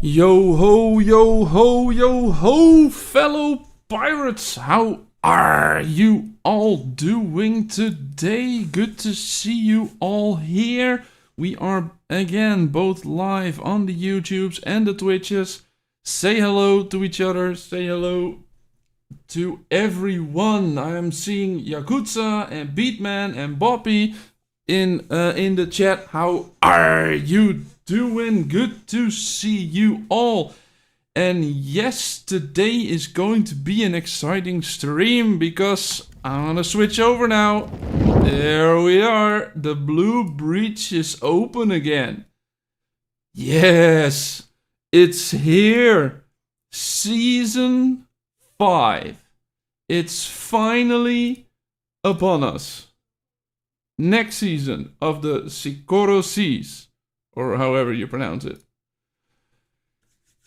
Yo ho, yo ho, yo ho, fellow pirates! How are you all doing today? Good to see you all here. We are again both live on the YouTubes and the Twitches. Say hello to each other, say hello to everyone. I am seeing Yakuza and Beatman and Bobby in the chat. How are you doing? Good to see you all. And yes, today is going to be an exciting stream because I'm gonna switch over now. There we are. The blue breach is open again. Yes, it's here. Season 5. It's finally upon us. Next season of the Sikoro Seas, or however you pronounce it.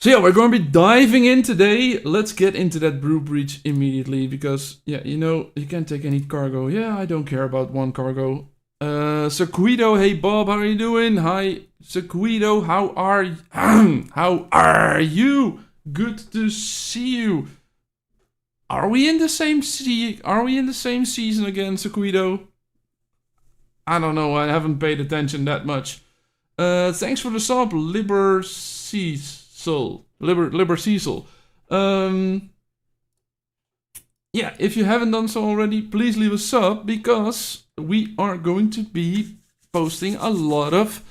So yeah, we're going to be diving in today. Let's get into that brew breach immediately because, yeah, you know, you can't take any cargo. Yeah, I don't care about one cargo. Sequido, hey Bob, how are you doing? Hi, Sequido, how are you? Good to see you. Are we in the same season again, Sequido? I don't know, I haven't paid attention that much. Thanks for the sub, Liber Cecil. Yeah, if you haven't done so already, please leave a sub because we are going to be posting a lot of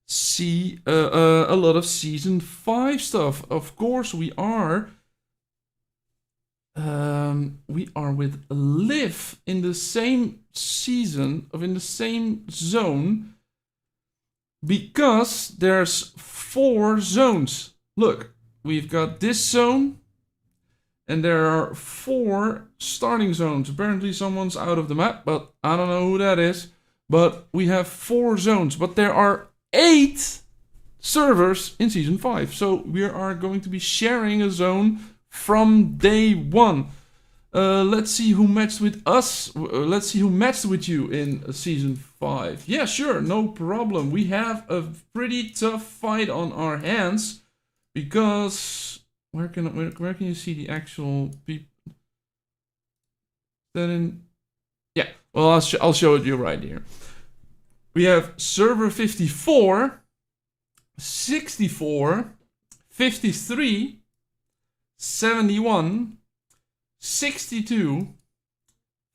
season 5 stuff. Of course, we are with Liv in the same season in the same zone because there's 4 zones. Look, we've got this zone and there are 4 starting zones. Apparently someone's out of the map, but I don't know who that is. But we have 4 zones, but there are 8 servers in season 5. So we are going to be sharing a zone from day 1. Let's see who matched with us. Let's see who matched with you in season 5. Yeah, sure, no problem. We have a pretty tough fight on our hands because where can you see the actual people? Then yeah, well I'll show it you right here. We have server 54, 64, 53, 71, 62,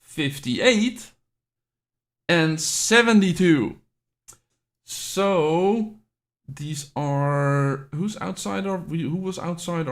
58, and 72. So these are who was outside our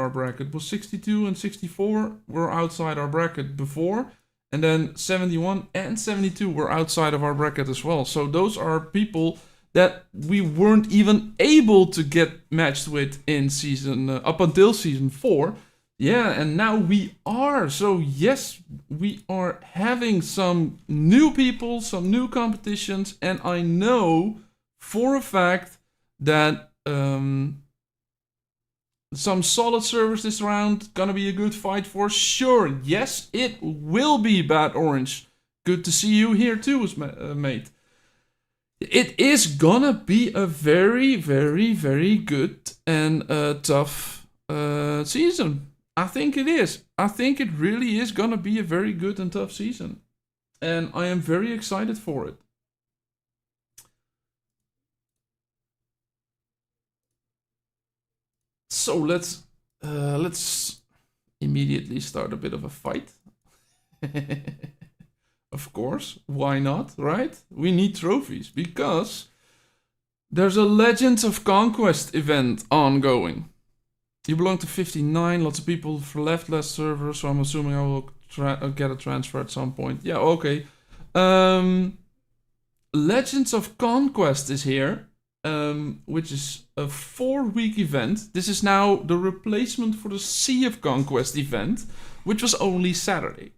bracket? Was 62 and 64 were outside our bracket before, and then 71 and 72 were outside of our bracket as well. So those are people that we weren't even able to get matched with in season up until season 4. Yeah, and now we are. So yes, we are having some new people, some new competitions, and I know for a fact that some solid servers this round gonna be a good fight for sure. Yes, it will be, Bad Orange. Good to see you here too, mate. It is gonna be a very, very, very good and tough season. I think it is. I think it really is gonna be a very good and tough season. And I am very excited for it. So let's immediately start a bit of a fight. Of course, why not, right? We need trophies because there's a Legends of Conquest event ongoing. You belong to 59, lots of people left last server, so I'm assuming I will get a transfer at some point. Yeah, okay. Legends of Conquest is here, which is a 4-week event. This is now the replacement for the Sea of Conquest event, which was only Saturday.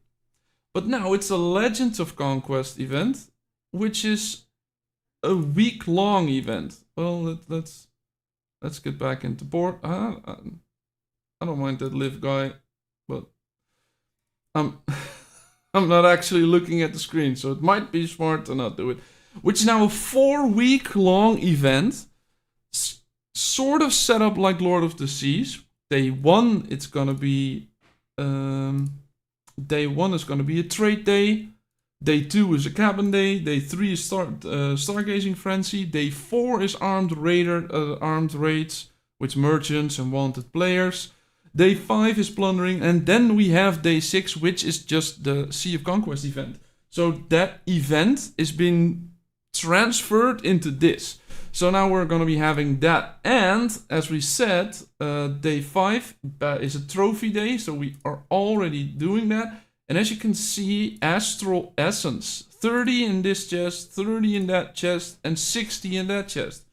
But now it's a Legends of Conquest event, which is a week-long event. Well, let's get back into board. I don't mind that Liv guy, but I'm not actually looking at the screen, so it might be smart to not do it. Which is now a 4-week-long event sort of set up like Lord of the Seas. Day 1, it's gonna be day 1 is gonna be a trade day. Day 2 is a cabin day. Day 3 is stargazing frenzy. Day 4 is armed raids with merchants and wanted players. Day 5 is plundering, and then we have day 6, which is just the Sea of Conquest event. So that event is being transferred into this. So now we're going to be having that. And as we said, day 5 is a trophy day. So we are already doing that. And as you can see, Astral Essence. 30 in this chest, 30 in that chest, and 60 in that chest.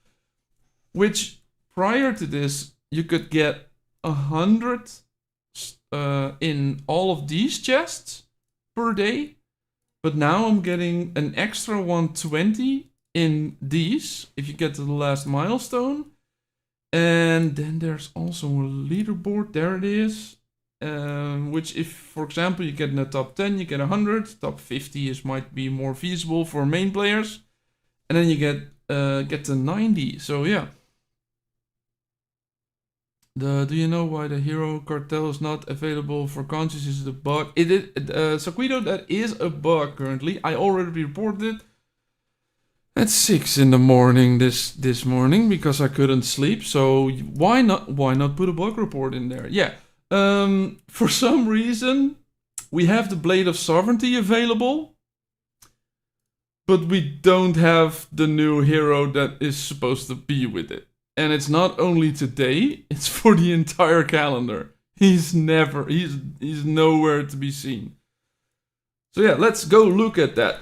Which, prior to this, you could get 100 in all of these chests per day. But now I'm getting an extra 120 in these, if you get to the last milestone. And then there's also a leaderboard, there it is. Which if, for example, you get in the top 10, you get 100. Top 50 might be more feasible for main players. And then you get to 90, so yeah. Do you know why the hero cartel is not available for conscious? Is it a bug? Saquido, that is a bug currently. I already reported it at 6 in the morning this morning because I couldn't sleep. So why not put a bug report in there? Yeah. For some reason we have the Blade of Sovereignty available, but we don't have the new hero that is supposed to be with it. And it's not only today, it's for the entire calendar. He's nowhere to be seen. So yeah, let's go look at that.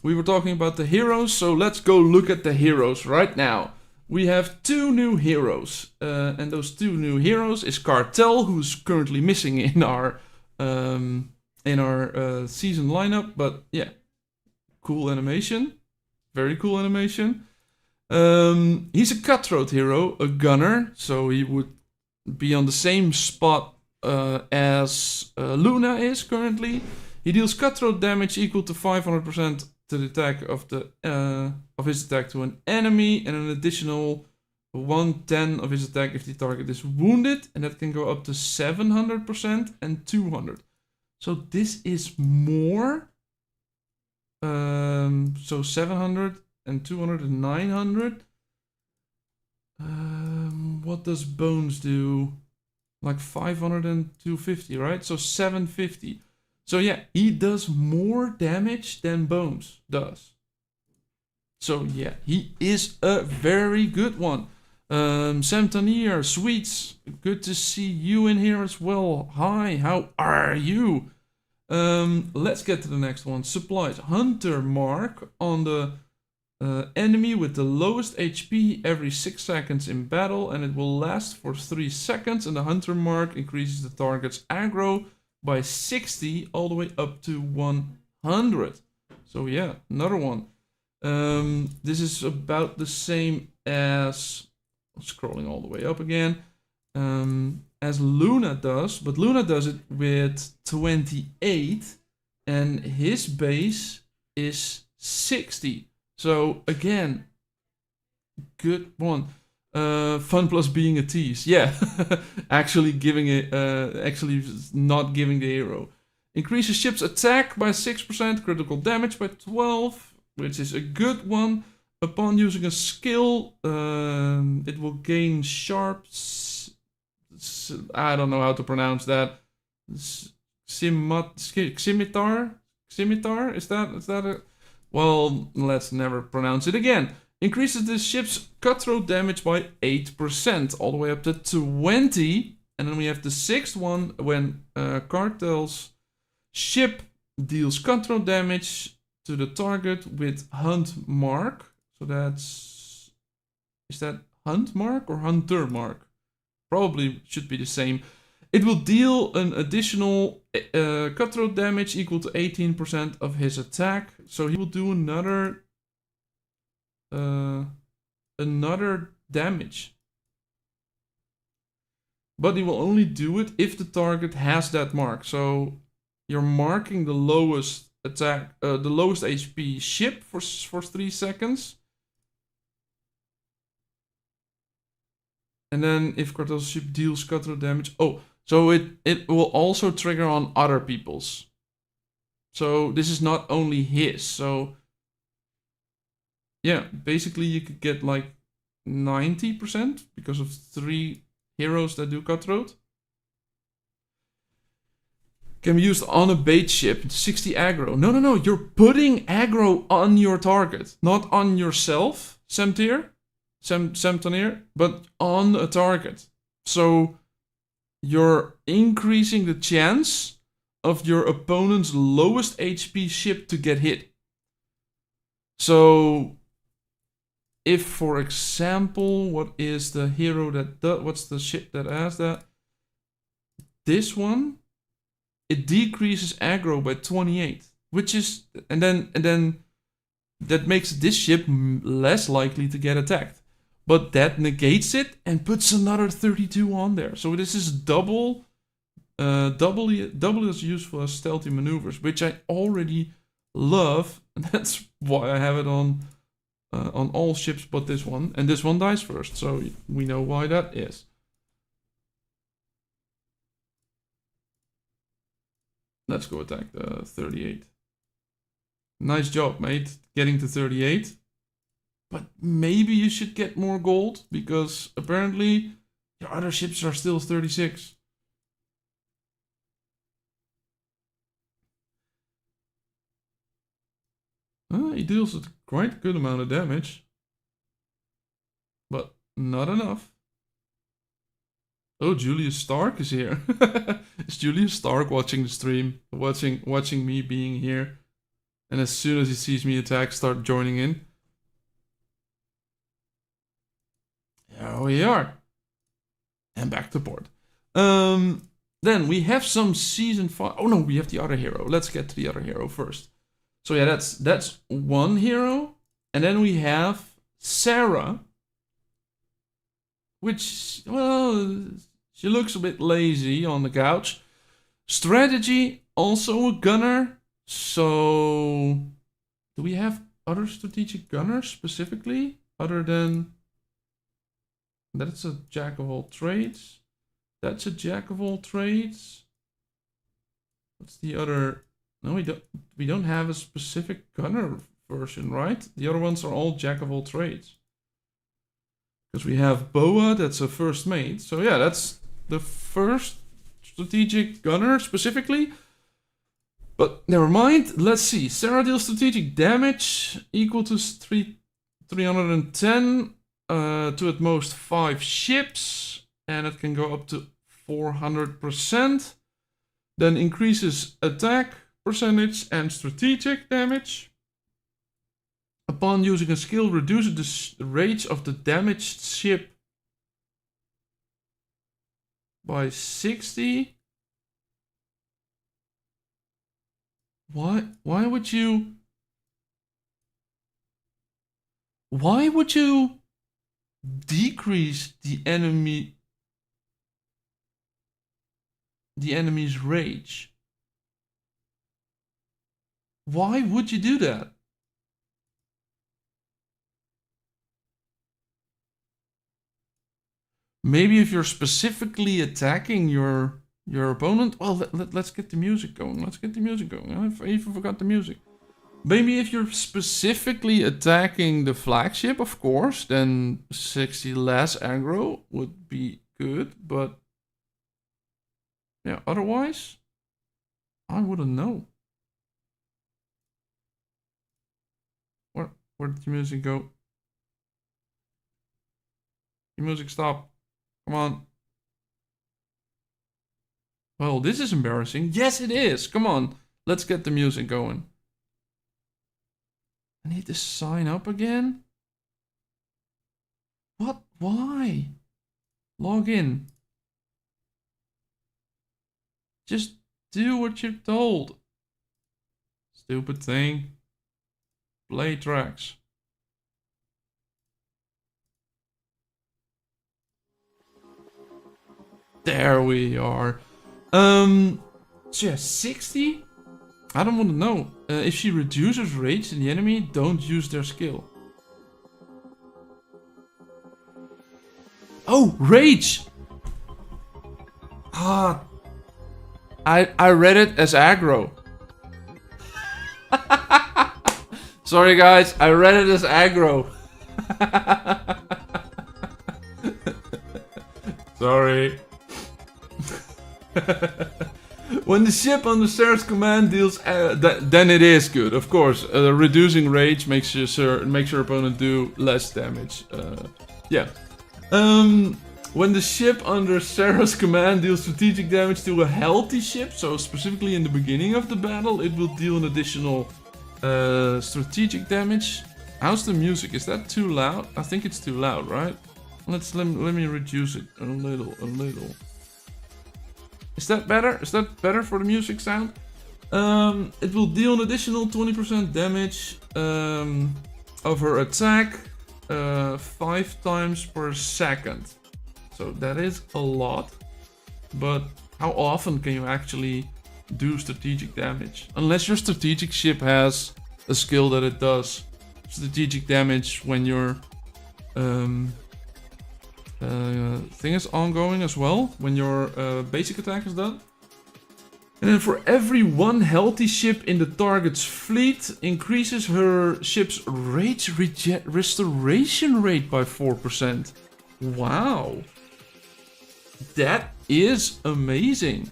We were talking about the heroes, so let's go look at the heroes right now. We have 2 new heroes, and those 2 new heroes is Cartel, who's currently missing in our season lineup. But yeah, cool animation, very cool animation. He's a cutthroat hero, a gunner, so he would be on the same spot as Luna is currently. He deals cutthroat damage equal to 500% to the attack of his attack to an enemy, and an additional 110 of his attack if the target is wounded, and that can go up to 700% and 200. So this is more. So 700 and 200 and 900. What does Bones do? Like 500 and 250, right? So 750. So yeah, he does more damage than Bones does. So yeah, he is a very good one. Sam Tanier, Sweets, good to see you in here as well. Hi, how are you? Let's get to the next one. Supplies. Hunter mark on the enemy with the lowest HP every 6 seconds in battle, and it will last for 3 seconds, and the hunter mark increases the target's aggro by 60 all the way up to 100. So yeah, another one. This is about the same as, scrolling all the way up again, as Luna does, but Luna does it with 28, and his base is 60. So again, good one. Fun plus being a tease. Yeah, actually not giving the hero. Increases ship's attack by 6%, critical damage by 12, which is a good one. Upon using a skill, it will gain sharp. I don't know how to pronounce that. Scimitar? Is that a? Well, let's never pronounce it again. Increases the ship's cutthroat damage by 8%, all the way up to 20. And then we have the 6th one, when Cartel's ship deals cutthroat damage to the target with Hunt Mark. So that's... Is that Hunt Mark or Hunter Mark? Probably should be the same. It will deal an additional cutthroat damage equal to 18% of his attack. So he will do another damage. But he will only do it if the target has that mark. So you're marking the lowest attack, the lowest HP ship for 3 seconds. And then if cutthroat ship deals cutthroat damage... Oh, so it will also trigger on other people's. So this is not only his. So yeah, basically you could get like 90% because of 3 heroes that do cutthroat. Can be used on a bait ship. 60 aggro. No. You're putting aggro on your target. Not on yourself, Semtonir, but on a target. So you're increasing the chance of your opponent's lowest HP ship to get hit. So if, for example, what is the hero that does... What's the ship that has that? This one... It decreases aggro by 28, which is... And then that makes this ship less likely to get attacked. But that negates it and puts another 32 on there. So this is double as useful as stealthy maneuvers, which I already love. And that's why I have it on all ships but this one. And this one dies first, so we know why that is. Let's go attack the 38. Nice job, mate, getting to 38. But maybe you should get more gold, because apparently your other ships are still 36. He deals a quite good amount of damage. But not enough. Oh, Julius Stark is here. Is Julius Stark watching the stream? Watching me being here? And as soon as he sees me attack, start joining in. Here we are. And back to port. Then we have some season 5. Oh no, we have the other hero. Let's get to the other hero first. So yeah, that's one hero. And then we have Sarah. Which, well, she looks a bit lazy on the couch. Strategy, also a gunner. So, do we have other strategic gunners specifically? Other than... That's a jack of all trades. That's a jack of all trades. What's the other... No, we don't have a specific gunner version, right? The other ones are all jack of all trades. Because we have Boa, that's a first mate. So yeah, that's the first strategic gunner specifically. But never mind. Let's see. Sarah deals strategic damage equal to 310 to at most 5 ships. And it can go up to 400%. Then increases attack percentage and strategic damage. Upon using a skill, reduces the rage of the damaged ship by 60. Why would you decrease the enemy's rage? Why would you do that? Maybe if you're specifically attacking your opponent... Well, let's get the music going. Let's get the music going. I even forgot the music. Maybe if you're specifically attacking the flagship, of course, then 60 less aggro would be good. But yeah, otherwise, I wouldn't know. Where did the music go? The music stopped. Come on. Well, this is embarrassing. Yes, it is. Come on. Let's get the music going. I need to sign up again? What? Why? Log in. Just do what you're told. Stupid thing. Play tracks. There we are. So yeah, 60? I don't want to know. If she reduces rage in the enemy, don't use their skill. Oh, rage! Ah, I read it as aggro. Sorry guys, I read it as aggro. Sorry. When the ship under Sarah's command deals, then it is good, of course. Reducing rage makes your opponent do less damage. Yeah. When the ship under Sarah's command deals strategic damage to a healthy ship, so specifically in the beginning of the battle, it will deal an additional strategic damage. How's the music? Is that too loud? I think it's too loud, right? Let me reduce it a little. Is that better? Is that better for the music sound? It will deal an additional 20% damage of her attack 5 times per second. So that is a lot. But how often can you actually do strategic damage? Unless your strategic ship has a skill that it does strategic damage when your thing is ongoing as well, when your basic attack is done. And then for every one healthy ship in the target's fleet, increases her ship's rage restoration rate by 4%. Wow. That is amazing.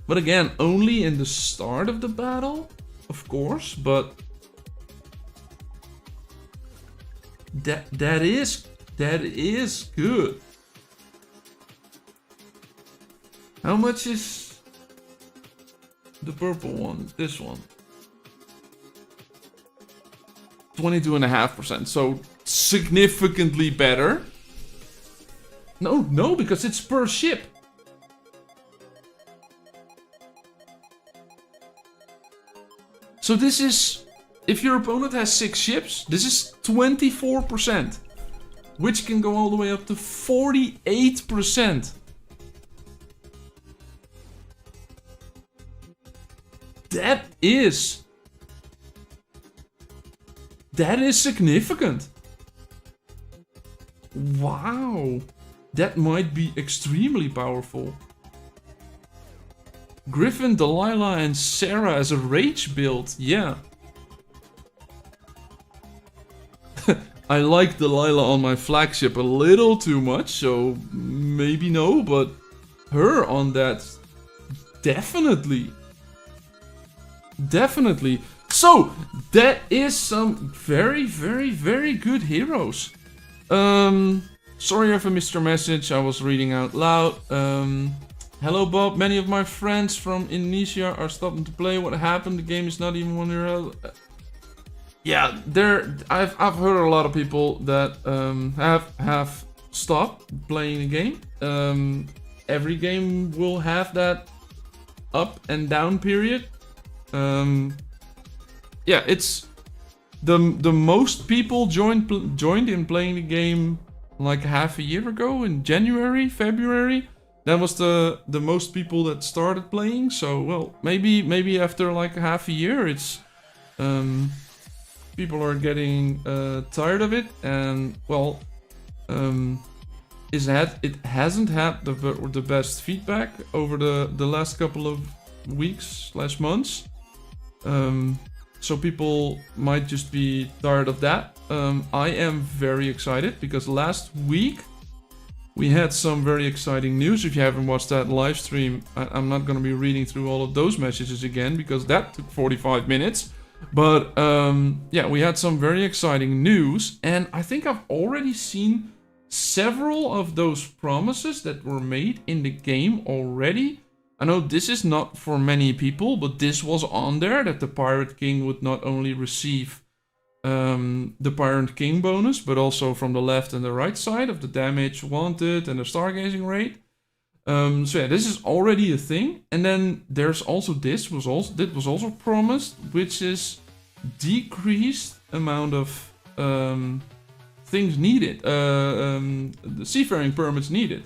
But again, only in the start of the battle, of course, but that is good. How much is the purple one? This one. 22.5%, so significantly better. No, because it's per ship. So this is, if your opponent has 6 ships, this is 24%, which can go all the way up to 48%. That is significant. Wow. That might be extremely powerful. Griffin, Delilah, and Sarah as a rage build. Yeah. I like Delilah on my flagship a little too much, so maybe no, but her on that, definitely. Definitely. So, that is some very, very, very good heroes. Sorry if I missed your message, I was reading out loud. Hello Bob, many of my friends from Indonesia are stopping to play. What happened? The game is not even 1 year old. Yeah, I've heard a lot of people that have stopped playing the game. Every game will have that up and down period. Yeah, it's the most people joined in playing the game like half a year ago in January, February. That was the most people that started playing. So well, maybe after like half a year, it's people are getting tired of it, and well, it hasn't had the best feedback over the last couple of weeks / months. So people might just be tired of that. I am very excited because last week we had some very exciting news. If you haven't watched that live stream, I'm not going to be reading through all of those messages again because that took 45 minutes. But yeah, we had some very exciting news, and I think I've already seen several of those promises that were made in the game already. I know this is not for many people, but this was on there, that the Pirate King would not only receive the Pirate King bonus, but also from the left and the right side of the damage wanted and the stargazing rate. So yeah, this is already a thing. And then there's also that was also promised, which is decreased amount of things needed, the seafaring permits needed.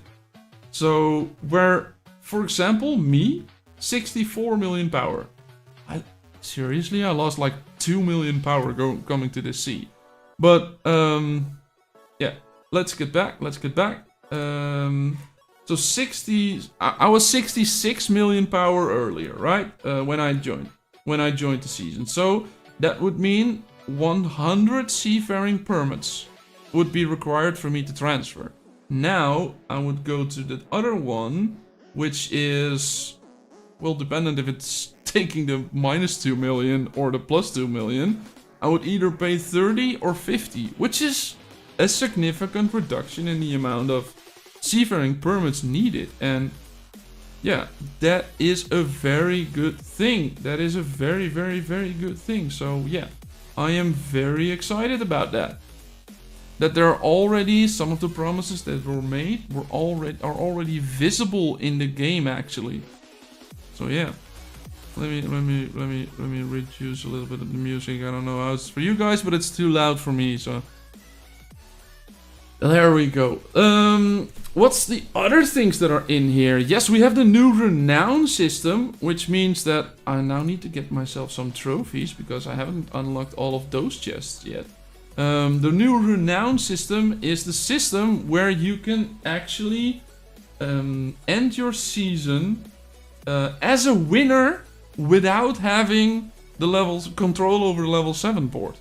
So where, for example, me, 64 million power. Seriously, I lost like 2 million power coming to the sea. But yeah, let's get back. So 60, I was 66 million power earlier, right? When I joined the season. So that would mean 100 seafaring permits would be required for me to transfer. Now I would go to the other one, which is, well, dependent if it's taking the minus 2 million or the plus 2 million. I would either pay 30 or 50, which is a significant reduction in the amount of seafaring permits needed. And yeah, that is a very good thing. That is a very, very, very good thing. So yeah, I am very excited about that. That there are already some of the promises that were made are already visible in the game actually. So yeah. Let me reduce a little bit of the music. I don't know how it's for you guys, but it's too loud for me, so there we go. What's the other things that are in here? Yes, we have the new Renown system, which means that I now need to get myself some trophies because I haven't unlocked all of those chests yet. The new Renown system is the system where you can actually end your season as a winner without having the levels control over the level 7 board.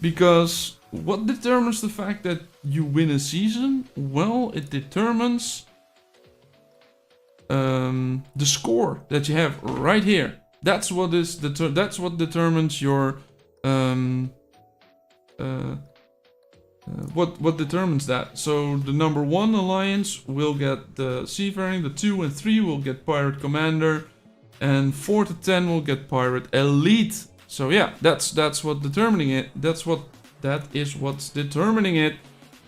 Because what determines the fact that you win a season? Well, it determines the score that you have right here. That's what determines your what determines that. So the number 1 alliance will get the seafaring, the 2 and 3 will get pirate commander, and 4 to 10 will get pirate elite. So yeah, that's what determining it. That is what's determining it.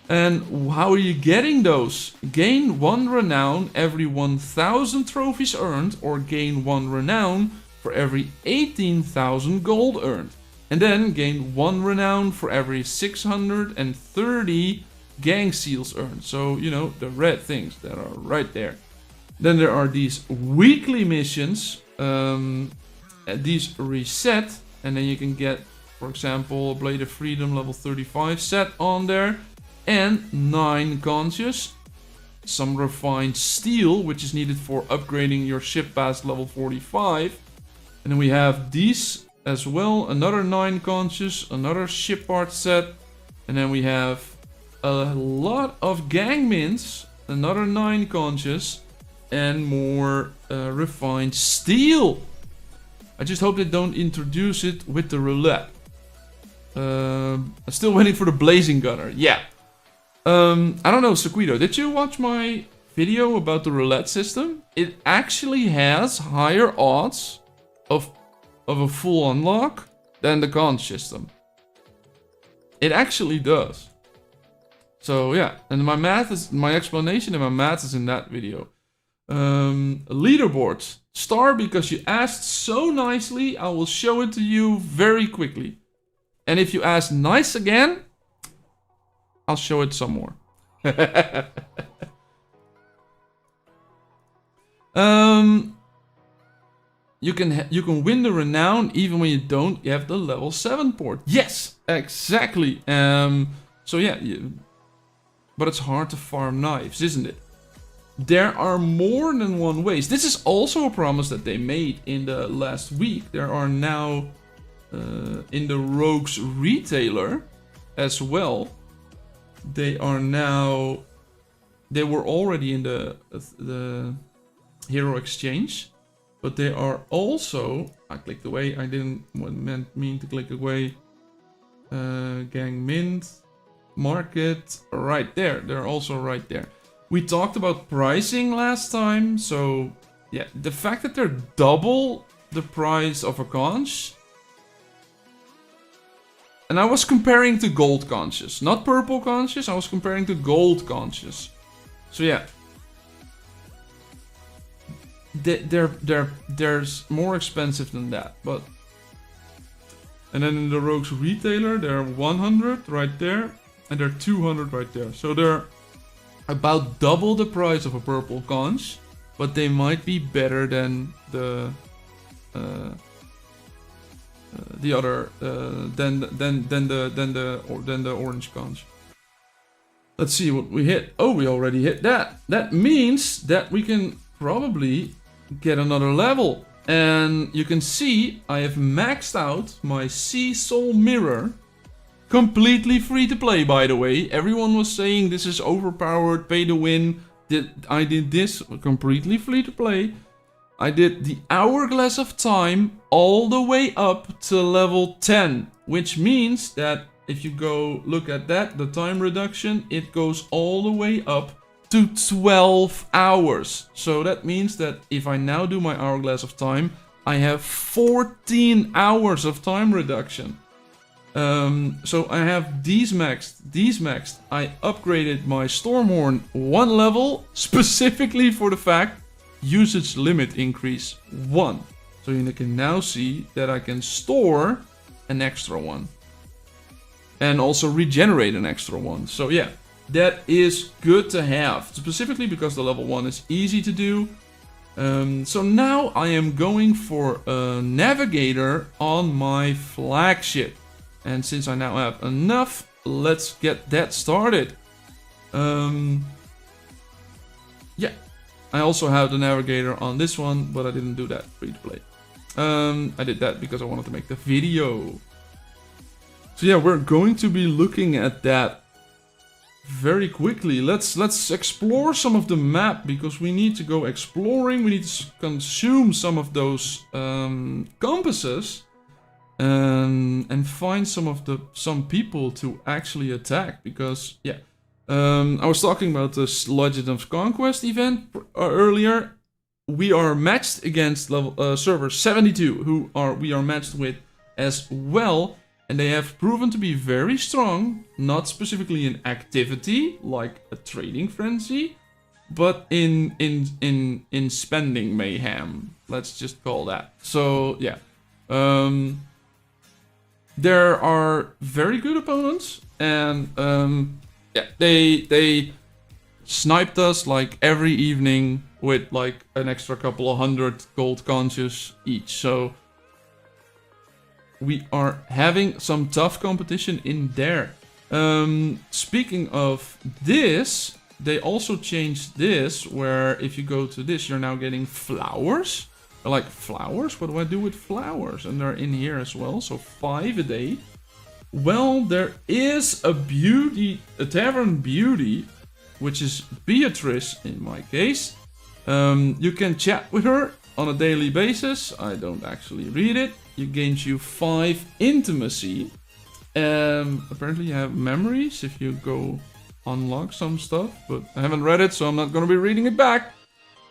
And how are you getting those? Gain 1 renown every 1,000 trophies earned, or gain 1 renown for every 18,000 gold earned. And then gain 1 renown for every 630 gang seals earned. So, you know, the red things that are right there. Then there are these weekly missions. These reset. And then you can get, for example, Blade of Freedom level 35 set on there. And 9 conscious. Some refined steel, which is needed for upgrading your ship past level 45. And then we have these as well. Another 9 conscious. Another ship part set. And then we have a lot of gang mints. Another 9 conscious. And more refined steel. I just hope they don't introduce it with the roulette. I'm still waiting for the blazing gunner. Yeah. I don't know, Sequido, did you watch my video about the roulette system? It actually has higher odds of a full unlock than the conch system. It actually does. So yeah, and my explanation and my math is in that video. Leaderboards. Star, because you asked so nicely, I will show it to you very quickly. And if you ask nice again, I'll show it some more. You can win the renown even when you don't have the level 7 port. Yes, exactly. So yeah, but it's hard to farm knives, isn't it? There are more than one ways. This is also a promise that they made in the last week. There are now in the Rogues retailer as well. They are now. They were already in the Hero Exchange, but they are also. I clicked away. I didn't mean to click away. Gang Mint, Market, right there. They're also right there. We talked about pricing last time, so yeah, the fact that they're double the price of a conch. And I was comparing to gold conches, not purple conches, I was comparing to gold conches. So yeah. They're more expensive than that, but... And then in the Rogues retailer, they're 100 right there, and they're 200 right there. So they're about double the price of a purple conch, but they might be better than the other than the orange conch. Let's see what we hit. Oh, we already hit that. That means that we can probably get another level. And you can see I have maxed out my Sea Soul Mirror. Completely free to play, by the way. Everyone was saying this is overpowered, pay to win. I did this completely free to play. I did the Hourglass of Time all the way up to level 10. Which means that if you go look at that, the time reduction, it goes all the way up to 12 hours. So that means that if I now do my Hourglass of Time, I have 14 hours of time reduction. So I have these maxed. I upgraded my Stormhorn 1 level specifically for the fact usage limit increase 1. So you can now see that I can store an extra one. And also regenerate an extra one. So yeah, that is good to have. Specifically because the level 1 is easy to do. So now I am going for a navigator on my flagship. And since I now have enough, let's get that started. Yeah, I also have the navigator on this one, but I didn't do that free to play. I did that because I wanted to make the video. So yeah, we're going to be looking at that very quickly. Let's explore some of the map because we need to go exploring. We need to consume some of those compasses. And find some people to actually attack because yeah, I was talking about this Legend of Conquest event earlier. We are matched against level server 72, who we are matched with as well, and they have proven to be very strong. Not specifically in activity like a trading frenzy, but in spending mayhem. Let's just call that. So yeah. There are very good opponents, and yeah, they sniped us like every evening with like an extra couple of 100 gold conches each. So we are having some tough competition in there. Speaking of this, they also changed this, where if you go to this, you're now getting flowers. Like flowers? What do I do with flowers? And they're in here as well, so 5 a day. Well, there is a Tavern beauty, which is Beatrice in my case. You can chat with her on a daily basis. I don't actually read it. It gains you 5 intimacy. Apparently you have memories if you go unlock some stuff, but I haven't read it, so I'm not gonna be reading it back.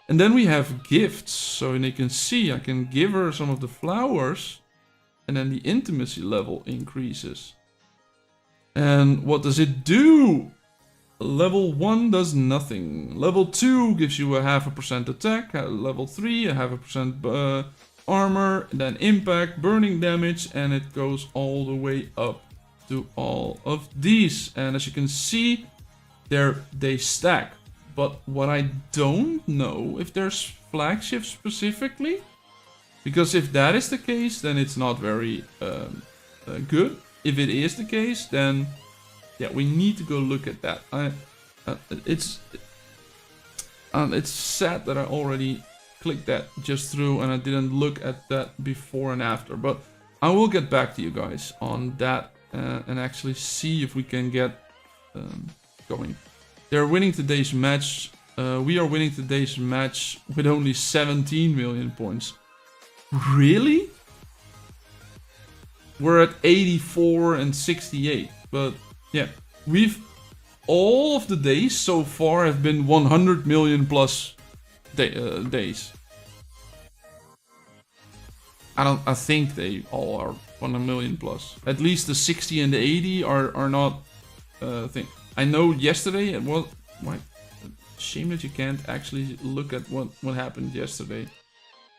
And then we have gifts, so you can see I can give her some of the flowers, and then the intimacy level increases. And what does it do? Level 1 does nothing. Level 2 gives you a 0.5% attack, level 3 a 0.5% armor, then impact, burning damage, and it goes all the way up to all of these. And as you can see, they stack. But what I don't know if there's flagship specifically, because if that is the case, then it's not very good. If it is the case, then yeah, we need to go look at that. It's sad that I already clicked that just through and I didn't look at that before and after. But I will get back to you guys on that and actually see if we can get going. They're winning today's match. We are winning today's match with only 17 million points. Really? We're at 84 and 68. But yeah, all of the days so far have been 100 million plus days. I think they all are 100 million plus. At least the 60 and the 80 are not thing. I know yesterday it was shame that you can't actually look at what happened yesterday.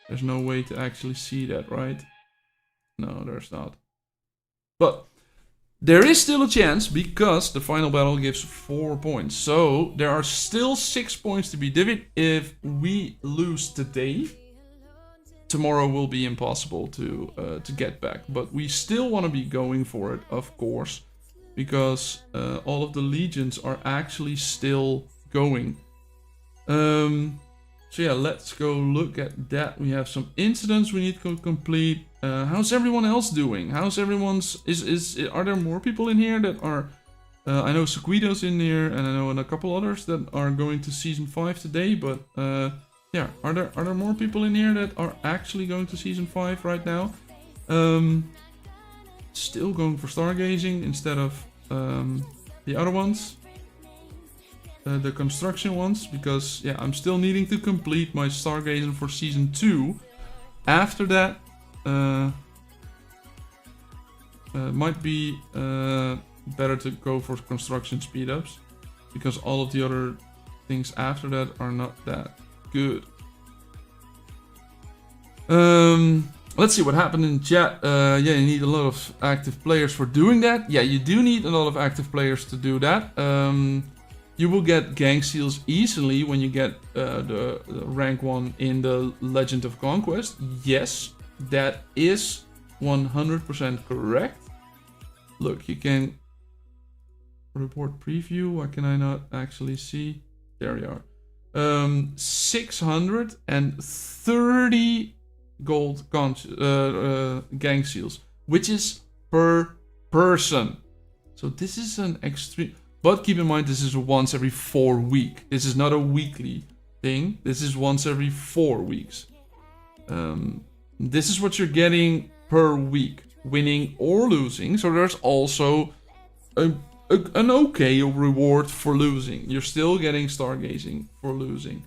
There's no way to actually see that, right? No, there's not. But there is still a chance because the final battle gives 4 points. So there are still 6 points to be divvied. If we lose today, tomorrow will be impossible to get back. But we still want to be going for it, of course. because all of the legions are actually still going. So yeah, let's go look at that. We have some incidents we need to complete. How's everyone else doing? How's everyone's... Are there more people in here that are... I know Sequido's in here, and I know a couple others that are going to Season 5 today, but... yeah, are there more people in here that are actually going to Season 5 right now? Still going for stargazing instead of the other ones. The construction ones, because yeah, I'm still needing to complete my stargazing for Season 2. After that, might be better to go for construction speedups, because all of the other things after that are not that good. Let's see what happened in chat. Yeah, you need a lot of active players for doing that. Yeah, you do need a lot of active players to do that. You will get gang seals easily when you get the rank 1 in the Legend of Conquest. Yes, that is 100% correct. Look, you can report preview. Why can I not actually see? There you are. 630 gold gang seals, which is per person. So this is an extreme... But keep in mind, this is once every 4 weeks. This is not a weekly thing. This is once every 4 weeks. This is what you're getting per week, winning or losing. So there's also an okay reward for losing. You're still getting stargazing for losing.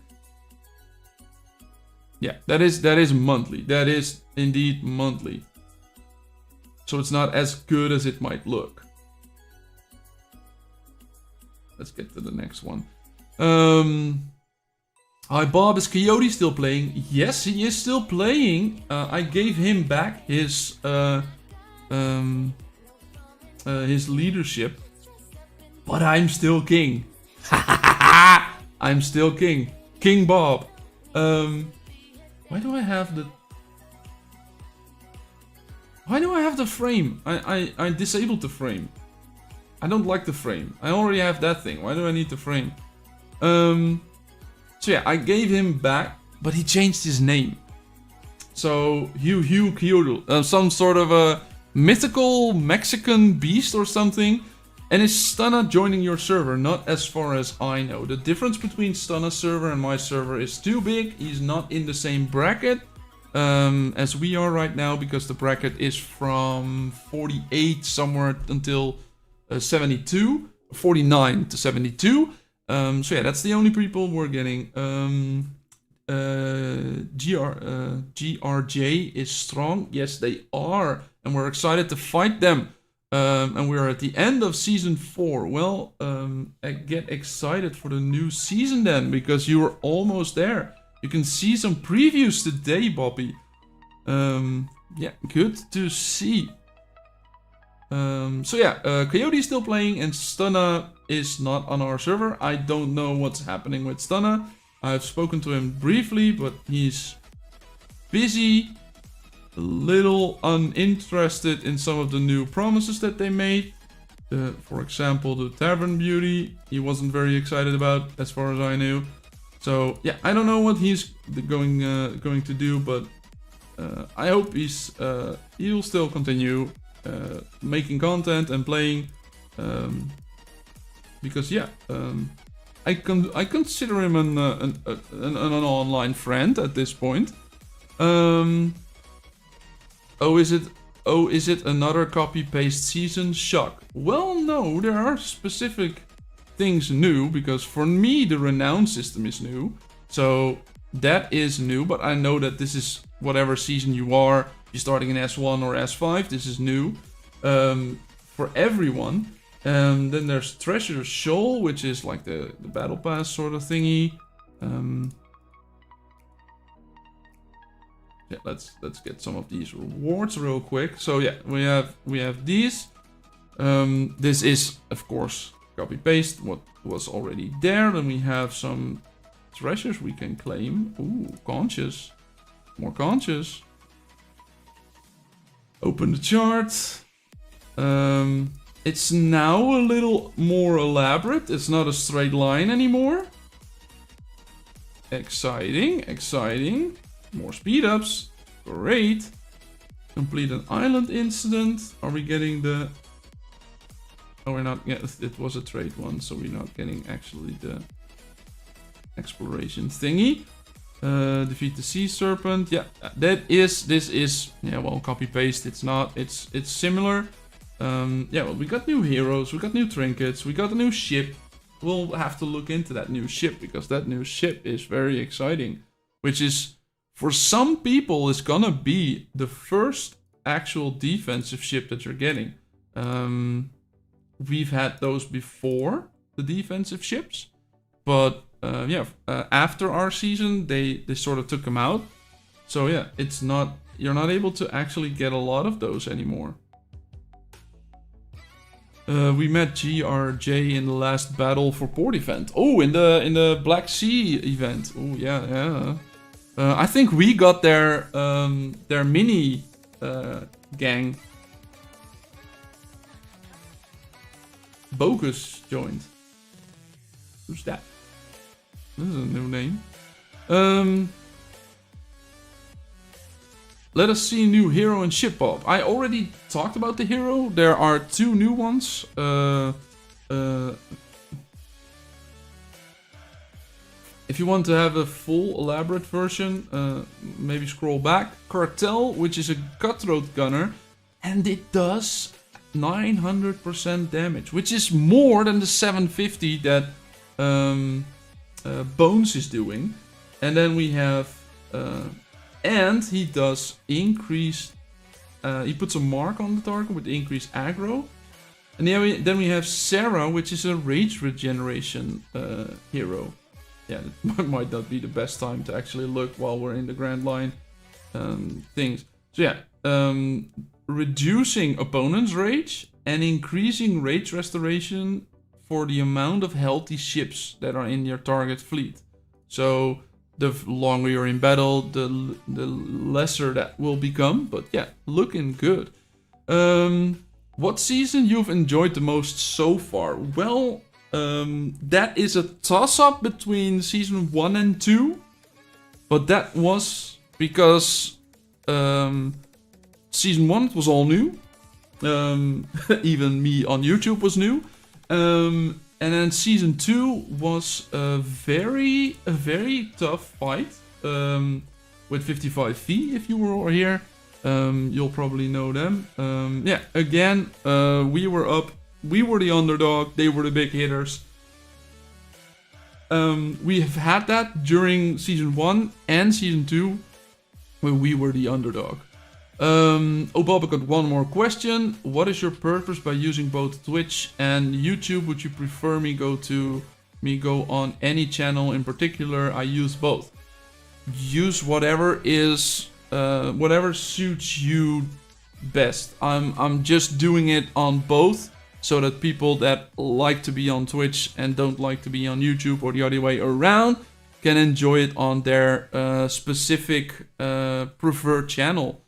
Yeah, that is monthly. That is indeed monthly. So it's not as good as it might look. Let's get to the next one. Hi Bob, is Coyote still playing? Yes, he is still playing. I gave him back his leadership, but I'm still king. I'm still king. King Bob. Why do I have the... Why do I have the frame? I disabled the frame. I don't like the frame. I already have that thing. Why do I need the frame? So yeah, I gave him back, but he changed his name. So Hugh Kyoto, some sort of a mythical Mexican beast or something. And is Stunna joining your server? Not as far as I know. The difference between Stunna's server and my server is too big. He's not in the same bracket as we are right now, because the bracket is from 48 somewhere until 72, 49 to 72. So yeah, that's the only people we're getting. GRJ is strong. Yes, they are. And we're excited to fight them. And we're at the end of Season 4. Well, get excited for the new season then, because you are almost there. You can see some previews today, Bobby. Yeah, good to see. So yeah, Coyote is still playing and Stunna is not on our server. I don't know what's happening with Stunna. I've spoken to him briefly, but he's busy, a little uninterested in some of the new promises that they made. For example, the Tavern beauty, he wasn't very excited about, as far as I knew. So yeah, I don't know what he's going to do, but I hope he'll still continue making content and playing, because yeah, I consider him an online friend at this point. Oh, is it another copy-paste season? Shock. Well, no, there are specific things new, because for me the Renown system is new, so that is new. But I know that this is whatever season you are. You're starting in S1 or S5. This is new for everyone. Then there's Treasure Shoal, which is like the battle pass sort of thingy. Yeah, let's get some of these rewards real quick. So yeah, we have these. This is of course copy paste what was already there. Then we have some treasures we can claim. Ooh, conscious, more conscious. Open the chart. It's now a little more elaborate. It's not a straight line anymore. Exciting, exciting. More speed ups. Great. Complete an island incident. Are we getting the... Oh, we're not... Yeah, it was a trade one, so we're not getting actually the exploration thingy. Defeat the sea serpent. Yeah, this is... Yeah, well, copy paste. It's not... It's similar. Yeah, well, we got new heroes. We got new trinkets. We got a new ship. We'll have to look into that new ship, because that new ship is very exciting. Which is... For some people, it's gonna be the first actual defensive ship that you're getting. We've had those before, the defensive ships. But, yeah, after our season, they sort of took them out. So, yeah, it's not... You're not able to actually get a lot of those anymore. We met GRJ in the last battle for port event. Oh, in the Black Sea event. Oh, yeah, yeah. I think we got their mini gang. Bogus joined. Who's that? This is a new name. Let us see new hero and ship pop. I already talked about the hero. There are 2 new ones. If you want to have a full elaborate version, maybe scroll back. Cartel, which is a cutthroat gunner, and it does 900% damage, which is more than the 750 that Bones is doing. And then we have, and he does increase, he puts a mark on the target with increased aggro. And then we have Sarah, which is a rage regeneration hero. Yeah, it might not be the best time to actually look while we're in the Grand Line things. So yeah, reducing opponent's rage and increasing rage restoration for the amount of healthy ships that are in your target fleet. So the longer you're in battle, the lesser that will become. But yeah, looking good. What season you've enjoyed the most so far? Well... that is a toss-up between season 1 and 2. But that was because season 1 was all new. Even me on YouTube was new. And then season 2 was a very tough fight. With 55V, if you were here. You'll probably know them. Yeah, again, we were up. We were the underdog, they were the big hitters. We have had that during Season 1 and Season 2, where we were the underdog. Obie got one more question. What is your purpose by using both Twitch and YouTube? Would you prefer me go on any channel in particular? I use both. Use whatever is, whatever suits you best. I'm just doing it on both. So that people that like to be on Twitch and don't like to be on YouTube, or the other way around, can enjoy it on their specific preferred channel.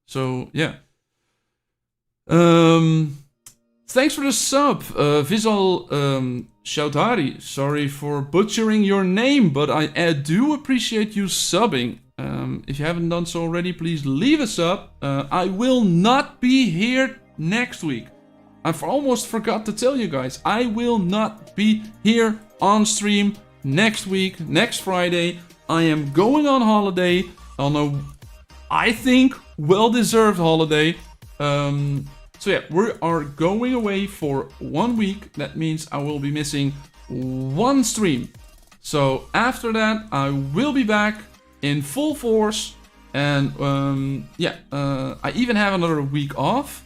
So yeah. Thanks for the sub, Visual Shoutari. Sorry for butchering your name, but I do appreciate you subbing. If you haven't done so already, please leave a sub. I will not be here next week. I've almost forgot to tell you guys, I will not be here on stream next week, next Friday. I am going on holiday, on a, I think, well-deserved holiday. So yeah, we are going away for 1 week. That means I will be missing 1 stream. So after that, I will be back in full force. And yeah, I even have another week off.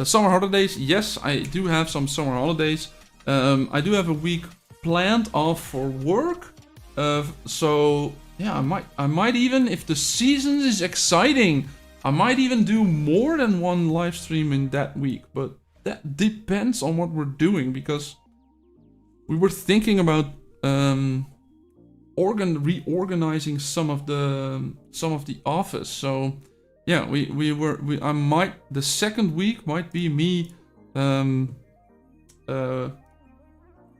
Summer holidays, yes, I do have some summer holidays. I do have a week planned off for work. So yeah, I might even, if the season is exciting, I might even do more than 1 live stream in that week. But that depends on what we're doing, because we were thinking about reorganizing some of the office. So yeah, the second week might be me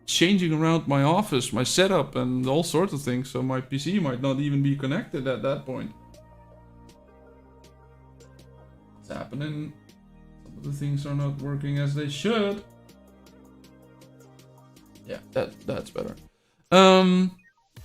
changing around my office, my setup, and all sorts of things. So my PC might not even be connected at that point. It's happening. Some of the things are not working as they should. Yeah, that's better.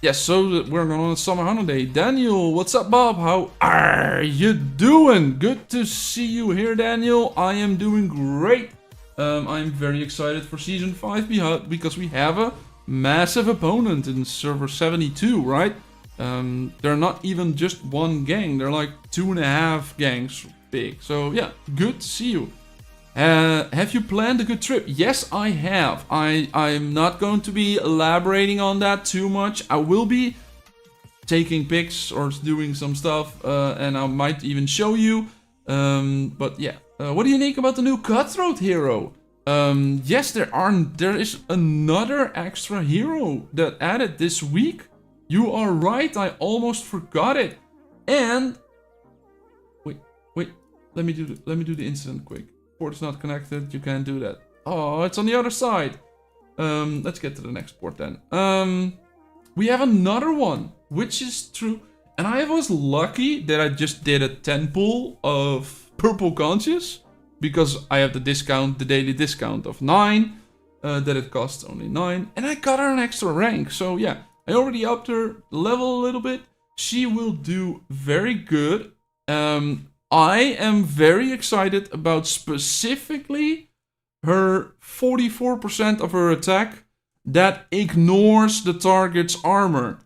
Yeah, so we're on a summer holiday. Daniel, what's up, Bob? How are you doing? Good to see you here, Daniel. I am doing great. I'm very excited for Season 5 because we have a massive opponent in server 72, right? They're not even just one gang. They're like 2.5 gangs big. So yeah, good to see you. Have you planned a good trip? Yes, I have. I'm not going to be elaborating on that too much. I will be taking pics or doing some stuff, and I might even show you. But yeah, what do you think about the new Cutthroat hero? Yes, there is another extra hero that added this week. You are right. I almost forgot it. And wait. Let me do the incident quick. Port is not connected, you can't do that. Oh, it's on the other side. Let's get to the next port then. We have another one, which is true. And I was lucky that I just did a 10 pull of Purple Conscious, because I have the discount, the daily discount of 9, that it costs only 9, and I got her an extra rank. So yeah, I already upped her level a little bit. She will do very good. I am very excited about specifically her 44% of her attack that ignores the target's armor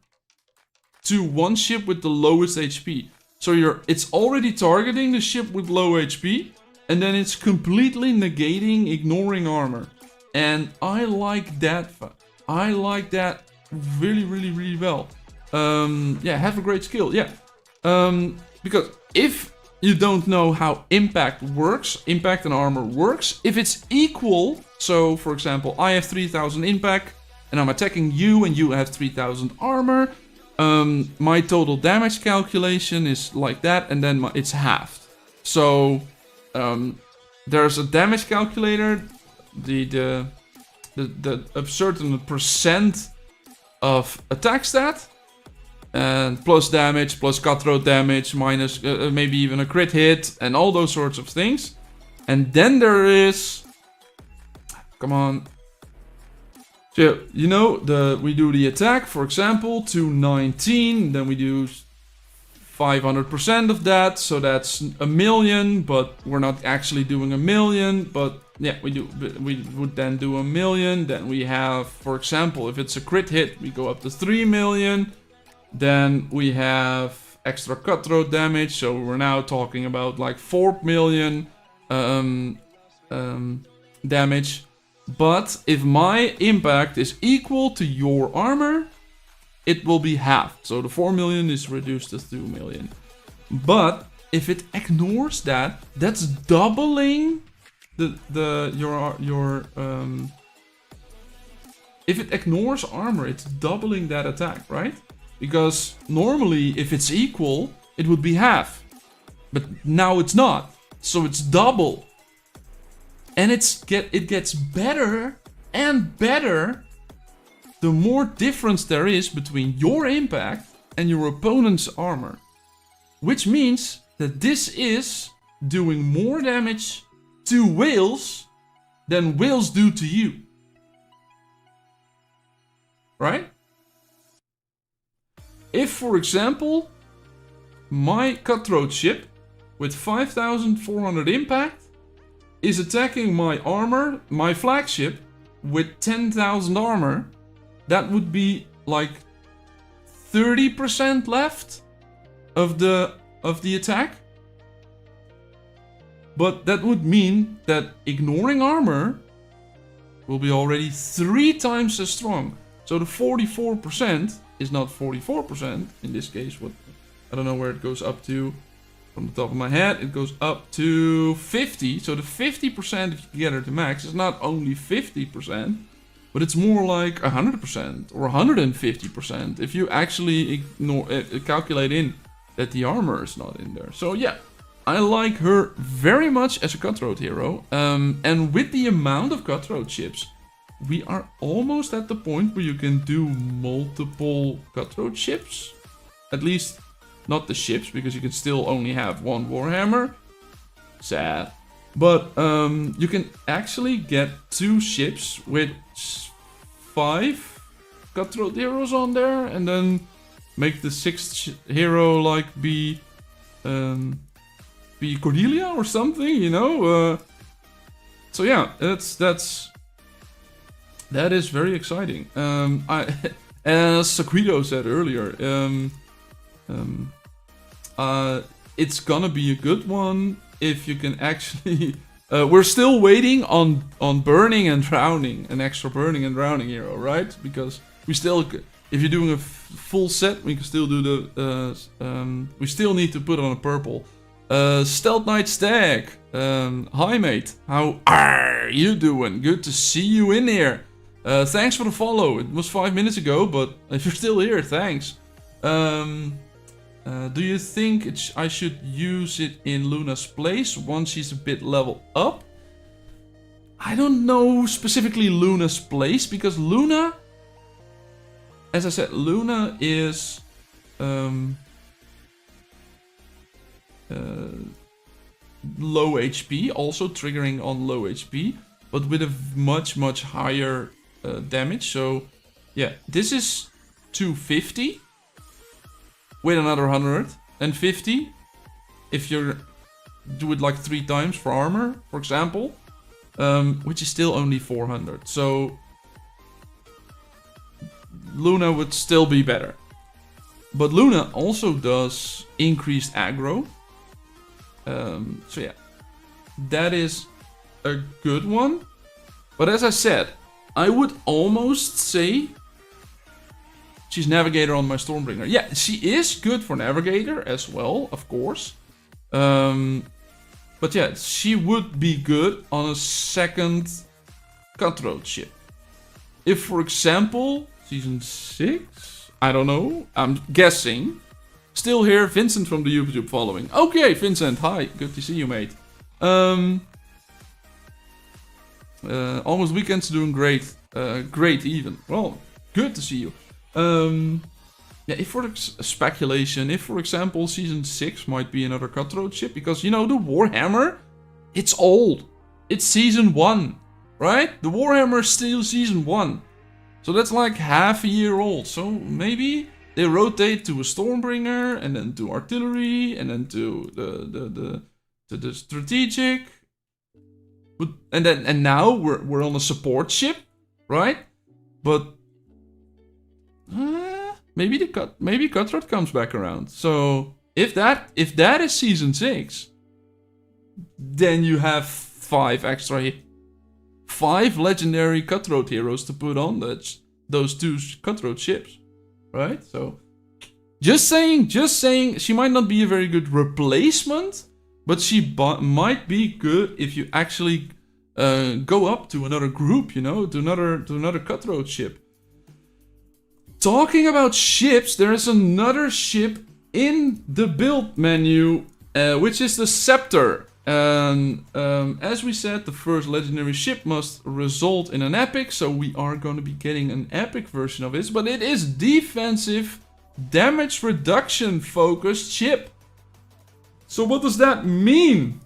to one ship with the lowest HP. So it's already targeting the ship with low HP, and then it's completely negating, ignoring armor. And I like that. I like that really well. Yeah, have a great skill. Yeah. Because if you don't know how impact works, impact and armor works, if it's equal, so for example, I have 3000 impact and I'm attacking you and you have 3000 armor, my total damage calculation is like that, and then it's halved. So there's a damage calculator, a certain percent of attack stat, and plus damage, plus cutthroat damage, minus maybe even a crit hit, and all those sorts of things. And then there is, come on. So, you know, we do the attack, for example, to 19, then we do 500% of that, so that's 1,000,000, but we're not actually doing 1,000,000, but yeah, we would then do 1,000,000, then we have, for example, if it's a crit hit, we go up to 3,000,000, then we have extra cutthroat damage, so we're now talking about like 4,000,000 damage. But if my impact is equal to your armor, it will be halved. So the 4,000,000 is reduced to 2,000,000. But if it ignores that, that's doubling if it ignores armor, it's doubling that attack, right? Because normally, if it's equal, it would be half. But now it's not. So it's double. And it gets better and better the more difference there is between your impact and your opponent's armor. Which means that this is doing more damage to whales than whales do to you. Right? If, for example, my cutthroat ship with 5,400 impact is attacking my armor, my flagship, with 10,000 armor, that would be like 30% left of the attack. But that would mean that ignoring armor will be already 3 times as strong. So the 44% is not 44% in this case. What I don't know where it goes up to from the top of my head. It goes up to 50. So the 50%, if you get her to max, is not only 50%, but it's more like 100% or 150% if you actually calculate in that the armor is not in there. So yeah, I like her very much as a cutthroat hero. And with the amount of cutthroat ships we are almost at the point where you can do multiple cutthroat ships. At least not the ships, because you can still only have one Warhammer. Sad. But you can actually get 2 ships with 5 cutthroat heroes on there, and then make the 6th hero like be Cordelia or something, you know. So yeah, that is very exciting. As Saquido said earlier, it's gonna be a good one if you can actually. We're still waiting on burning and drowning, an extra burning and drowning hero, right? Because we still, if you're doing a full set, we can still do the. We still need to put on a purple. Stealth Knight Stag. Hi mate, how are you doing? Good to see you in here. Thanks for the follow. It was 5 minutes ago, but if you're still here, thanks. Do you think I should use it in Luna's place once she's a bit level up? I don't know specifically Luna's place, because Luna, as I said, Luna is low HP, also triggering on low HP, but with a much higher damage. So yeah, this is 250 with another 150 if you do it like 3 times for armor, for example, which is still only 400. So Luna would still be better, but Luna also does increased aggro. So yeah, that is a good one. But as I said, I would almost say she's Navigator on my Stormbringer. Yeah, she is good for Navigator as well, of course. But yeah, she would be good on a second Cutthroat ship. If, for example, Season 6? I don't know, I'm guessing. Still here, Vincent from the YouTube following. Okay, Vincent, hi, good to see you, mate. Almost Weekend's doing great. Great even. Well, good to see you. Yeah, if for speculation, if for example Season 6 might be another Cutthroat ship, because you know the Warhammer, it's old. It's Season 1, right? The Warhammer is still Season 1. So that's like half a year old. So maybe they rotate to a Stormbringer, and then to artillery, and then to the strategic. But and now we're on a support ship, right? But maybe Cutthroat comes back around. So if that is Season 6, then you have 5 legendary Cutthroat heroes to put on those 2 Cutthroat ships. Right? So, just saying, she might not be a very good replacement, but she might be good if you actually go up to another group, you know, to another Cutthroat ship. Talking about ships, there is another ship in the build menu, which is the Scepter. And as we said, the first legendary ship must result in an epic, so we are going to be getting an epic version of this, but it is defensive damage reduction focused ship. So what does that mean?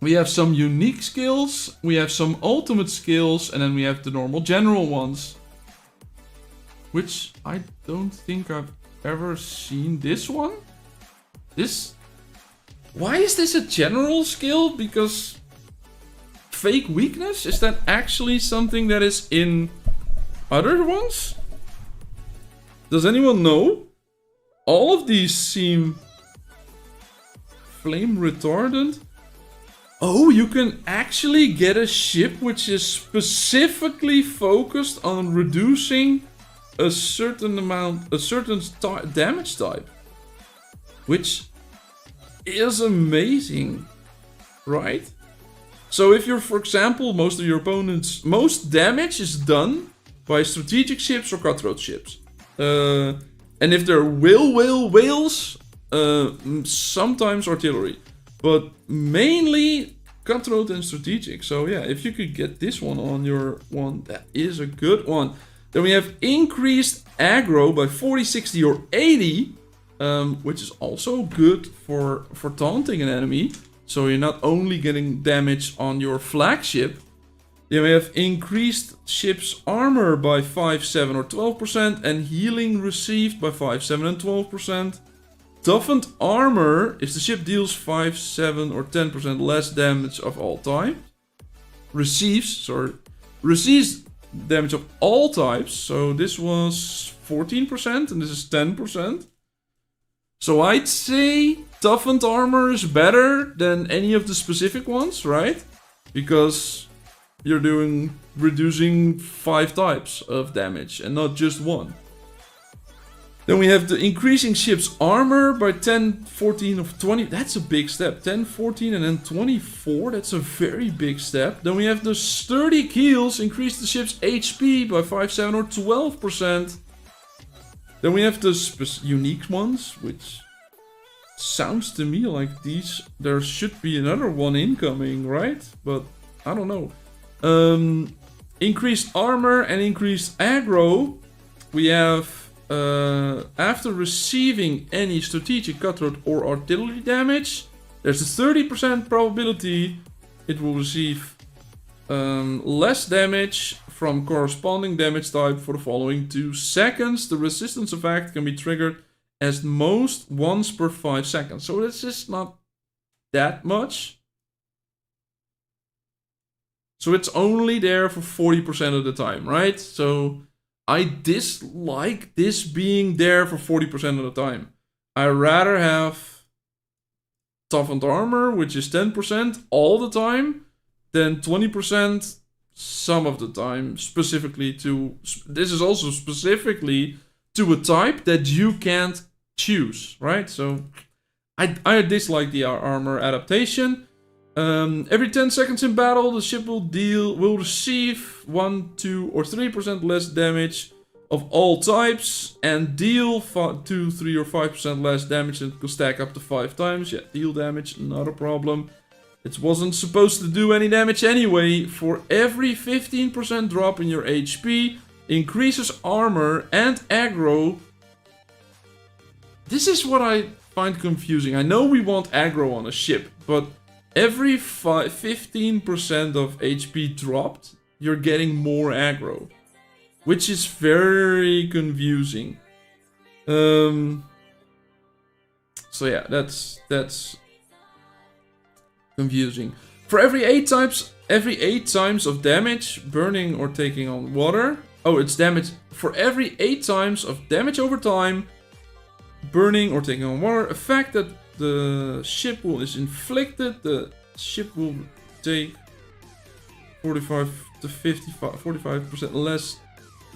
We have some unique skills, we have some ultimate skills, and then we have the normal general ones, which I don't think I've ever seen this one. Why is this a general skill? Because fake weakness? Is that actually something that is in other ones? Does anyone know? All of these seem flame retardant. Oh, you can actually get a ship which is specifically focused on reducing a certain damage type. Which is amazing, right? So if you're, for example, most damage is done by strategic ships or Cutthroat ships. And if they're whales, sometimes artillery. But mainly cutthroat and strategic. So yeah, if you could get this one on your one, that is a good one. Then we have increased aggro by 40, 60, or 80, which is also good for taunting an enemy. So you're not only getting damage on your flagship. Then we have increased ship's armor by 5, 7, or 12%, and healing received by 5, 7, and 12%. Toughened armor is the ship deals 5, 7, or 10% less damage of all time. Receives damage of all types. So this was 14% and this is 10%. So I'd say toughened armor is better than any of the specific ones, right? Because you're reducing 5 types of damage and not just one. Then we have the increasing ship's armor by 10, 14, or 20. That's a big step. 10, 14, and then 24. That's a very big step. Then we have the sturdy keels. Increase the ship's HP by 5, 7, or 12%. Then we have the unique ones, which sounds to me like these. There should be another one incoming, right? But I don't know. Increased armor and increased aggro. We have after receiving any strategic, cutthroat, or artillery damage, there's a 30% probability it will receive less damage from corresponding damage type for the following 2 seconds. The resistance effect can be triggered as most once per 5 seconds. So this is not that much. So it's only there for 40% of the time, right? So I dislike this being there for 40% of the time. I rather have toughened armor, which is 10% all the time, than 20% some of the time. Specifically to... This is also specifically to a type that you can't choose, right? So I dislike the armor adaptation. Every 10 seconds in battle, the ship will receive 1, 2, or 3% less damage of all types, and deal 2, 3, or 5% less damage, and it can stack up to 5 times. Yeah, deal damage, not a problem. It wasn't supposed to do any damage anyway. For every 15% drop in your HP, increases armor and aggro. This is what I find confusing. I know we want aggro on a ship, but every 15% of HP dropped, you're getting more aggro, which is very confusing. So yeah, that's confusing. For every 8 times of damage, burning or taking on water. Oh, it's damage for every 8 times of damage over time, burning or taking on water. Effect that the ship is inflicted. The ship will take 45 to 45% less,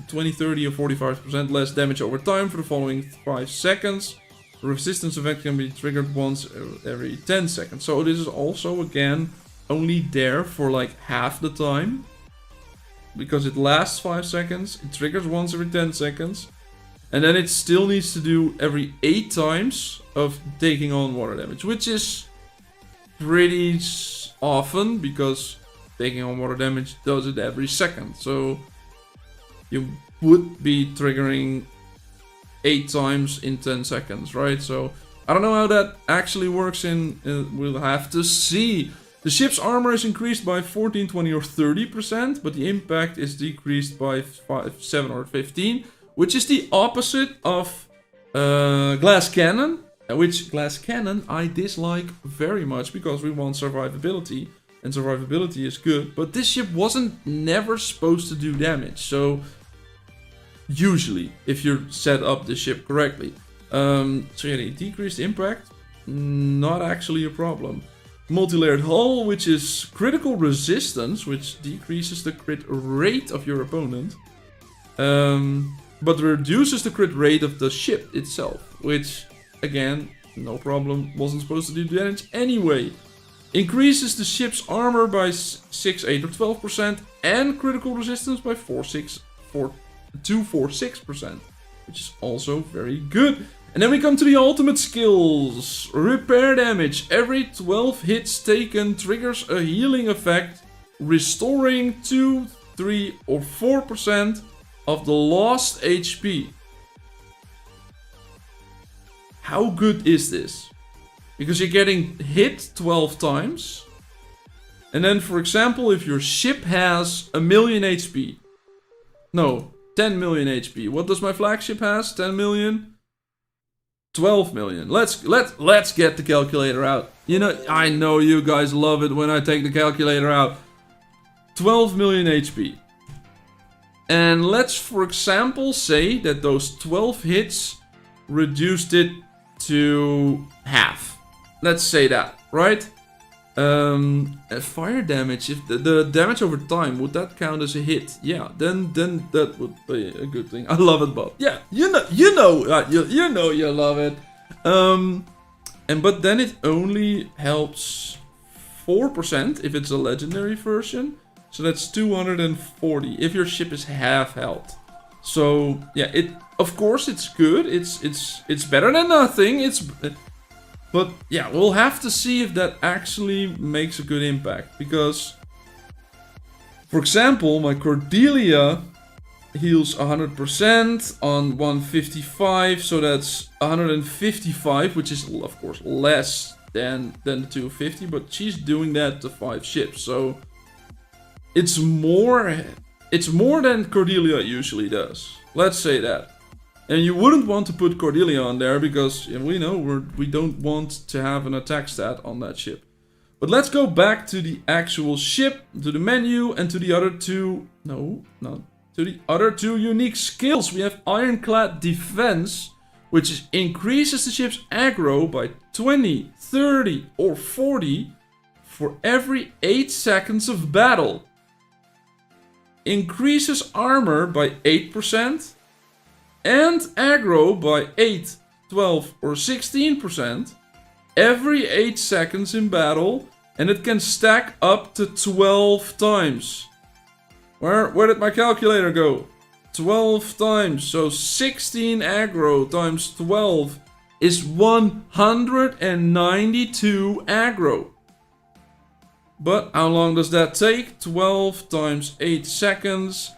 20, 30, or 45% less damage over time for the following 5 seconds. The resistance effect can be triggered once every 10 seconds. So this is also, again, only there for like half the time. Because it lasts 5 seconds. It triggers once every 10 seconds. And then it still needs to do every 8 times of taking on water damage. Which is pretty often, because taking on water damage does it every second. So you would be triggering 8 times in 10 seconds, right? So I don't know how that actually works we'll have to see. The ship's armor is increased by 14, 20, or 30%, but the impact is decreased by 5, 7, or 15, which is the opposite of glass cannon, which glass cannon I dislike very much because we want survivability, and survivability is good, but this ship never supposed to do damage, so usually, if you set up the ship correctly. So yeah, the decreased impact, not actually a problem. Multi-layered hull, which is critical resistance, which decreases the crit rate of your opponent, but reduces the crit rate of the ship itself, which, again, no problem, wasn't supposed to do damage anyway. Increases the ship's armor by 6, 8, or 12%, and critical resistance by 2, 4, 6%, which is also very good. And then we come to the ultimate skills. Repair damage. Every 12 hits taken triggers a healing effect, restoring 2, 3 or 4% of the lost HP. How good is this? Because you're getting hit 12 times. And then, for example, if your ship has 1 million HP. No, 10 million HP. What does my flagship has? 10 million? 12 million. Let's get the calculator out. You know, I know you guys love it when I take the calculator out. 12 million HP. And let's, for example, say that those 12 hits reduced it to half. Let's say that, right? Fire damage, if the damage over time, would that count as a hit? Yeah, then that would be a good thing. I love it, Bob. Yeah, you know you love it. But then it only helps 4% if it's a legendary version. So that's 240 if your ship is half health. So yeah, of course it's good. It's better than nothing. But yeah, we'll have to see if that actually makes a good impact. Because, for example, my Cordelia heals 100% on 155. So that's 155, which is, of course, less than the 250. But she's doing that to 5 ships. So it's more than Cordelia usually does. Let's say that. And you wouldn't want to put Cordelia on there because we know we don't want to have an attack stat on that ship. But let's go back to the actual ship, to the menu, and to the other two... No, not to the other two unique skills. We have Ironclad Defense, which increases the ship's aggro by 20, 30, or 40 for every 8 seconds of battle. Increases armor by 8%. And aggro by 8, 12 or 16% every 8 seconds in battle, and it can stack up to 12 times. Where did my calculator go? 12 times, so 16 aggro times 12 is 192 aggro. But how long does that take? 12 times 8 seconds.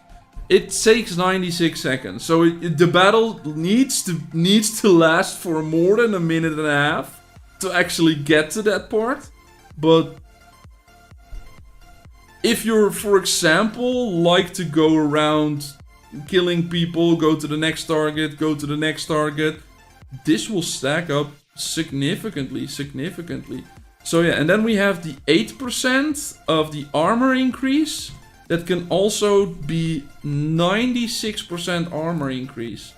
It takes 96 seconds, so the battle needs to last for more than a minute and a half to actually get to that part. But if you're, for example, like to go around killing people, go to the next target, this will stack up significantly. So yeah, and then we have the 8% of the armor increase. That can also be 96% armor increase.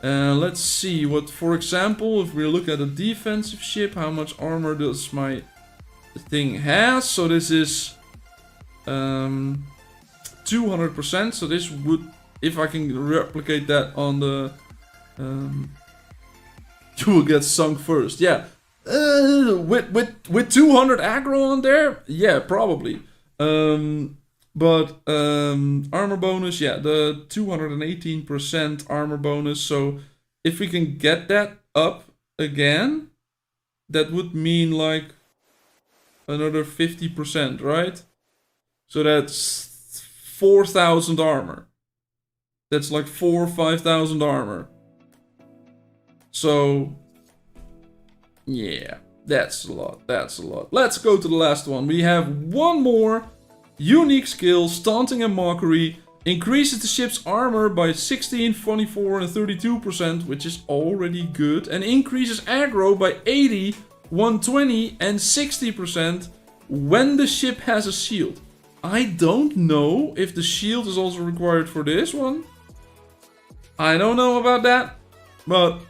Let's see what, for example, if we look at a defensive ship, how much armor does my thing has? So this is 200%. So this would, if I can replicate that on the, you will get sunk first. Yeah, with 200 aggro on there, yeah, probably. But armor bonus, yeah, the 218% armor bonus. So if we can get that up again, that would mean like another 50%, right? So that's 4,000 armor. That's like 4,000 or 5,000 armor. So yeah, that's a lot. Let's go to the last one. We have one more. Unique skill, Taunting and Mockery, increases the ship's armor by 16, 24 and 32%, which is already good, and increases aggro by 80, 120 and 60% when the ship has a shield. I don't know if the shield is also required for this one. I don't know about that, but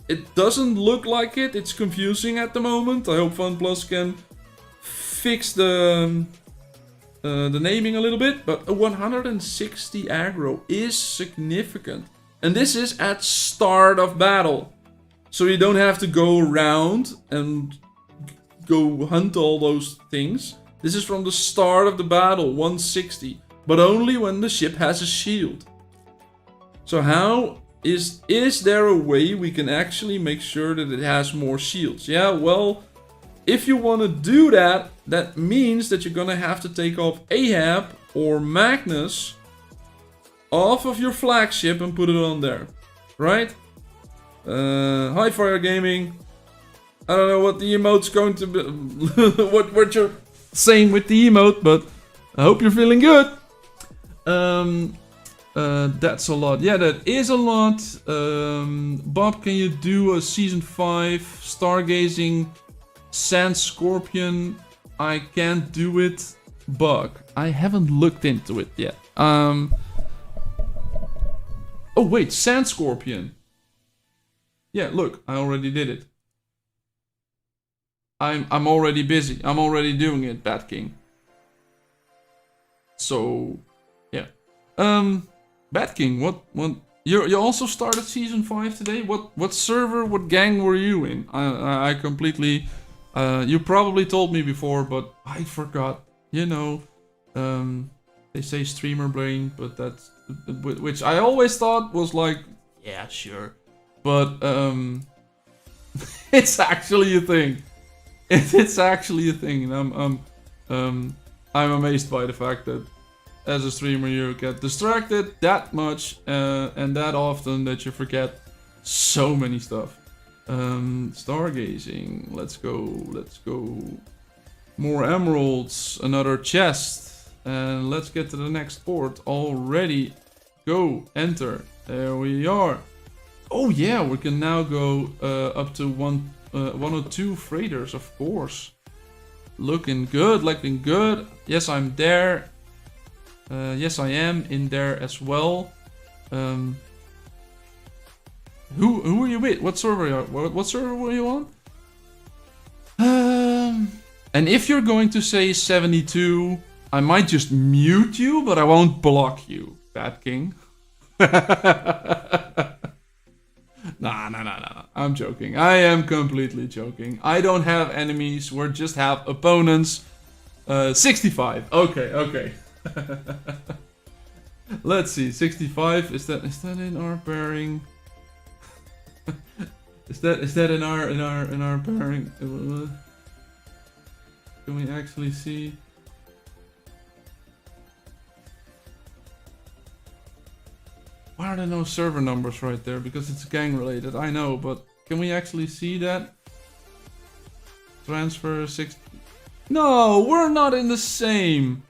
it doesn't look like it. It's confusing at the moment. I hope FunPlus can fix the naming a little bit, but a 160 aggro is significant. And this is at start of battle. So you don't have to go around and go hunt all those things. This is from the start of the battle, 160. But only when the ship has a shield. So how is there a way we can actually make sure that it has more shields? Yeah, well, if you want to do that, that means that you're gonna have to take off Ahab or Magnus off of your flagship and put it on there, right? Hi Fire Gaming. I don't know what the emote's going to be, what you're saying with the emote, but I hope you're feeling good. That's a lot. Yeah, that is a lot. Bob, can you do a season 5 stargazing sand scorpion? I can't do it. Bug. I haven't looked into it yet. Oh wait, sand scorpion. Yeah, look, I already did it. I'm already busy. I'm already doing it, Bat King. So, yeah. Bat King, what you also started season 5 today? What server, what gang were you in? I completely you probably told me before, but I forgot. You know, they say streamer brain, but that's which I always thought was like, yeah, sure. But it's actually a thing. It's actually a thing, and I'm amazed by the fact that as a streamer you get distracted that much and that often that you forget so many stuff. Stargazing, let's go. More emeralds, another chest, and let's get to the next port already. Go, enter. There we are. Oh yeah, we can now go up to 102 freighters, of course. Looking good, looking good. Yes, I'm there. Yes, I am in there as well. Who are you with? What server are you? What server were you on? And if you're going to say 72, I might just mute you, but I won't block you, Bat King. Nah. I'm joking. I am completely joking. I don't have enemies. We just have opponents. 65. Okay. Let's see. 65. Is that in our bearing? is that in our bearing? Can we actually see? Why are there no server numbers right there? Because it's gang related, I know, but can we actually see that? Transfer 60. No, we're not in the same.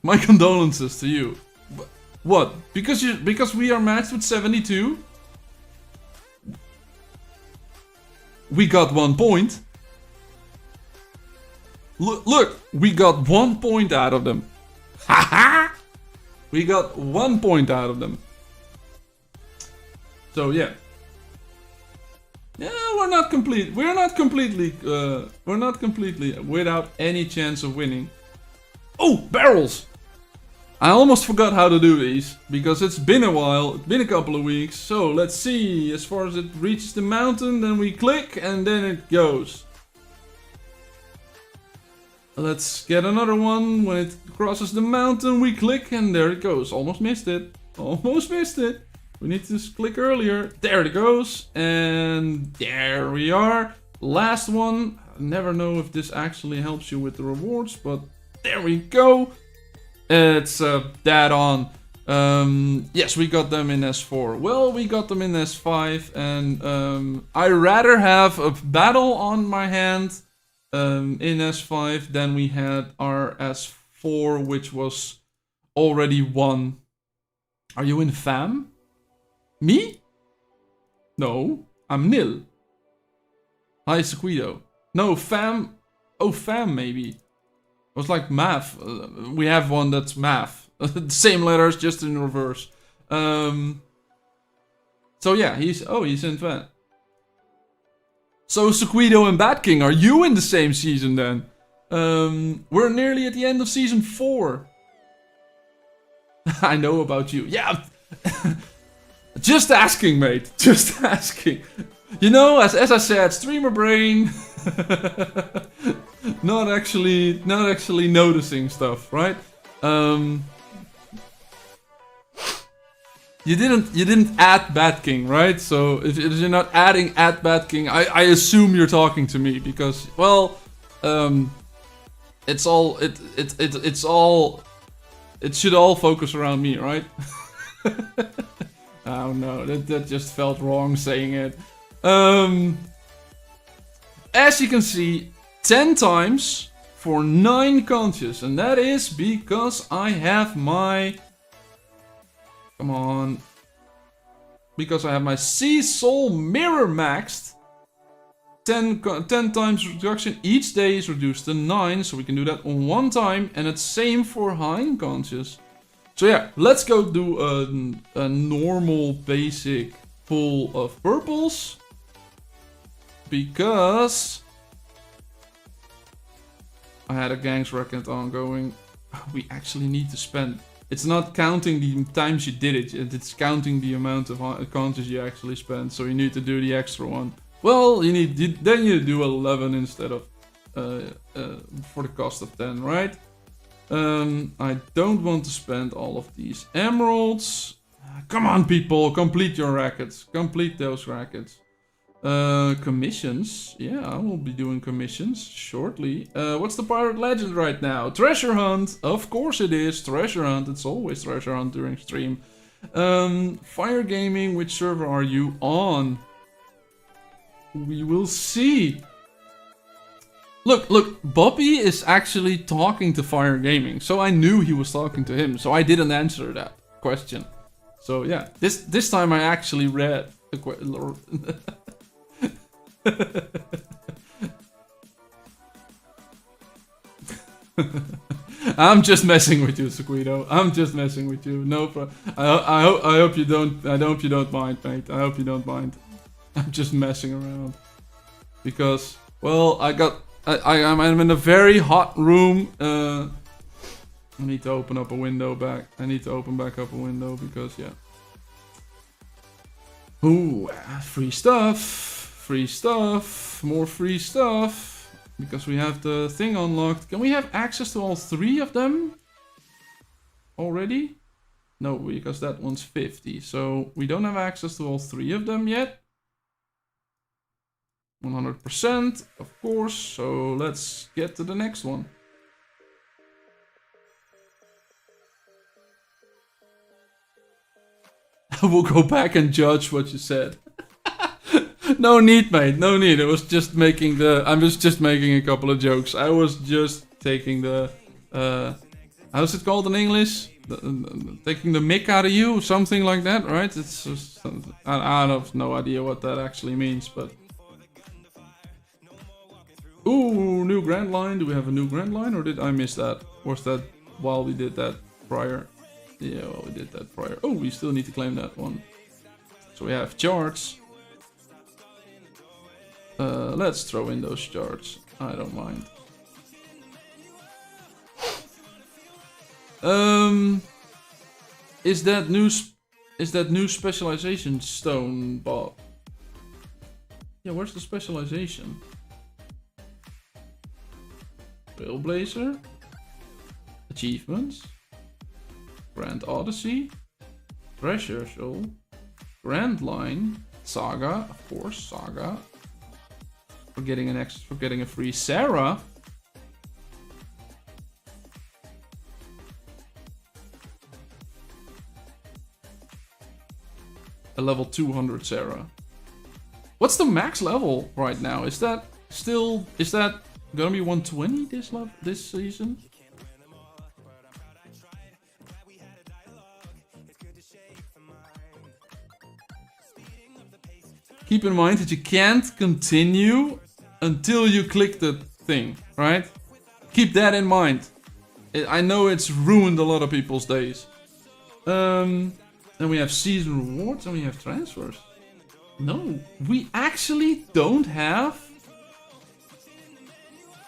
My condolences to you. What? Because we are matched with 72? We got 1 point. Look, we got 1 point out of them. Haha! We got 1 point out of them. So yeah. Yeah, we're not complete. We're not completely without any chance of winning. Oh, barrels! I almost forgot how to do these because it's been a while. It's been a couple of weeks. So let's see. As far as it reaches the mountain, then we click and then it goes. Let's get another one. When it crosses the mountain, we click and there it goes. Almost missed it. Almost missed it. We need to click earlier. There it goes. And there we are. Last one. I never know if this actually helps you with the rewards, but there we go. It's dead on. Yes, we got them in S4. Well, we got them in S5. And I rather have a battle on my hand in S5 than we had our S4, which was already won. Are you in FAM? Me? No, I'm nil. Hi, Sequido. No, FAM. Oh, FAM maybe. It was like math. We have one that's math. Same letters, just in reverse. So yeah, he's in FAM. So Sequido and Bat King, are you in the same season then? We're nearly at the end of season 4. I know about you. Yeah. Just asking, mate. Just asking. You know, as I said, streamer brain. not actually noticing stuff, right? You didn't add Bat King, right? So if you're not adding add Bat King, I assume you're talking to me because, well, it's all it should all focus around me, right? Oh no, that just felt wrong saying it. As you can see, 10 times for 9 conscious, and that is because I have my... Come on. Because I have my Sea Soul Mirror maxed. 10 times reduction each day is reduced to 9, so we can do that on 1 time, and it's same for high unconscious. So yeah, let's go do a normal basic pull of purples. Because I had a gangs record ongoing. We actually need to spend... It's not counting the times you did it, it's counting the amount of conscious you actually spent, so you need to do the extra one. Well, then you do 11 instead of, for the cost of 10, right? I don't want to spend all of these emeralds. Come on people, complete your rackets, complete those rackets. Commissions. Yeah, I will be doing commissions shortly. What's the pirate legend right now? Treasure hunt. Of course it is. Treasure hunt. It's always treasure hunt during stream. Fire gaming. Which server are you on? We will see. Look. Bobby is actually talking to Fire Gaming. So I knew he was talking to him. So I didn't answer that question. So yeah, this time I actually read the question. I'm just messing with you, Sequido. I'm just messing with you. No problem. I hope you don't. I hope you don't mind, mate. I hope you don't mind. I'm just messing around because, well, I'm in a very hot room. I need to open up a window back. I need to open back up a window because, yeah. Ooh, free stuff. Free stuff, more free stuff, because we have the thing unlocked. Can we have access to all 3 of them already? No, because that one's 50, so we don't have access to all 3 of them yet. 100%, of course, so let's get to the next one. I will go back and judge what you said. No need, mate. No need. I was just making a couple of jokes. I was just taking the... how's it called in English? Taking the mick out of you, something like that, right? It's just, I have no idea what that actually means, but... Ooh, new Grand Line. Do we have a new Grand Line, or did I miss that? Was that while we did that prior? Yeah, well, we did that prior. Oh, we still need to claim that one. So we have charts. Let's throw in those charts. I don't mind. Is that new specialization stone, Bob? Yeah, where's the specialization? Trailblazer, achievements, Grand Odyssey, Treasure Show, Grand Line, Saga, of course, Saga. For getting a free Sarah. A level 200 Sarah. What's the max level right now? Is that gonna be 120 this season? Keep in mind that you can't continue until you click the thing, right? Keep that in mind. I know it's ruined a lot of people's days. Then we have season rewards and we have transfers. No, we actually don't have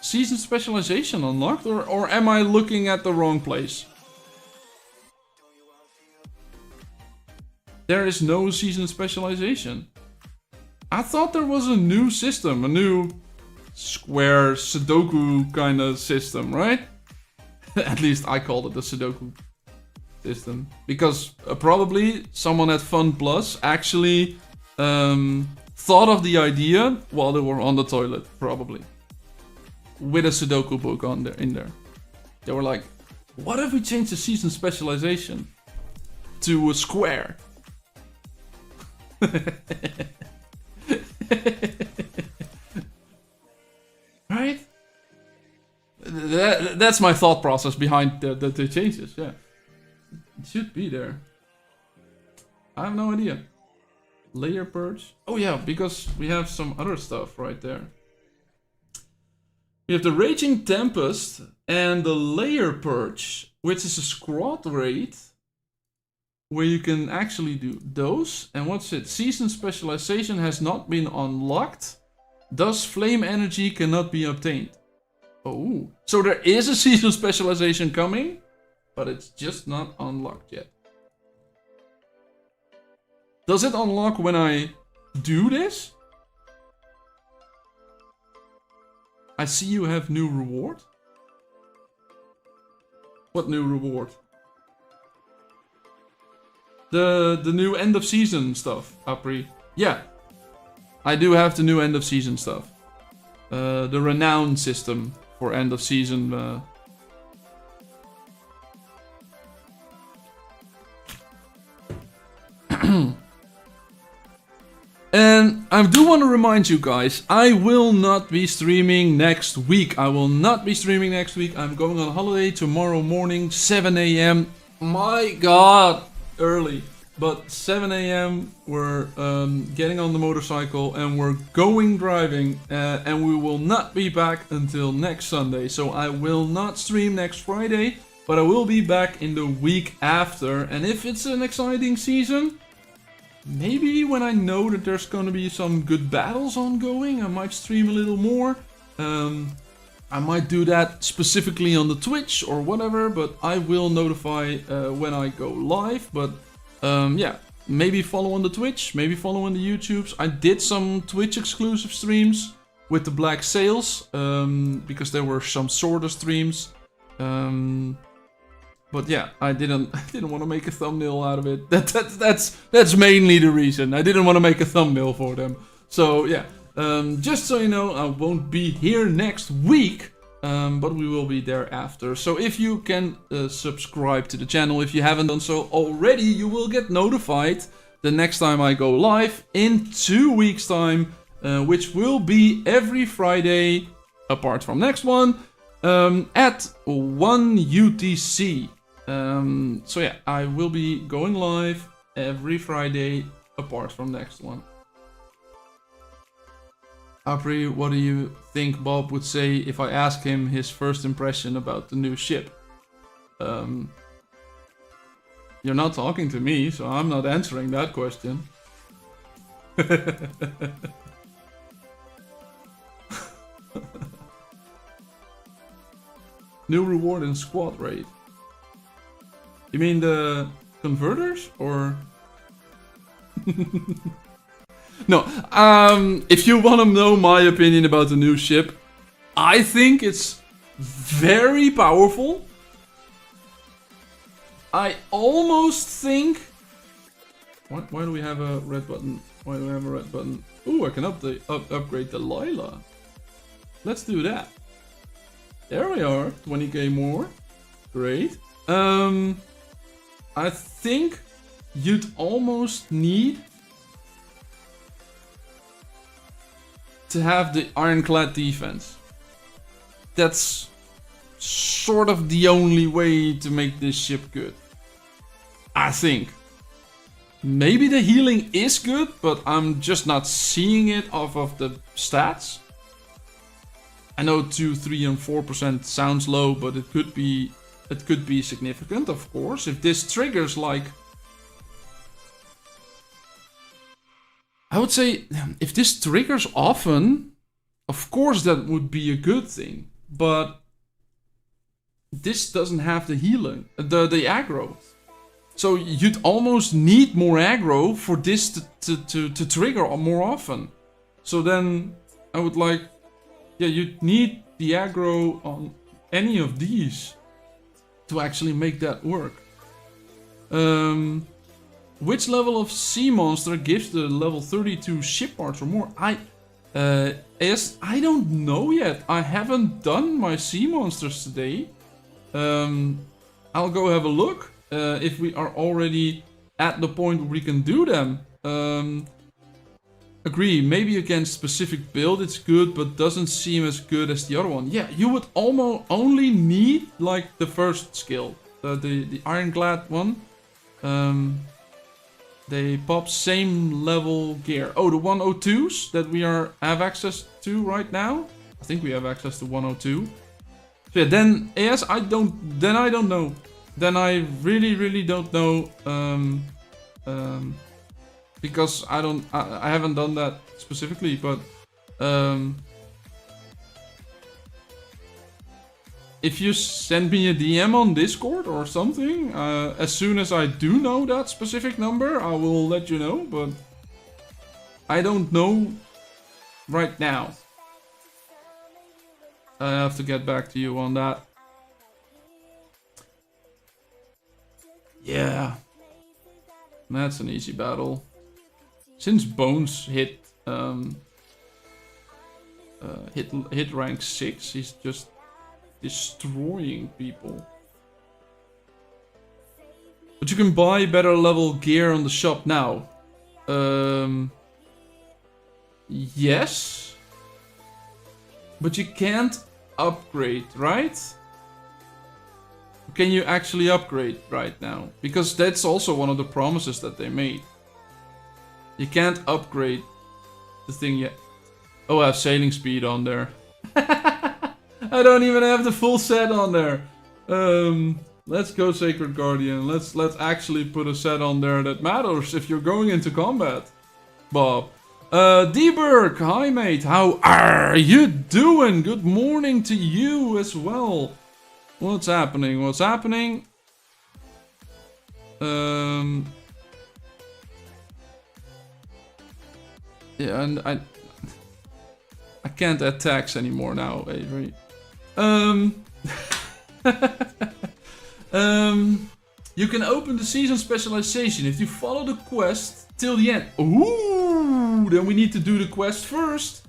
season specialization unlocked, or am I looking at the wrong place? There is no season specialization. I thought there was a new system, a new square Sudoku kind of system, right? At least I called it the Sudoku. system. Because probably someone at Fun Plus actually thought of the idea while they were on the toilet, probably. With a Sudoku book on there, in there. They were like, what if we change the season specialization to a square? Right? That's my thought process behind the changes, yeah. It should be there. I have no idea. Layer purge? Oh yeah, because we have some other stuff right there. We have the Raging Tempest and the Layer Purge, which is a squad raid where you can actually do those. And what's it? Season specialization has not been unlocked. Thus, flame energy cannot be obtained. Oh, so there is a season specialization coming, but it's just not unlocked yet. Does it unlock when I do this? I see you have new reward. What new reward? The new end of season stuff, Apri. Yeah, I do have the new end of season stuff. The Renown system for end of season. And I do want to remind you guys, I will not be streaming next week. I'm going on holiday tomorrow morning, 7 AM. My god, early. But 7 AM, we're getting on the motorcycle and we're going driving. And we will not be back until next Sunday. So I will not stream next Friday, but I will be back in the week after. And if it's an exciting season, maybe when I know that there's gonna be some good battles ongoing, I might stream a little more. I might do that specifically on the Twitch or whatever, but I will notify when I go live. But yeah, maybe follow on the Twitch, maybe follow on the YouTubes. I did some Twitch exclusive streams with the Black Sails, because there were some sorta streams. But yeah, I didn't want to make a thumbnail out of it. That's mainly the reason. I didn't want to make a thumbnail for them. So yeah, just so you know, I won't be here next week, but we will be there after. So if you can subscribe to the channel, if you haven't done so already, you will get notified the next time I go live in 2 weeks' time, which will be every Friday, apart from next one, at 1 UTC. So yeah, I will be going live every Friday apart from next one. Apri, what do you think Bob would say if I ask him his first impression about the new ship? You're not talking to me, so I'm not answering that question. New reward in squad raid. You mean the converters, or? No, if you want to know my opinion about the new ship, I think it's very powerful. I almost think... Why do we have a red button? Ooh, I can upgrade the Lila. Let's do that. There we are, 20k more. Great. I think you'd almost need to have the ironclad defense. That's sort of the only way to make this ship good, I think. Maybe the healing is good, but I'm just not seeing it off of the stats. I know 2, 3 and 4% sounds low, but it could be significant, of course. If this triggers, like, I would say, if this triggers often, of course that would be a good thing. But this doesn't have the healing, the aggro. So you'd almost need more aggro for this to trigger more often. So then I would like, yeah, you'd need the aggro on any of these to actually make that work. Which level of sea monster gives the level 32 ship parts or more? I don't know yet. I haven't done my sea monsters today. I'll go have a look if we are already at the point where we can do them. Agree, maybe against specific build it's good, but doesn't seem as good as the other one. Yeah, you would almost only need like the first skill, the Ironclad one. They pop same level gear. Oh, the 102s that we have access to right now. I think we have access to 102. So yeah, then yes, I don't know. Then I really don't know. Because I haven't done that specifically, but if you send me a DM on Discord or something, as soon as I do know that specific number, I will let you know, but I don't know right now. I have to get back to you on that. Yeah, that's an easy battle. Since Bones hit rank 6, he's just destroying people. But you can buy better level gear on the shop now. Yes, but you can't upgrade, right? Can you actually upgrade right now? Because that's also one of the promises that they made. You can't upgrade the thing yet. Oh, I have sailing speed on there. I don't even have the full set on there. Let's go Sacred Guardian. Let's actually put a set on there that matters if you're going into combat. Bob. D-Berg, hi mate, how are you doing? Good morning to you as well. What's happening? What's happening? Yeah, and I can't add tags anymore now, Avery. You can open the season specialization if you follow the quest till the end. Ooh, then we need to do the quest first.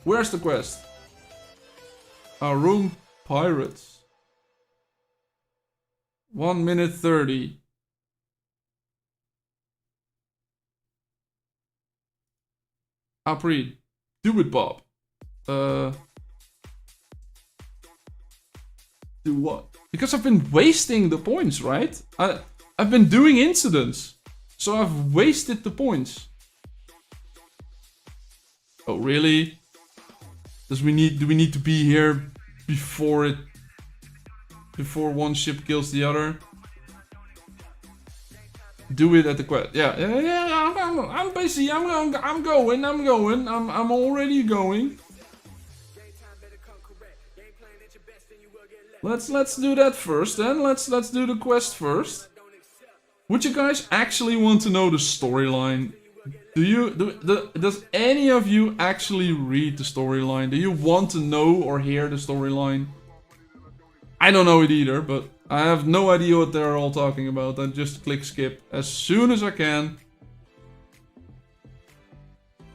Where's the quest? Our room pirates. 1 minute 30. Apri, do it, Bob. Do what? Because I've been wasting the points, right? I've been doing incidents, so I've wasted the points. Oh really? Do we need to be here before one ship kills the other? Do it at the quest. Yeah. I'm busy. I'm going. I'm already going. Let's do that first then. Let's do the quest first. Would you guys actually want to know the storyline? Does any of you actually read the storyline? Do you want to know or hear the storyline? I don't know it either, but I have no idea what they're all talking about. I just click skip as soon as I can.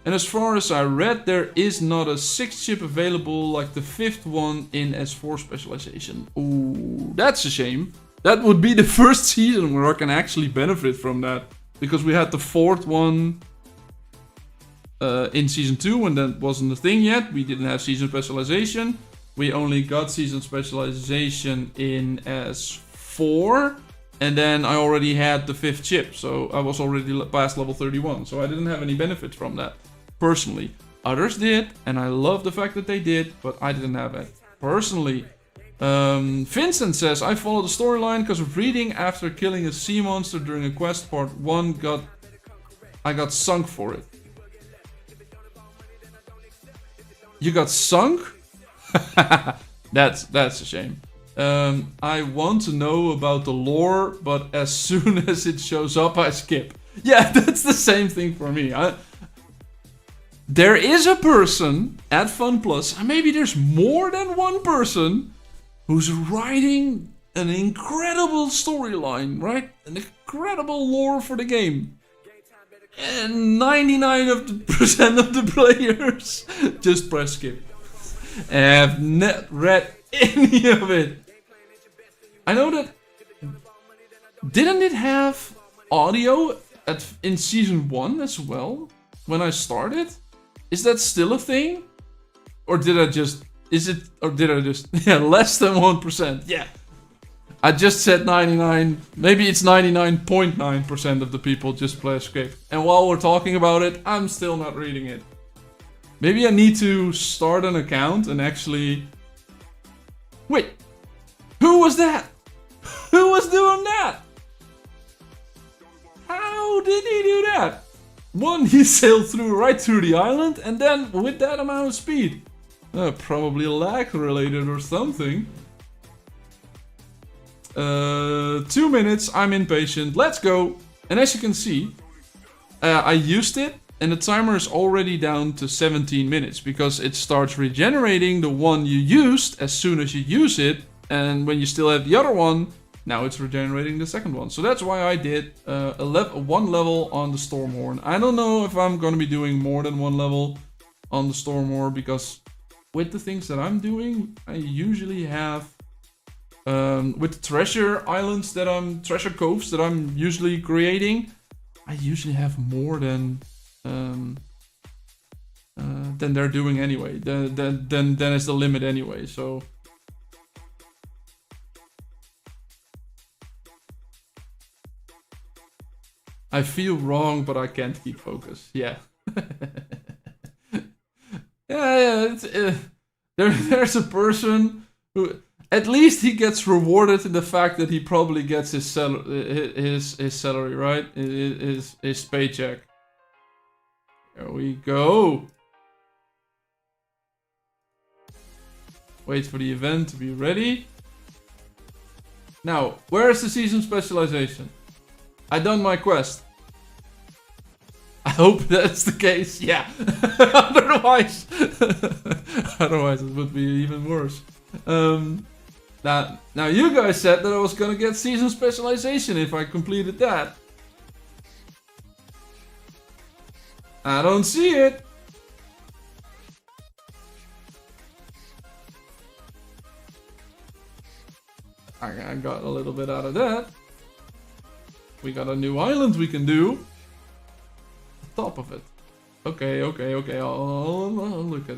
And as far as I read, there is not a 6th ship available like the 5th one in S4 Specialization. Ooh, that's a shame. That would be the first season where I can actually benefit from that. Because we had the 4th one in Season 2 and that wasn't a thing yet. We didn't have Season Specialization. We only got Season Specialization in S4. And then I already had the 5th ship. So I was already past level 31. So I didn't have any benefit from that. Personally. Others did. And I love the fact that they did. But I didn't have it. Personally. Vincent says, I followed the storyline because of reading after killing a sea monster during a quest part 1 I got sunk for it. You got sunk? That's a shame. I want to know about the lore, but as soon as it shows up, I skip. Yeah, that's the same thing for me. There is a person at FunPlus, and maybe there's more than one person, who's writing an incredible storyline, right? An incredible lore for the game. And 99% of the players just press skip. And have not read any of it. I know that... Didn't it have audio in Season 1 as well? When I started? Is that still a thing? Or did I just... Yeah, less than 1%. Yeah. I just said 99. Maybe it's 99.9% of the people just play escape. And while we're talking about it, I'm still not reading it. Maybe I need to start an account and actually... Wait. Who was that? Who was doing that? How did he do that? One, he sailed right through the island, and then with that amount of speed. Probably lag related or something. 2 minutes, I'm impatient, let's go. And as you can see, I used it, and the timer is already down to 17 minutes. Because it starts regenerating the one you used as soon as you use it. And when you still have the other one, now it's regenerating the second one. So that's why I did one level on the Stormhorn. I don't know if I'm going to be doing more than one level on the Stormhorn. Because with the things that I'm doing, I usually have... with the treasure islands treasure coves that I'm usually creating, I usually have more than they're doing anyway. Then is the limit anyway. So I feel wrong, but I can't keep focus. Yeah. Yeah. There's a person who. At least he gets rewarded in the fact that he probably gets his salary, right? His paycheck. There we go. Wait for the event to be ready. Now, where is the season specialization? I done my quest. I hope that's the case. Yeah. Otherwise it would be even worse. Now you guys said that I was gonna get season specialization if I completed that. I don't see it. I got a little bit out of that. We got a new island we can do. On top of it. Okay. I'll look at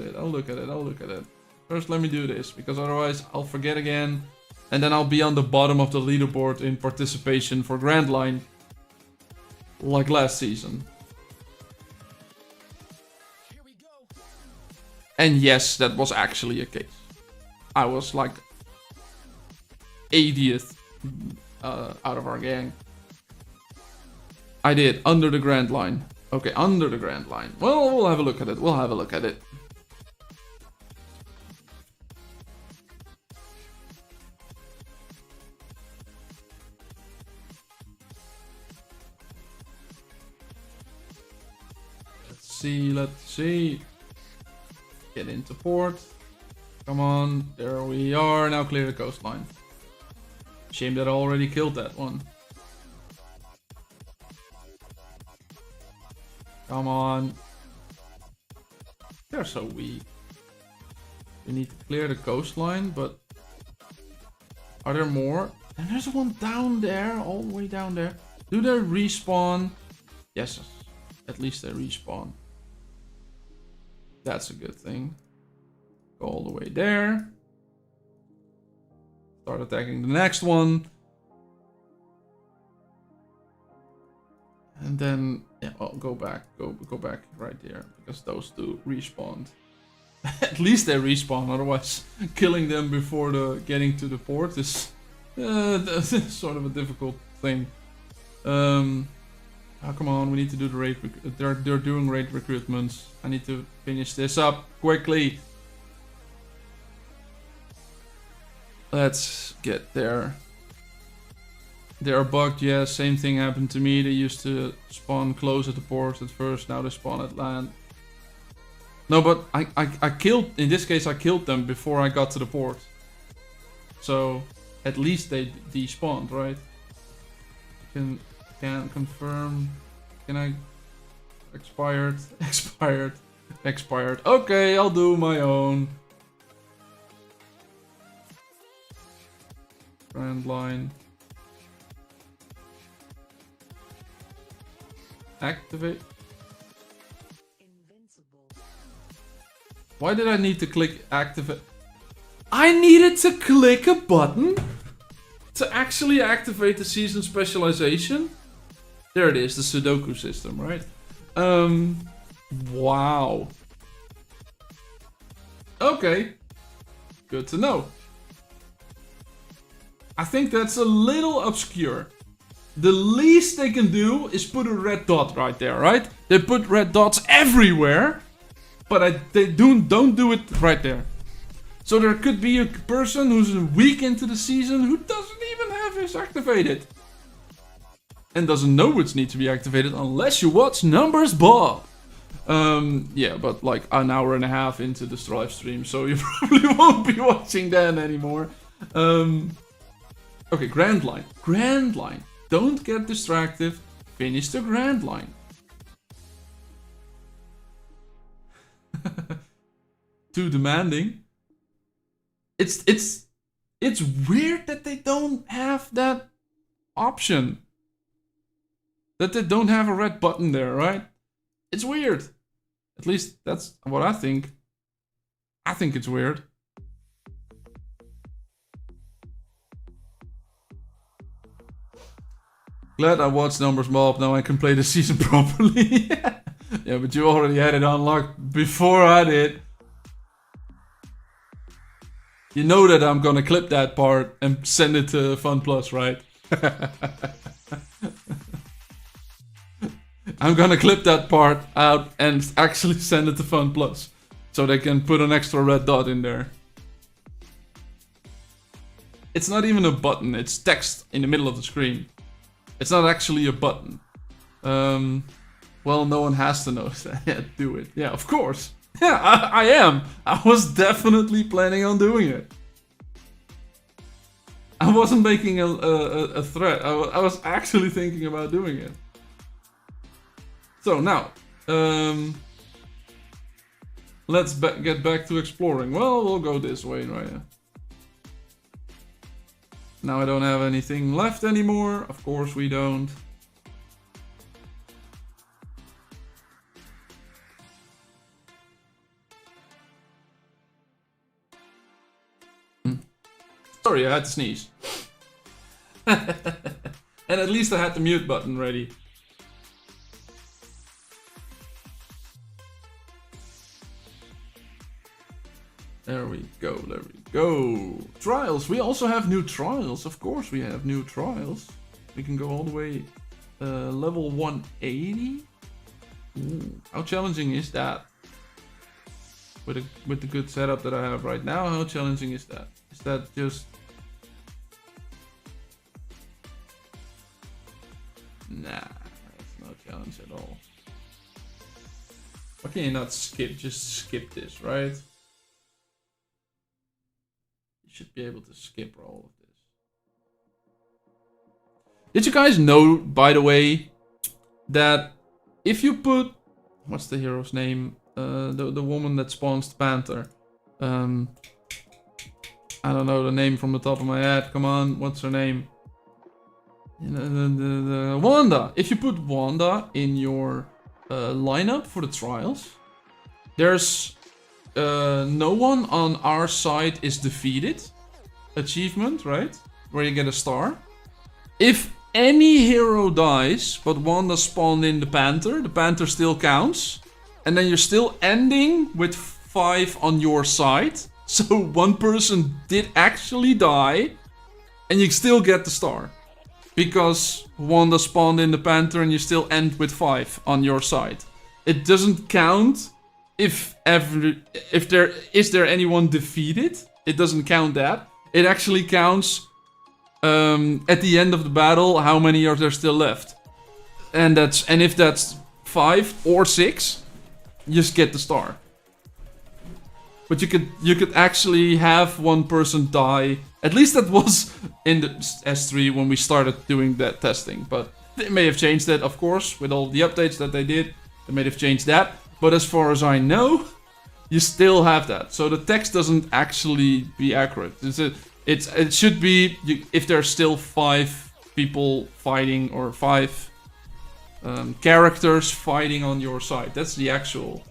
it. First, let me do this, because otherwise I'll forget again. And then I'll be on the bottom of the leaderboard in participation for Grand Line. Like last season. And yes, that was actually a case. I was like 80th out of our gang. I did, under the Grand Line. Okay, under the Grand Line. Well, we'll have a look at it. Let's see. Get into port. Come on, there we are. Now clear the coastline. Shame that I already killed that one. Come on. They're so weak. We need to clear the coastline, but... Are there more? And there's one down there, all the way down there. Do they respawn? Yes, at least they respawn. That's a good thing. Go all the way there. Start attacking the next one. And then, yeah, oh, go back right here, because those two respawned. At least they respawn, otherwise killing them before getting to the port is sort of a difficult thing. Oh, come on, we need to do the raid. They're doing raid recruitments. I need to finish this up quickly. Let's get there. They are bugged, yeah, same thing happened to me. They used to spawn close at the port at first, now they spawn at land. No, but I killed, in this case I killed them before I got to the port. So at least they despawned, right? Can confirm. Can I? Expired. Expired. Expired. Okay, I'll do my own. Grand line. Activate. Why did I need to click activate? I needed to click a button to actually activate the season specialization? There it is, the Sudoku system, right? Wow. Okay. Good to know. I think that's a little obscure. The least they can do is put a red dot right there, right? They put red dots everywhere, but they don't do it right there. So there could be a person who's a week into the season who doesn't even have his activated. And doesn't know which needs to be activated unless you watch Numbers Bob. Yeah, but like an hour and a half into this live stream, so you probably won't be watching then anymore. Okay, Grand Line. Grand Line. Don't get distracted. Finish the Grand Line. Too demanding. It's weird that they don't have that option. That they don't have a red button there, right? It's weird. At least that's what I think. I think it's weird. Glad I watched Numbers Mob, now I can play the season properly. Yeah, but you already had it unlocked before I did. You know that I'm gonna clip that part and send it to Fun Plus, right? I'm gonna clip that part out and actually send it to Fun Plus. So they can put an extra red dot in there. It's not even a button, it's text in the middle of the screen. It's not actually a button. Well, no one has to know that. Yeah, do it. Yeah, of course. Yeah, I am. I was definitely planning on doing it. I wasn't making a threat. I was actually thinking about doing it. So now, let's get back to exploring. Well, we'll go this way, right? Now I don't have anything left anymore. Of course we don't. Sorry, I had to sneeze. And at least I had the mute button ready. There we go, there we go. Trials, we also have new trials. Of course we have new trials. We can go all the way level 180. Ooh, how challenging is that? With the good setup that I have right now, how challenging is that? Is that just... Nah, that's no challenge at all. Why can you not skip? Just skip this, right? Should be able to skip all of this. Did you guys know, by the way, that if you put... What's the hero's name? The woman that spawns the panther. I don't know the name from the top of my head. Come on, what's her name? Wanda. If you put Wanda in your lineup for the trials, there's... no one on our side is defeated. Achievement, right? Where you get a star. If any hero dies, but Wanda spawned in the Panther still counts. And then you're still ending with 5 on your side. So one person did actually die. And you still get the star. Because Wanda spawned in the Panther and you still end with 5 on your side. It doesn't count if there is anyone defeated. It doesn't count that. It actually counts at the end of the battle how many are there still left. And if that's 5 or 6, you just get the star. But you could actually have one person die At least that was in the S3 when we started doing that testing. But they may have changed that, of course, with all the updates that they did. They may have changed that. But as far as I know, you still have that. So the text doesn't actually be accurate. It should be if there's still 5 people fighting or 5 characters fighting on your side. That's the actual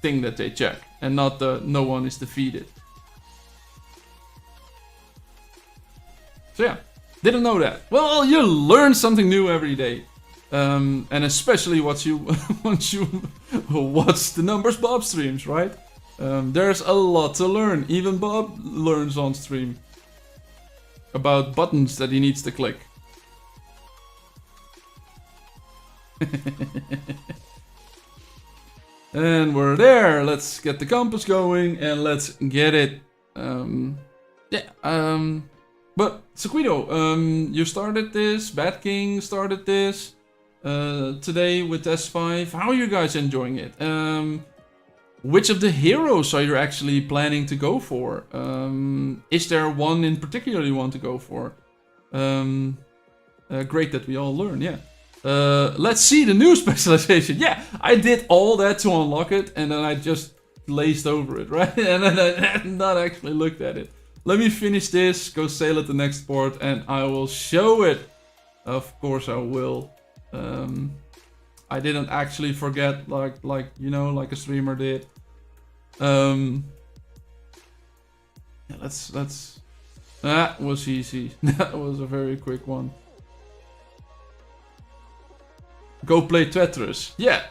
thing that they check, and not the no one is defeated. So yeah, didn't know that. Well, you learn something new every day. And especially once you watch the Numbers Bob streams, right? There's a lot to learn. Even Bob learns on stream about buttons that he needs to click. And we're there. Let's get the compass going and let's get it. But Sequido, you started this. Bad King started this. Today with S5. How are you guys enjoying it? Which of the heroes are you actually planning to go for? Is there one in particular you want to go for? Great that we all learn, yeah. Let's see the new specialization. Yeah, I did all that to unlock it and then I just glazed over it, right? And then I had not actually looked at it. Let me finish this, go sail at the next port, and I will show it. Of course I will. I didn't actually forget like you know, like a streamer did. Yeah, let's that was easy. That was a very quick one. Go play Tetris. Yeah.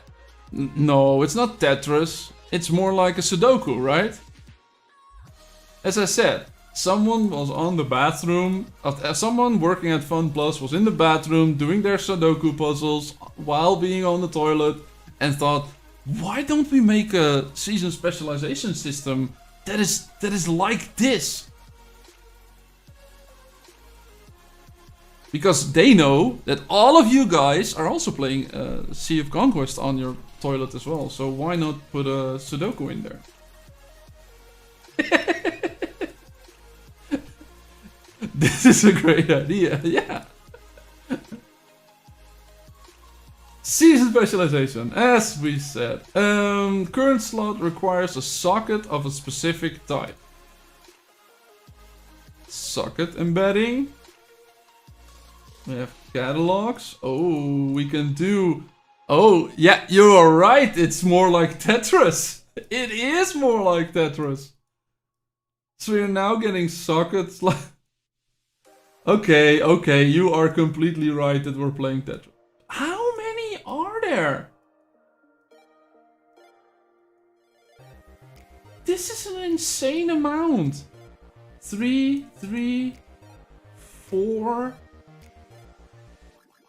No, it's not Tetris. It's more like a Sudoku, right? As I said, someone was on the bathroom, someone working at Fun Plus was in the bathroom doing their Sudoku puzzles while being on the toilet and thought, why don't we make a season specialization system that is like this? Because they know that all of you guys are also playing Sea of Conquest on your toilet as well, so why not put a Sudoku in there? This is a great idea, yeah. Season specialization, as we said. Current slot requires a socket of a specific type. Socket embedding. We have catalogs. Oh, we can do... Oh, yeah, you are right. It's more like Tetris. It is more like Tetris. So we're now getting sockets like... Okay, you are completely right that we're playing Tetris. How many are there? This is an insane amount. 3, 4...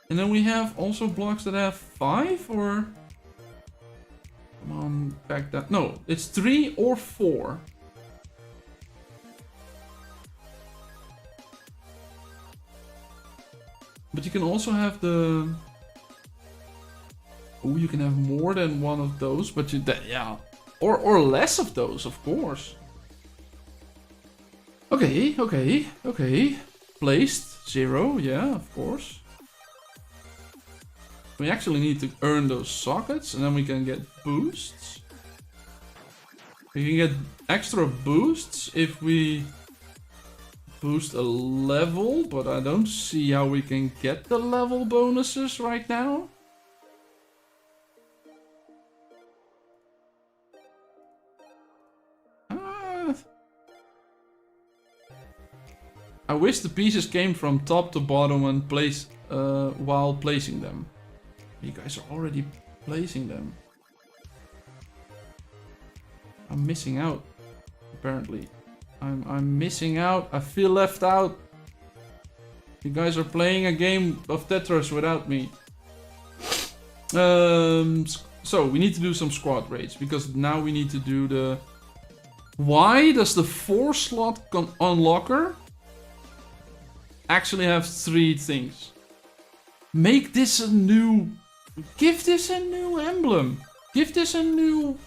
And then we have also blocks that have 5, or... Come on, back down. No, it's 3 or 4. But you can also have the... Oh, you can have more than one of those, but you... Yeah. Or less of those, of course. Okay. Placed. 0, yeah, of course. We actually need to earn those sockets, and then we can get boosts. We can get extra boosts if we boost a level, but I don't see how we can get the level bonuses right now. I wish the pieces came from top to bottom and place while placing them. You guys are already placing them. I'm missing out, apparently. I'm missing out. I feel left out. You guys are playing a game of Tetris without me. So we need to do some squad raids, because now we need to do the... Why does the 4-slot unlocker actually have 3 things? Make this a new... Give this a new emblem. Give this a new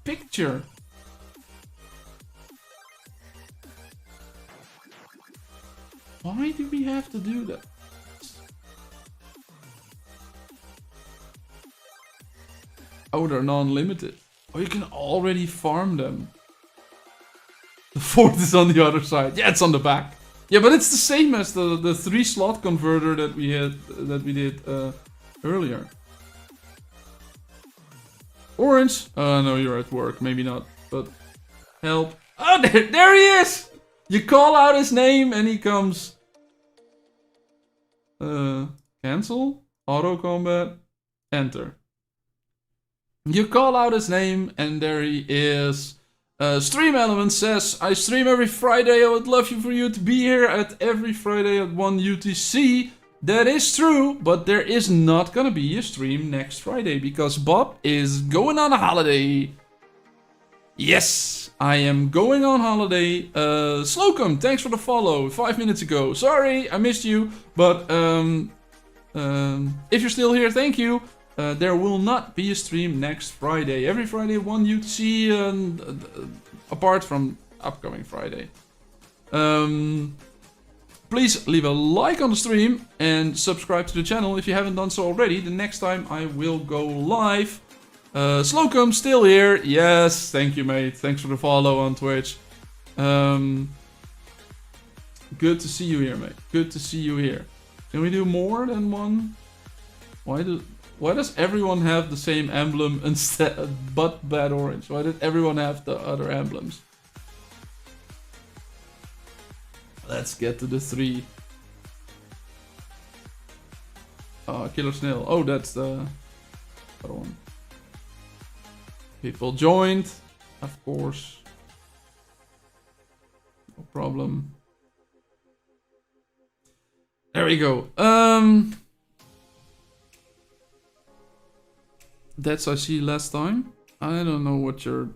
picture. Why do we have to do that? Oh, they're non-limited. Oh, you can already farm them. The fourth is on the other side. Yeah, it's on the back. Yeah, but it's the same as the 3-slot converter that we did earlier. Orange. No, you're at work. Maybe not. But help. Oh, there he is. You call out his name and he comes. Cancel. Auto combat. Enter. You call out his name and there he is. Stream Element says, I stream every Friday. I would love for you to be here at every Friday at 1 UTC. That is true, but there is not gonna be a stream next Friday because Bob is going on a holiday. Yes, I am going on holiday. Slocum, thanks for the follow 5 minutes ago. Sorry, I missed you, but if you're still here, thank you. There will not be a stream next Friday. Every Friday, 1 UTC, apart from upcoming Friday. Please leave a like on the stream and subscribe to the channel if you haven't done so already. The next time I will go live. Slocum, still here. Yes, thank you, mate. Thanks for the follow on Twitch. Good to see you here, mate. Good to see you here. Can we do more than one? Why does everyone have the same emblem instead, but bad orange? Why did everyone have the other emblems? Let's get to the 3. Killer Snail. Oh, that's the other one. People joined, of course. No problem. There we go. That's I see last time. I don't know what your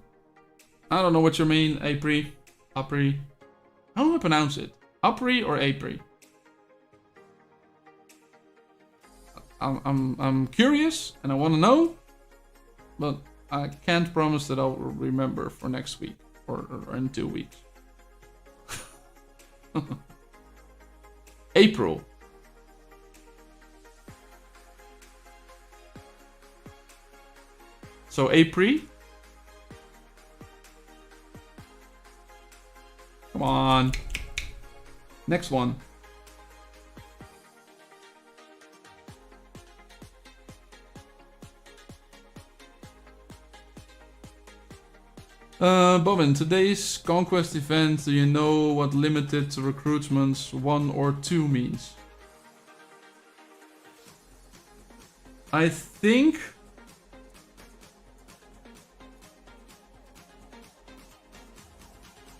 main Apri. How do I pronounce it? Apri or Apri? I'm curious and I want to know, but I can't promise that I'll remember for next week or in 2 weeks. April. So Apri. Come on. Next one. Bobbin, today's Conquest event, do you know what limited recruitments 1 or 2 means? I think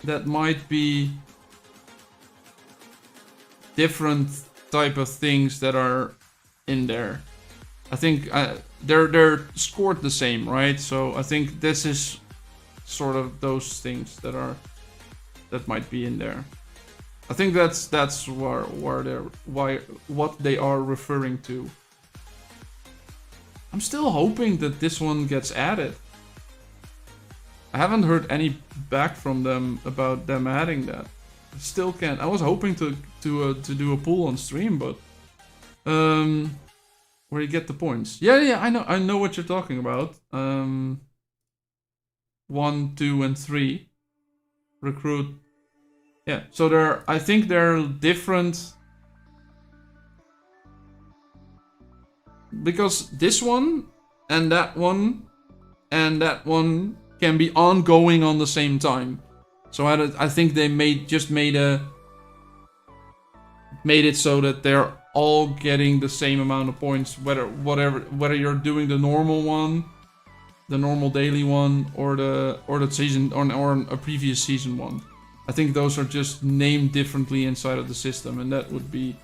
that might be different type of things that are in there. I think they're scored the same, right? So I think this is sort of those things that might be in there. I think that's what they are referring to. I'm still hoping that this one gets added. I haven't heard any back from them about them adding that. I still can't. I was hoping to do a poll on stream, but where you get the points. Yeah, I know what you're talking about. 1, 2, and 3 recruit. Yeah, so I think they're different because this one and that one can be ongoing on the same time. So I think they made it so that they're all getting the same amount of points, whether you're doing the normal one, the normal daily one, or the season or a previous season one. I think those are just named differently inside of the system, and that would be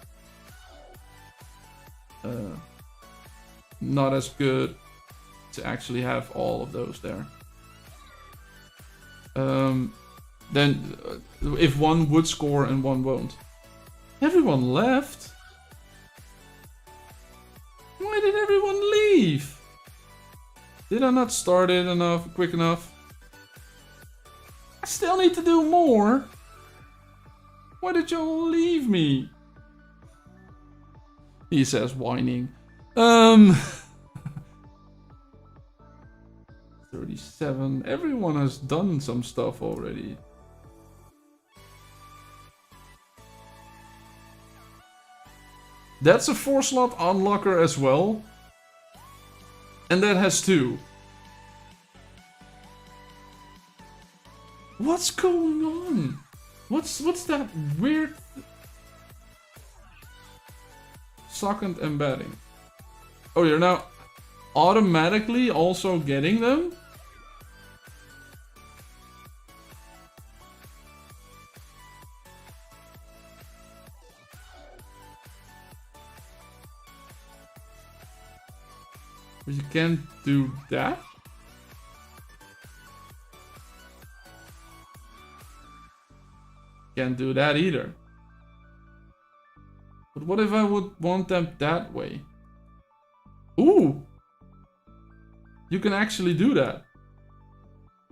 not as good to actually have all of those there. Then if one would score and one won't. Everyone left? Why did everyone leave? Did I not start it quick enough? I still need to do more. Why did y'all leave me? He says, whining. 37. Everyone has done some stuff already. That's a 4-slot unlocker as well. And that has 2. What's going on? What's that weird... Second embedding. Oh, you're now automatically also getting them? But you can't do that? Can't do that either. But what if I would want them that way? Ooh! You can actually do that.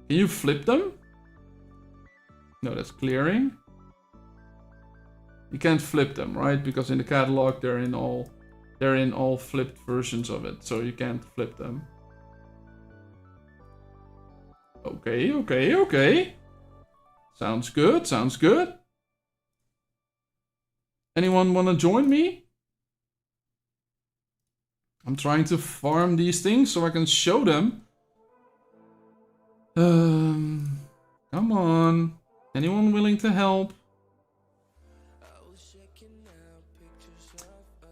Can you flip them? No, that's clearing. You can't flip them, right? Because in the catalog they're in all flipped versions of it, so you can't flip them. Okay, okay, okay. Sounds good, sounds good. Anyone wanna join me? I'm trying to farm these things so I can show them. Come on. Anyone willing to help?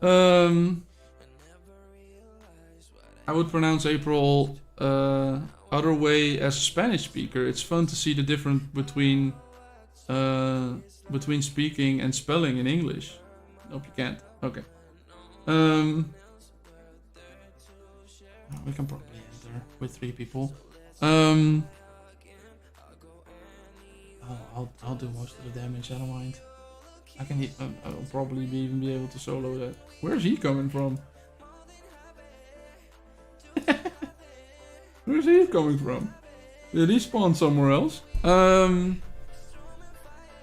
I would pronounce April other way as a Spanish speaker. It's fun to see the difference between speaking and spelling in English. Nope, you can't. Okay. We can probably enter with 3 people. I'll do most of the damage. I don't mind. I'll probably even be able to solo that. Where's he coming from? Where's he coming from? Did he spawn somewhere else?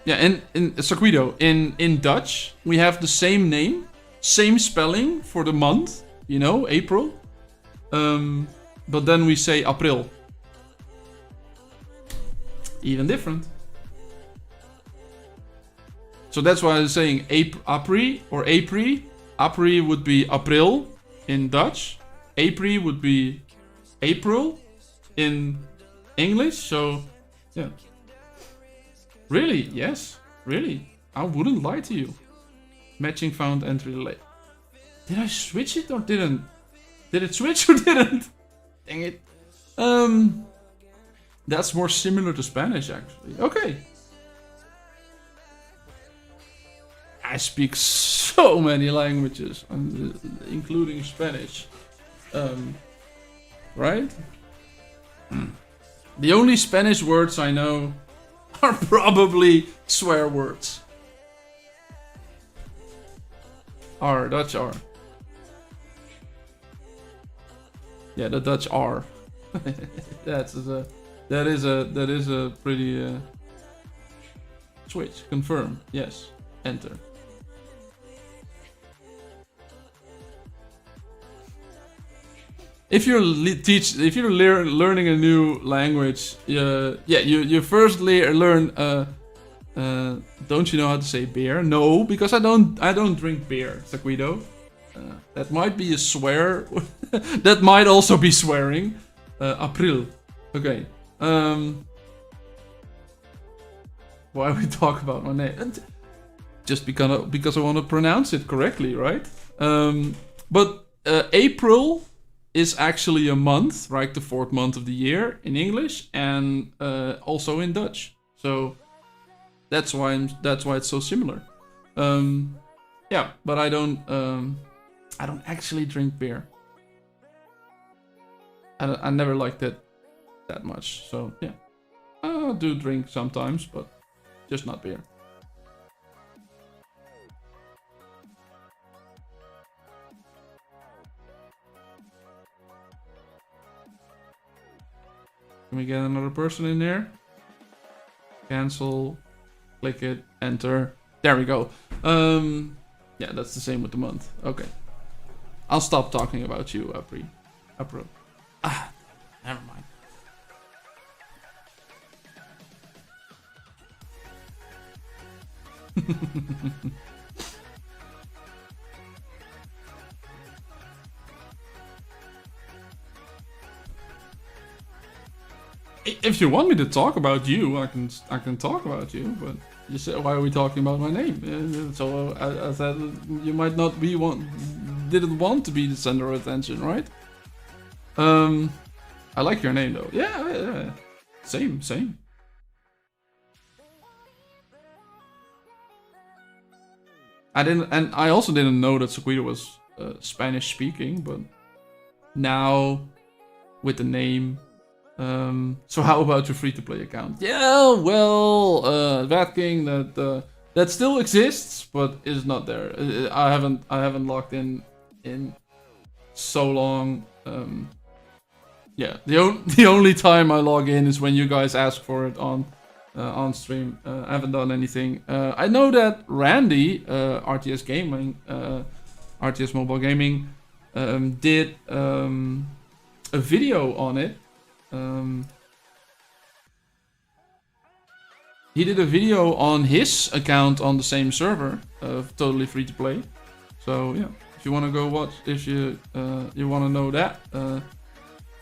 Yeah, in Circuito, in Dutch, we have the same name, same spelling for the month, you know, April. But then we say April. Even different. So that's why I was saying Apri or Apri. Apri would be April in Dutch. Apri would be April in English. So, yeah. Really? Yes. Really. I wouldn't lie to you. Matching found entry late. Did I switch it or didn't? Did it switch or didn't? Dang it. That's more similar to Spanish actually. Okay. I speak so many languages, including Spanish. Right? The only Spanish words I know are probably swear words. R, Dutch R. Yeah, the Dutch R. That is a pretty switch. Confirm. Yes. Enter. If you're learning a new language, you first learn. Don't you know how to say beer? No, because I don't drink beer, Taquido. That might be a swear. That might also be swearing. April. Okay. Why we talk about my name? Just because I want to pronounce it correctly, right? But April is actually a month, right? The 4th month of the year in English and also in Dutch. So that's why it's so similar. Yeah, but I don't actually drink beer. I never liked it that much. So yeah, I do drink sometimes, but just not beer. Can we get another person in there? Cancel. Click it. Enter. There we go. Yeah, that's the same with the month. Okay. I'll stop talking about you, Apro. Ah, never mind. If you want me to talk about you, I can talk about you. But you said, why are we talking about my name? So I said you might not be didn't want to be the center of attention, right? I like your name though. Yeah. Same. I also didn't know that Sequita was Spanish speaking, but now with the name. So how about your free-to-play account? Yeah, well, that King that still exists, but is not there. I haven't logged in so long. Yeah, the only time I log in is when you guys ask for it on stream. I haven't done anything. I know that Randy, RTS Gaming, RTS Mobile Gaming, did a video on it. He did a video on his account on the same server, totally free to play. So yeah, if you want to go watch, if you want to know that,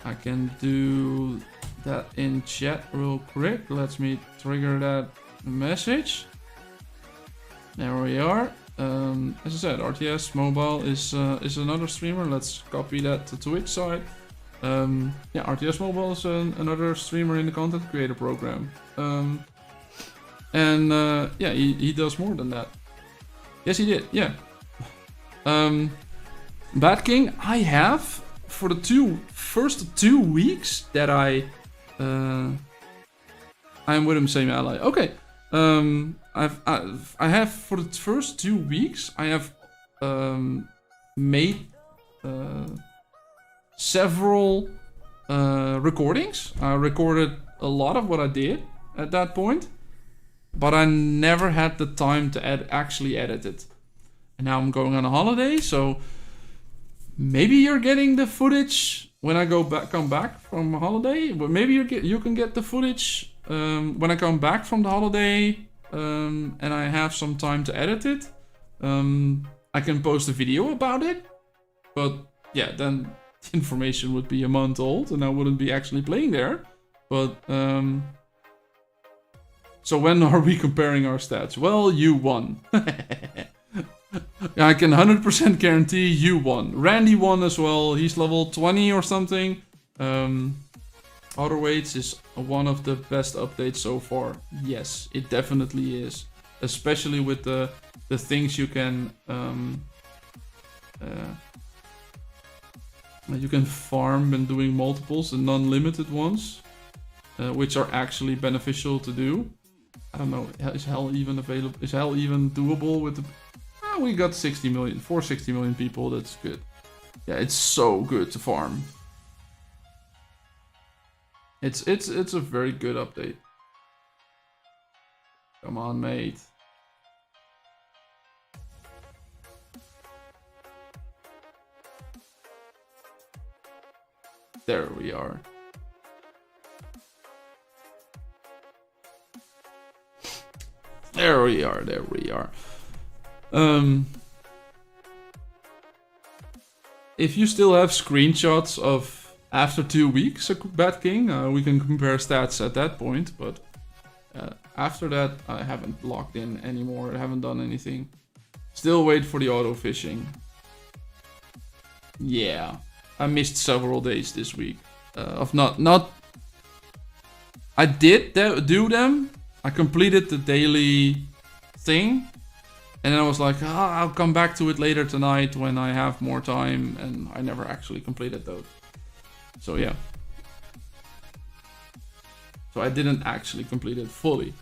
I can do that in chat real quick. Let me trigger that message. There we are. As I said, RTS Mobile is another streamer. Let's copy that to Twitch side. Yeah, RTS Mobile is another streamer in the content creator program. Yeah, he does more than that. Yes, he did. Yeah. Bad King, I have for the first 2 weeks that I'm with him, same ally. Okay. I have for the first 2 weeks I have made several recordings. I recorded a lot of what I did at that point, but I never had the time to actually edit it. And now I'm going on a holiday, so maybe you're getting the footage when I come back from a holiday. But maybe you can get the footage when I come back from the holiday, and I have some time to edit it. I can post a video about it, but yeah, then information would be a month old and I wouldn't be actually playing there. But so when are we comparing our stats? Well, you won. I can 100% guarantee you won. Randy won as well. He's level 20 or something. Outer Weights is one of the best updates so far. Yes, it definitely is. Especially with the things you can farm when doing multiples and non-limited ones, which are actually beneficial to do. I don't know, is Hell even available? Is Hell even doable with the... we got 60 million, 460 million people, that's good. Yeah, it's so good to farm. It's a very good update. Come on, mate. There we are. There we are. If you still have screenshots of after 2 weeks, Bad King, we can compare stats at that point, but after that, I haven't logged in anymore. I haven't done anything. Still wait for the auto fishing. Yeah, I missed several days this week of not. I did do them. I completed the daily thing, and then I was like, I'll come back to it later tonight when I have more time, and I never actually completed those. So yeah. So I didn't actually complete it fully.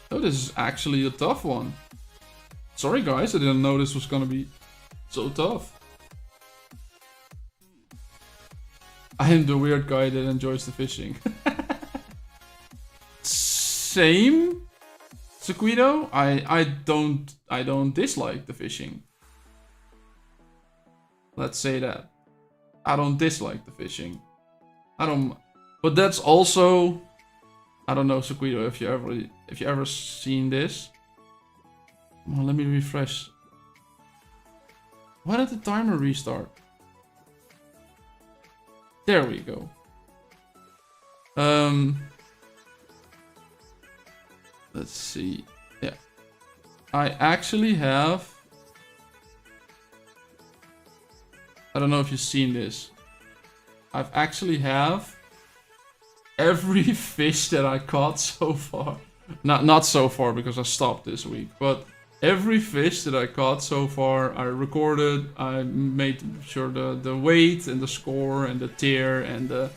Oh, this is actually a tough one. Sorry guys, I didn't know this was gonna be so tough. I am the weird guy that enjoys the fishing. Same. Sequido, I don't dislike the fishing. Let's say that. I don't dislike the fishing. But that's also, I don't know, Sequido, if you ever seen this. Well, let me refresh. Why did the timer restart? There we go. Let's see. Yeah. I actually have... I don't know if you've seen this. I've actually have every fish that I caught so far. Not so far because I stopped this week, but every fish that I caught so far, I recorded. I made sure the weight and the score and the tier and the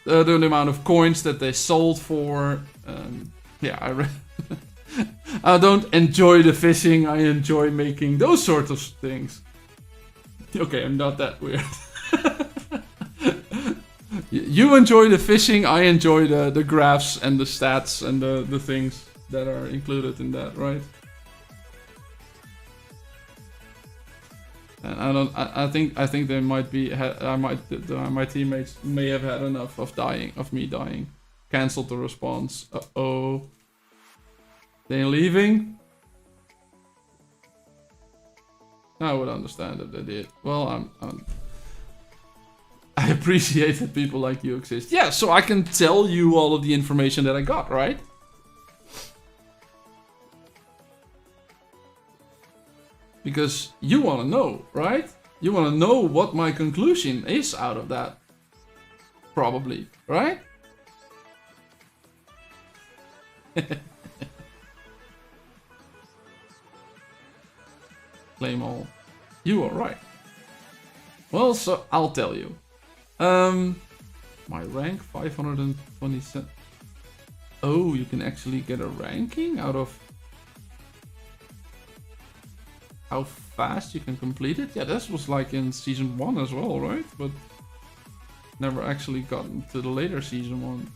amount of coins that they sold for. Yeah, I don't enjoy the fishing. I enjoy making those sorts of things. Okay, I'm not that weird. You enjoy the fishing, I enjoy the graphs and the stats and the things that are included in that, right? And I think they might be my teammates may have had enough of me dying. Cancelled the response. Uh-oh. They're leaving? I would understand if they did. Well, I appreciate that people like you exist. Yeah, so I can tell you all of the information that I got, right? Because you want to know, right? You want to know what my conclusion is out of that. Probably, right? Claim all. You are right. Well, so I'll tell you. My rank 527. Oh, you can actually get a ranking out of how fast you can complete it. Yeah, this was like in season 1 as well, right? But never actually gotten to the later season 1.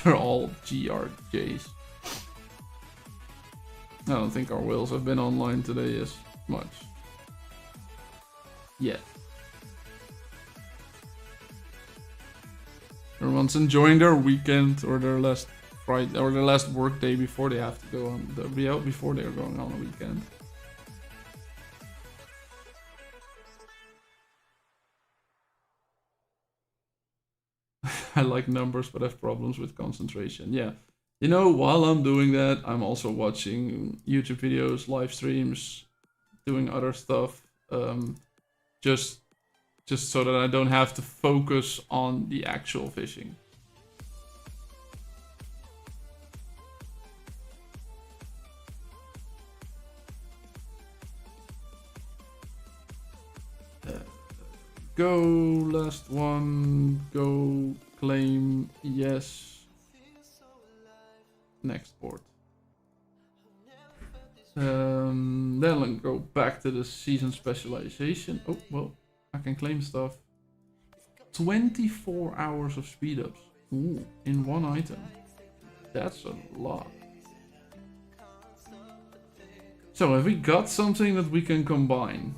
They're all GRJs. I don't think our whales have been online today as much. Yet. Everyone's enjoying their weekend or their last Friday or their last work day before they have to go on. They'll be out before they're going on a weekend. I like numbers but have problems with concentration. Yeah. You know, while I'm doing that, I'm also watching YouTube videos, live streams, doing other stuff. Just so that I don't have to focus on the actual fishing. Go, last one, go, claim, yes. Next port. Then I'll go back to the season specialization. Oh, well, I can claim stuff. 24 hours of speed ups. Ooh, in one item. That's a lot. So have we got something that we can combine?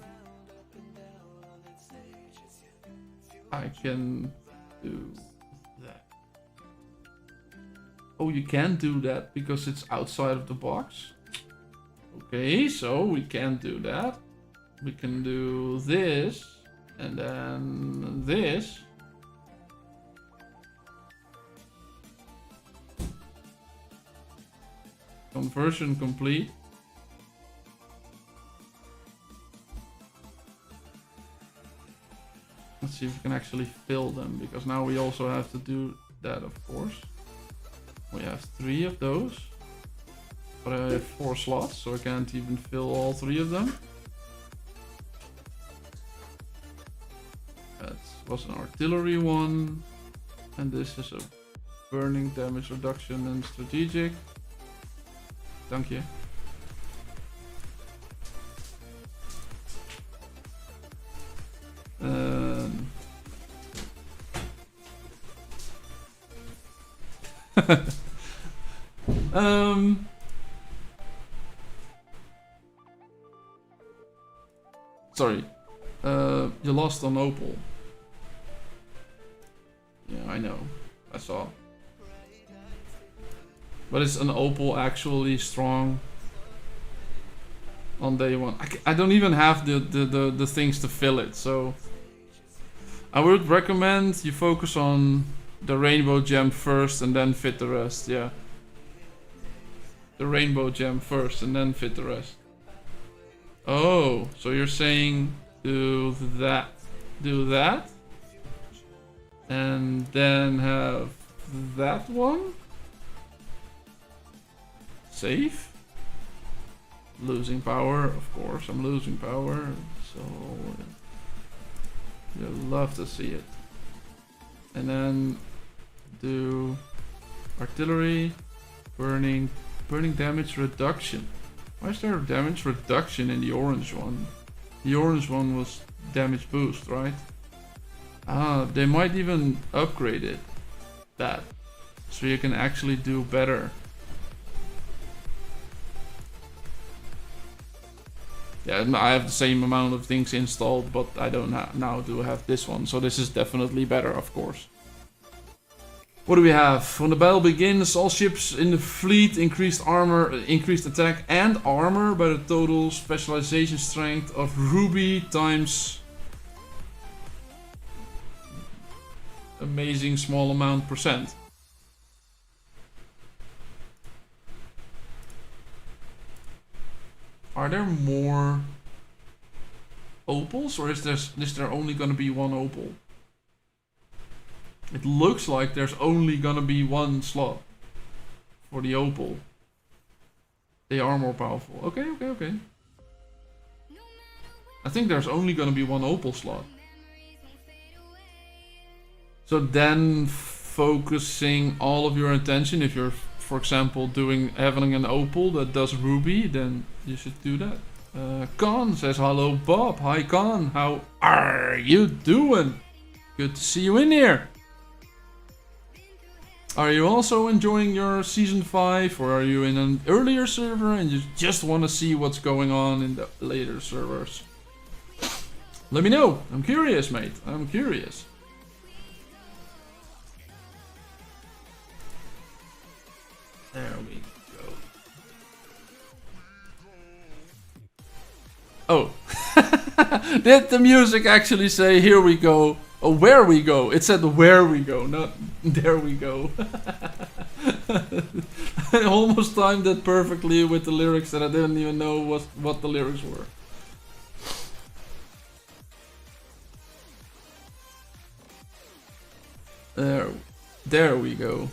I can do that. Oh, you can't do that because it's outside of the box? Okay, so we can't do that. We can do this. And then this. Conversion complete. Let's see if we can actually fill them, because now we also have to do that, of course. We have 3 of those. But I have 4 slots, so I can't even fill all 3 of them. That was an artillery one. And this is a burning damage reduction and strategic. Thank you. Sorry. You lost on Opal. Yeah, I know. I saw. But is an Opal actually strong on day one? I don't even have the things to fill it, so I would recommend you focus on the rainbow gem first and then fit the rest. Yeah, the rainbow gem first and then fit the rest. Oh, so you're saying do that, and then have that one? Save? Losing power, of course, I'm losing power, so you'll love to see it. And then do artillery, burning damage reduction. Why is there a damage reduction in the orange one? The orange one was damage boost, right? Ah, they might even upgrade it, that, so you can actually do better. Yeah, I have the same amount of things installed, but I don't now do have this one, so this is definitely better, of course. What do we have? When the battle begins, all ships in the fleet increased attack and armor by the total specialization strength of Ruby times amazing small amount %. Are there more opals, or is there only gonna be one opal? It looks like there's only gonna be one slot for the opal. They are more powerful. Okay. I think there's only gonna be one opal slot. So then focusing all of your attention, if you're, for example, having an opal that does ruby, then you should do that. Con says hello, Bob. Hi, Con. How are you doing? Good to see you in here. Are you also enjoying your season 5, or are you in an earlier server and you just want to see what's going on in the later servers? Let me know. I'm curious, mate. I'm curious. There we go. Oh. Did the music actually say here we go? Oh, where we go? It said where we go, not there we go. I almost timed it perfectly with the lyrics that I didn't even know what the lyrics were. There we go.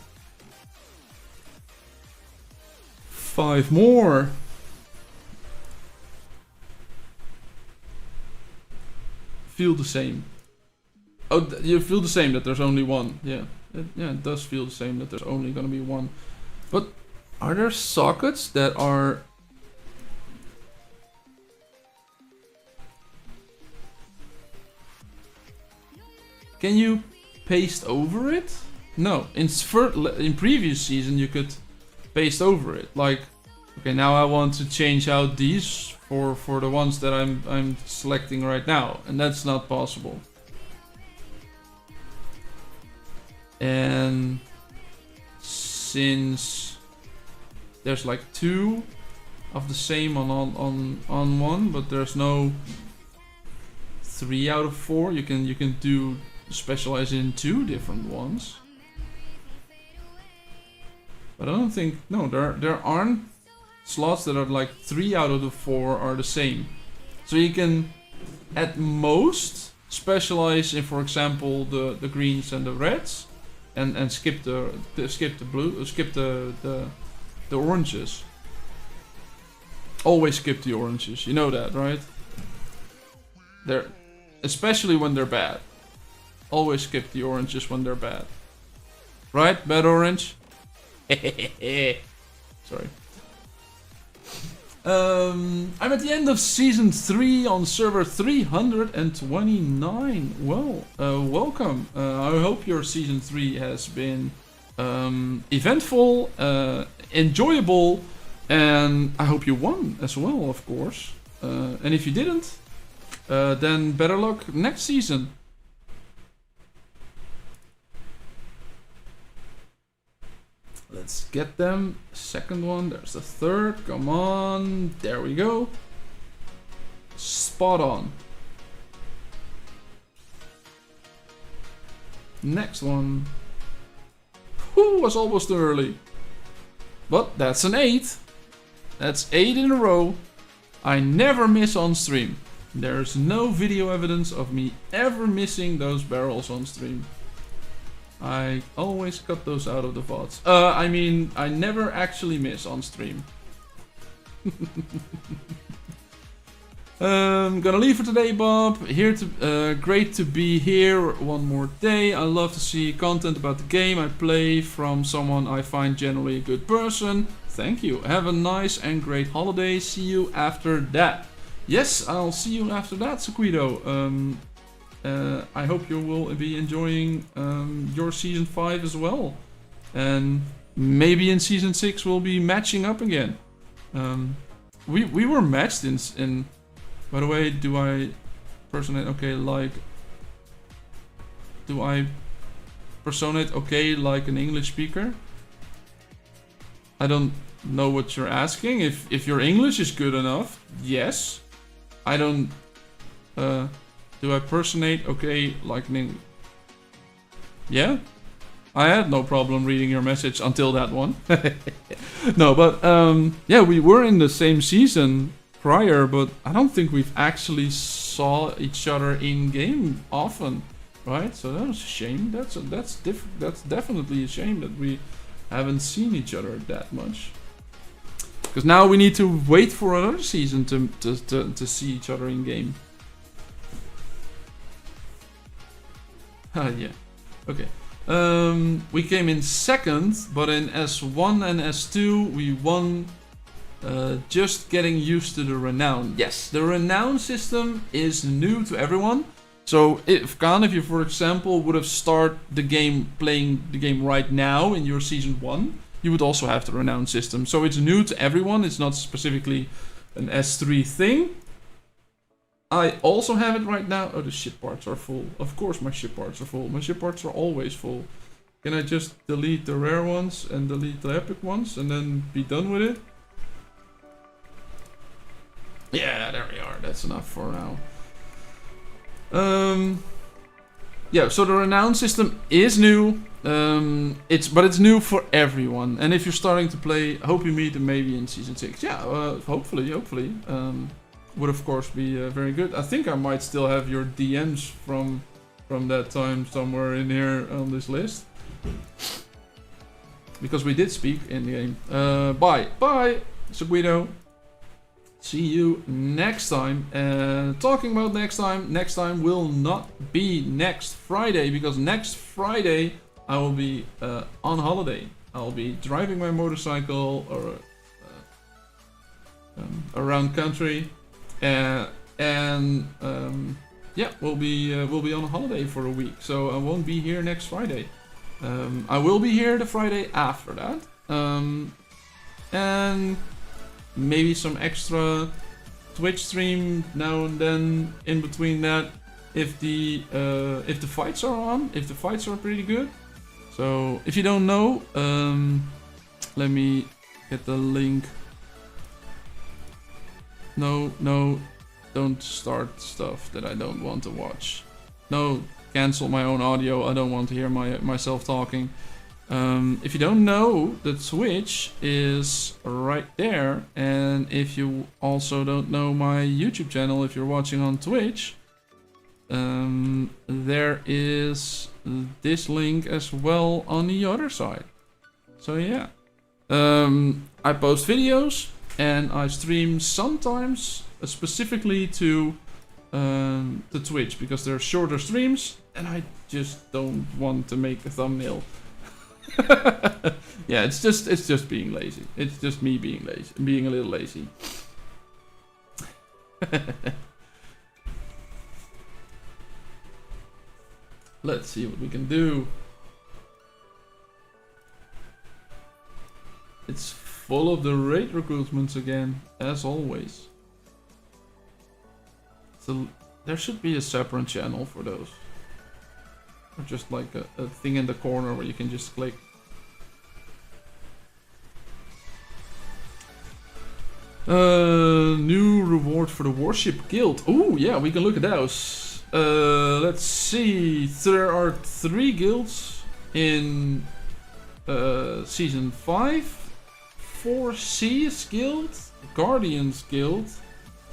5 more. Feel the same. Oh, you feel the same that there's only one. Yeah, it does feel the same that there's only gonna be one. But are there sockets that are... Can you paste over it? No, in previous season you could paste over it. Like, okay, now I want to change out these for the ones that I'm selecting right now, and that's not possible. And since there's like 2 of the same on one, but there's no 3 out of 4, you can do specialize in 2 different ones. But I don't think, no, there aren't slots that are like 3 out of the 4 are the same. So you can at most specialize in, for example, the greens and the reds, and skip the blue, skip the oranges. Always skip the oranges. You know that, right? Especially when they're bad. Always skip the oranges when they're bad. Right? Bad orange? Sorry. I'm at the end of season 3 on server 329. Well, welcome. I hope your season 3 has been eventful, enjoyable, and I hope you won as well, of course. And if you didn't, then better luck next season. Let's get them. Second one, there's the third. Come on, there we go. Spot on. Next one. Whew, was almost early. But that's an 8. That's 8 in a row. I never miss on stream. There's no video evidence of me ever missing those barrels on stream. I always cut those out of the VODs. I mean, I never actually miss on stream. Gonna leave for today, Bob. Here to great to be here one more day. I love to see content about the game I play from someone I find generally a good person. Thank you. Have a nice and great holiday. See you after that. Yes, I'll see you after that, Sequido. I hope you will be enjoying your season 5 as well. And maybe in season 6 we'll be matching up again. We were matched in by the way, do I personate okay like... Do I personate okay like an English speaker? I don't know what you're asking. If your English is good enough, yes. I don't... do I personate okay like an English... Yeah? I had no problem reading your message until that one. No, but yeah, we were in the same season prior, but I don't think we've actually saw each other in game often, right? So that was a shame. That's definitely a shame that we haven't seen each other that much. Because now we need to wait for another season to see each other in game. Yeah. Okay. We came in second, but in S1 and S2 we won. Just getting used to the Renown. Yes, the Renown system is new to everyone. So if you, for example, would have started the game, playing the game right now in your season 1, you would also have the Renown system. So it's new to everyone. It's not specifically an S3 thing. I also have it right now. Oh, the ship parts are full. Of course my ship parts are full. My ship parts are always full. Can I just delete the rare ones and delete the epic ones and then be done with it? Yeah, there we are. That's enough for now. Yeah, so the Renown system is new. But it's new for everyone. And if you're starting to play, hope you meet them maybe in season 6. Yeah, hopefully. Would of course be very good. I think I might still have your DMs from that time somewhere in here on this list. Because we did speak in the game. Bye, Seguido. See you next time. Talking about next time will not be next Friday, because next Friday I will be on holiday. I'll be driving my motorcycle or around country, yeah, we'll be on holiday for a week, so I won't be here next Friday. I will be here the Friday after that, and maybe some extra Twitch stream now and then in between that, if the fights are on, if the fights are pretty good. So if you don't know, let me get the link. No, don't start stuff that I don't want to watch. No, cancel my own audio. I don't want to hear myself talking. If you don't know, the Twitch is right there, and if you also don't know my YouTube channel, if you're watching on Twitch, there is this link as well on the other side. So yeah, I post videos and I stream sometimes specifically to Twitch, because they're shorter streams and I just don't want to make a thumbnail. Yeah, it's just being lazy. It's just me being lazy, being a little lazy. Let's see what we can do. It's full of the raid recruitments again, as always. So there should be a separate channel for those. Or just like a thing in the corner where you can just click. New reward for the Warship Guild. Oh yeah, we can look at those. Let's see. There are 3 guilds in Season 5. 4 Seas Guild, Guardians Guild,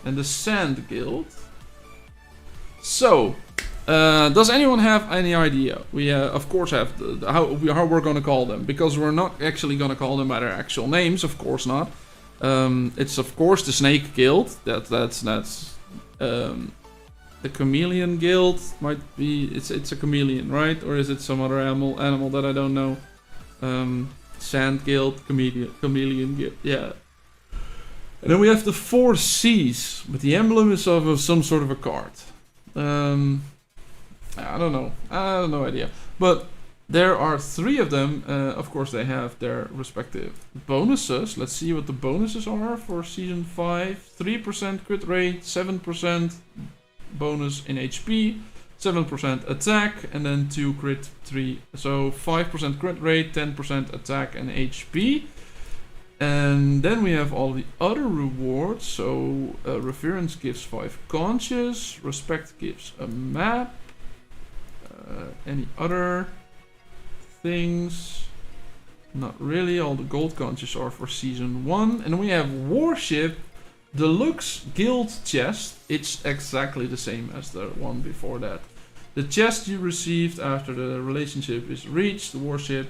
and the Sand Guild. So, does anyone have any idea? We of course have how we're gonna call them, because we're not actually gonna call them by their actual names, of course not. It's of course the Snake Guild. That's the Chameleon Guild. Might be it's a chameleon, right? Or is it some other animal that I don't know? Sand Guild, Chameleon Guild, yeah. And then we have the 4 Seas, but the emblem is of some sort of a card. I don't know. I have no idea. But there are 3 of them. Of course, they have their respective bonuses. Let's see what the bonuses are for Season 5. 3% crit rate, 7% bonus in HP, 7% attack, and then 2 crit 3. So 5% crit rate, 10% attack and HP. And then we have all the other rewards. So Reverence gives 5 conches, Respect gives a map. Any other things? Not really. All the gold conches are for Season 1. And we have Warship Deluxe Guild Chest. It's exactly the same as the one before that. The chest you received after the relationship is reached, the warship.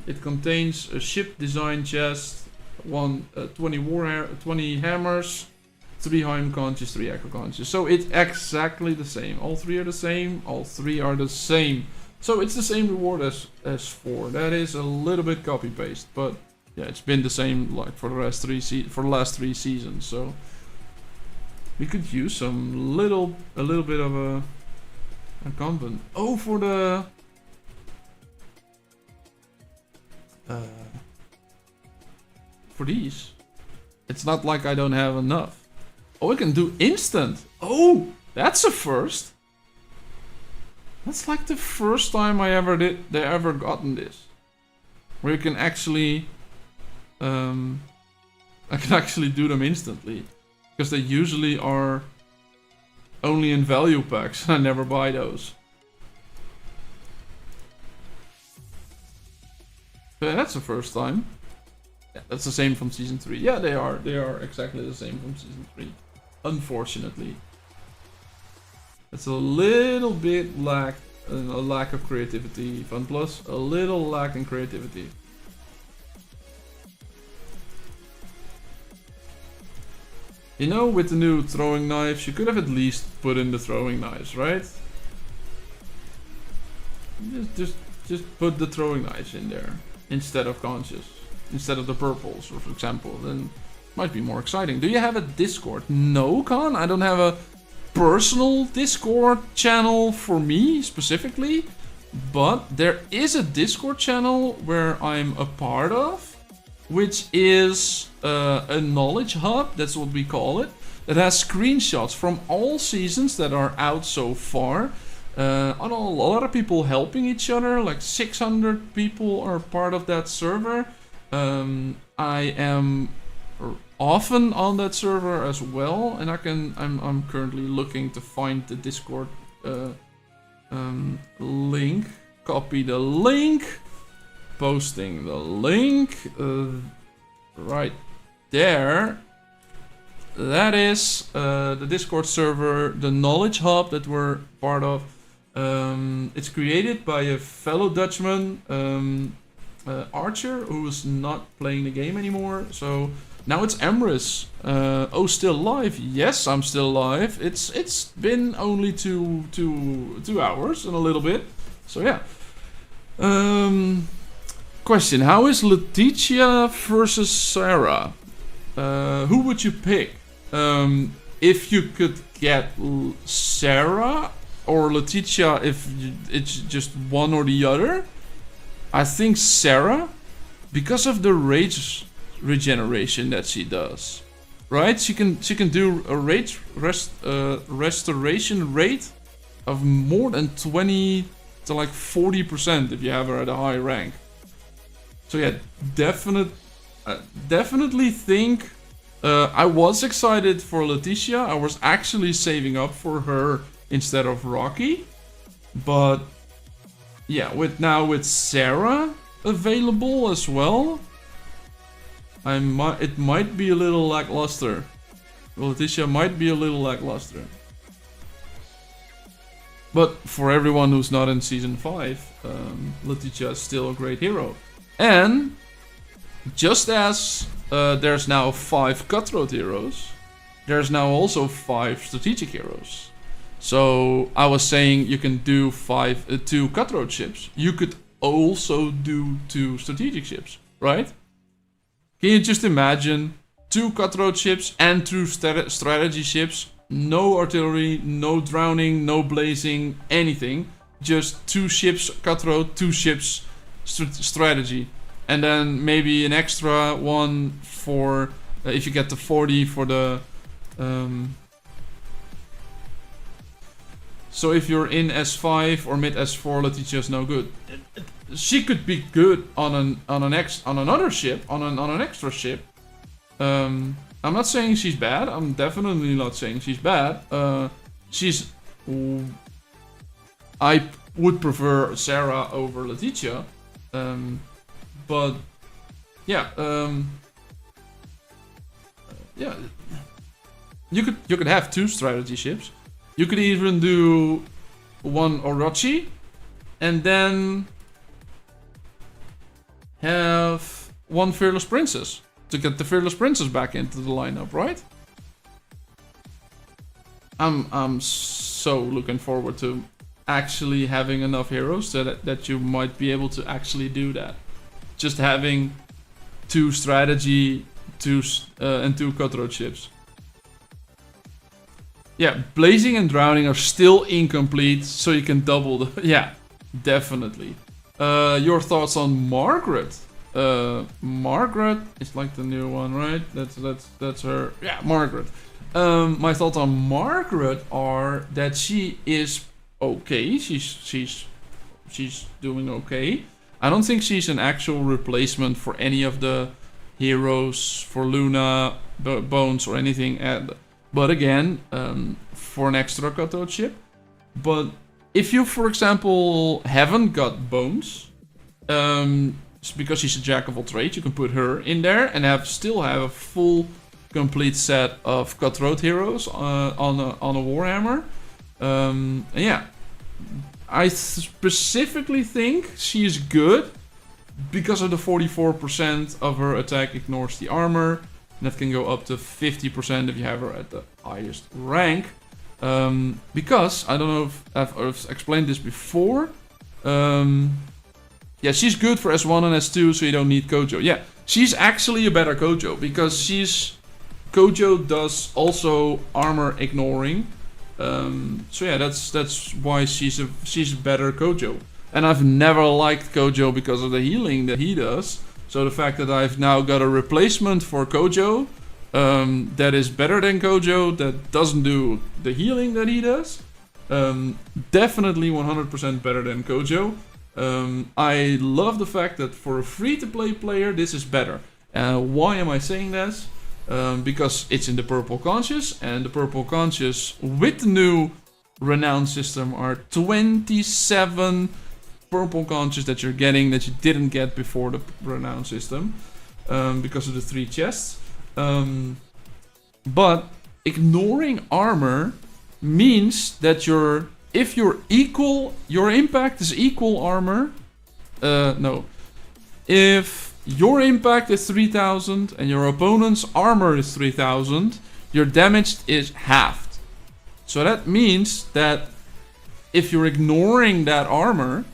It contains a ship design chest, 20 hammers, 3 Heim conches, 3 echo conches. So it's exactly the same. All 3 are the same. All 3 are the same. So it's the same reward as 4. That is a little bit copy paste, but yeah, it's been the same like for the last 3 seasons. So we could use a little bit of a convent. Oh, for the for these, it's not like I don't have enough. Oh, I can do instant. Oh, that's a first. That's like the first time I ever gotten this, where you can actually I can actually do them instantly, because they usually are only in value packs. I never buy those. But that's the first time. Yeah, that's the same from Season 3. Yeah, they are exactly the same from Season 3. Unfortunately. It's a little bit a lack of creativity. Fun Plus, a little lack in creativity. You know, with the new throwing knives, you could have at least put in the throwing knives, right? Just put the throwing knives in there instead of conches, instead of the purples, or for example, then it might be more exciting. Do you have a Discord? No, Con, I don't have a personal Discord channel for me specifically, but there is a Discord channel where I'm a part of, which is a knowledge hub, that's what we call it, that has screenshots from all seasons that are out so far. A lot of people helping each other, like 600 people are part of that server. I am often on that server as well, and I'm currently looking to find the Discord link, copy the link, posting the link right there. That is the Discord server, the knowledge hub that we're part of. It's created by a fellow Dutchman, Archer, who is not playing the game anymore. So now it's Emrys. Oh, still live? Yes, I'm still live. It's been only two hours and a little bit. So yeah. Question: how is Letitia versus Sarah? Who would you pick? If you could get Sarah or Letitia, if it's just one or the other, I think Sarah, because of the rage regeneration that she does, right? She can do a restoration rate of more than 20 to like 40% if you have her at a high rank. So yeah, definitely think. I was excited for Letitia. I was actually saving up for her instead of Rocky, but yeah, with Sarah available as well, it might be a little lackluster. Letitia might be a little lackluster. But for everyone who's not in Season 5, Letitia is still a great hero. And just as there's now 5 cutthroat heroes, there's now also 5 strategic heroes. So I was saying you can do 2 cutthroat ships. You could also do 2 strategic ships, right? Can you just imagine 2 cutthroat ships and 2 strategy ships? No artillery, no drowning, no blazing, anything. Just 2 ships cutthroat, 2 ships strategy. And then maybe an extra one for if you get to 40 for the... So if you're in S5 or mid S4, Letitia's no good. She could be good on another ship, on an extra ship. I'm not saying she's bad. I'm definitely not saying she's bad. I would prefer Sarah over Letitia. But yeah, yeah, you could have 2 strategy ships. You could even do 1 Orochi, and then have 1 Fearless Princess to get the Fearless Princess back into the lineup, right? I'm so looking forward to actually having enough heroes that you might be able to actually do that. Just having 2 strategy, and 2 cutthroat ships. Yeah, blazing and drowning are still incomplete, so you can double the... Yeah, definitely. Your thoughts on Margaret? Margaret is like the new one, right? That's her. Yeah, Margaret. My thoughts on Margaret are that she is okay. She's doing okay. I don't think she's an actual replacement for any of the heroes, for Luna, Bones, or anything. But again, for an extra cutthroat ship. But if you, for example, haven't got Bones, because she's a jack of all trades, you can put her in there and still have a full, complete set of cutthroat heroes on a Warhammer. Yeah. I specifically think she's good because of the 44% of her attack ignores the armor. And that can go up to 50% if you have her at the highest rank. Because, I don't know if I've explained this before. Yeah, she's good for S1 and S2, so you don't need Kojo. Yeah, she's actually a better Kojo because Kojo does also armor ignoring. So yeah, that's why she's a better Kojo. And I've never liked Kojo because of the healing that he does. So the fact that I've now got a replacement for Kojo that is better than Kojo, that doesn't do the healing that he does, definitely 100% better than Kojo. I love the fact that for a free-to-play player, this is better. Why am I saying this? Because it's in the Purple Conscious, and the Purple Conscious with the new Renown system are 27 Purple Conscious that you're getting that you didn't get before the Renown system, because of the 3 chests. But ignoring armor means that if your impact is equal armor, no. If your impact is 3000 and your opponent's armor is 3000, your damage is halved. So that means that if you're ignoring that armor,